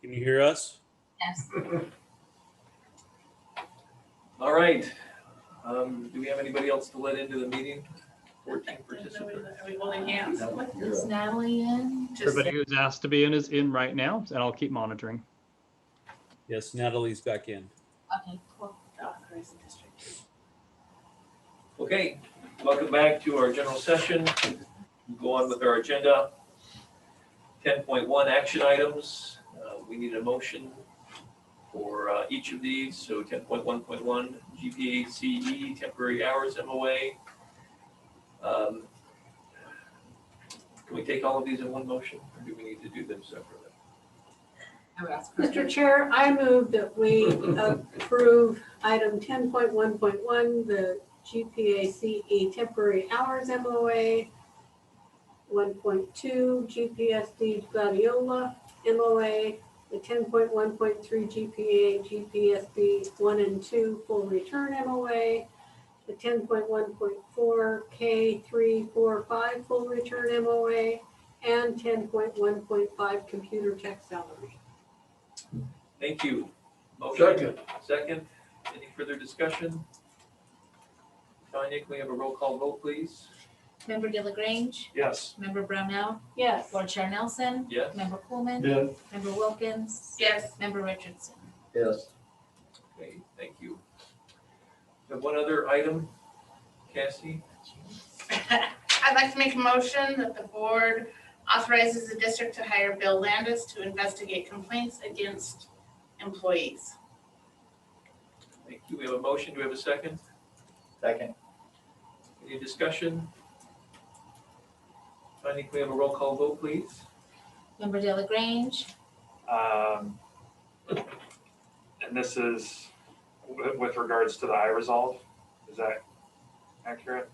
Can you hear us? Yes. All right. Do we have anybody else to let into the meeting? 14 participants. Are we holding hands? Is Natalie in? Everybody who's asked to be in is in right now, and I'll keep monitoring. Yes, Natalie's back in. Okay, cool. Okay, welcome back to our general session. We'll go on with our agenda. 10.1 action items. We need a motion for each of these. So 10.1.1 GPACE temporary hours MOA. Can we take all of these in one motion, or do we need to do them separately? Mr. Chair, I move that we approve item 10.1.1, the GPACE temporary hours MOA, 1.2 GPSD Gladiola MOA, the 10.1.3 GPSD 1 and 2 full return MOA, the 10.1.4 K345 full return MOA, and 10.1.5 computer tech salary. Thank you. Motion. Second. Any further discussion? Tanya, can we have a roll call vote, please? Member De La Grange? Yes. Member Brownell? Yes. Board Chair Nelson? Yes. Member Coolman? Yes. Member Wilkins? Yes. Member Richardson? Yes. Okay, thank you. Have one other item, Cassie? I'd like to make a motion that the board authorizes the district to hire Bill Landis to investigate complaints against employees. Thank you. We have a motion. Do we have a second? Second. Any discussion? Tanya, can we have a roll call vote, please? Member De La Grange? And this is with regards to the iResolve, is that accurate?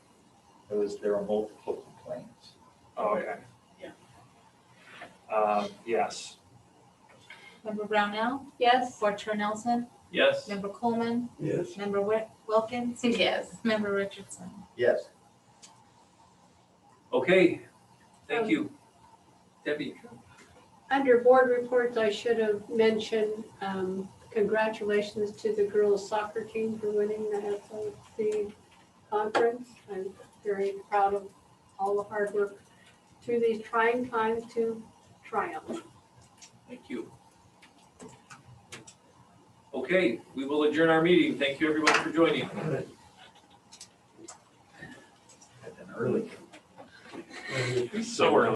There are multiple complaints. Oh, okay. Yes. Member Brownell? Yes. Board Chair Nelson? Yes. Member Coolman? Yes. Member Wilkins? Yes. Member Richardson? Yes. Okay, thank you. Debbie? Under board reports, I should have mentioned congratulations to the girls soccer team for winning the SOC conference. I'm very proud of all the hard work through these trying times to triumph. Thank you. Okay, we will adjourn our meeting. Thank you, everyone, for joining. Early. So early.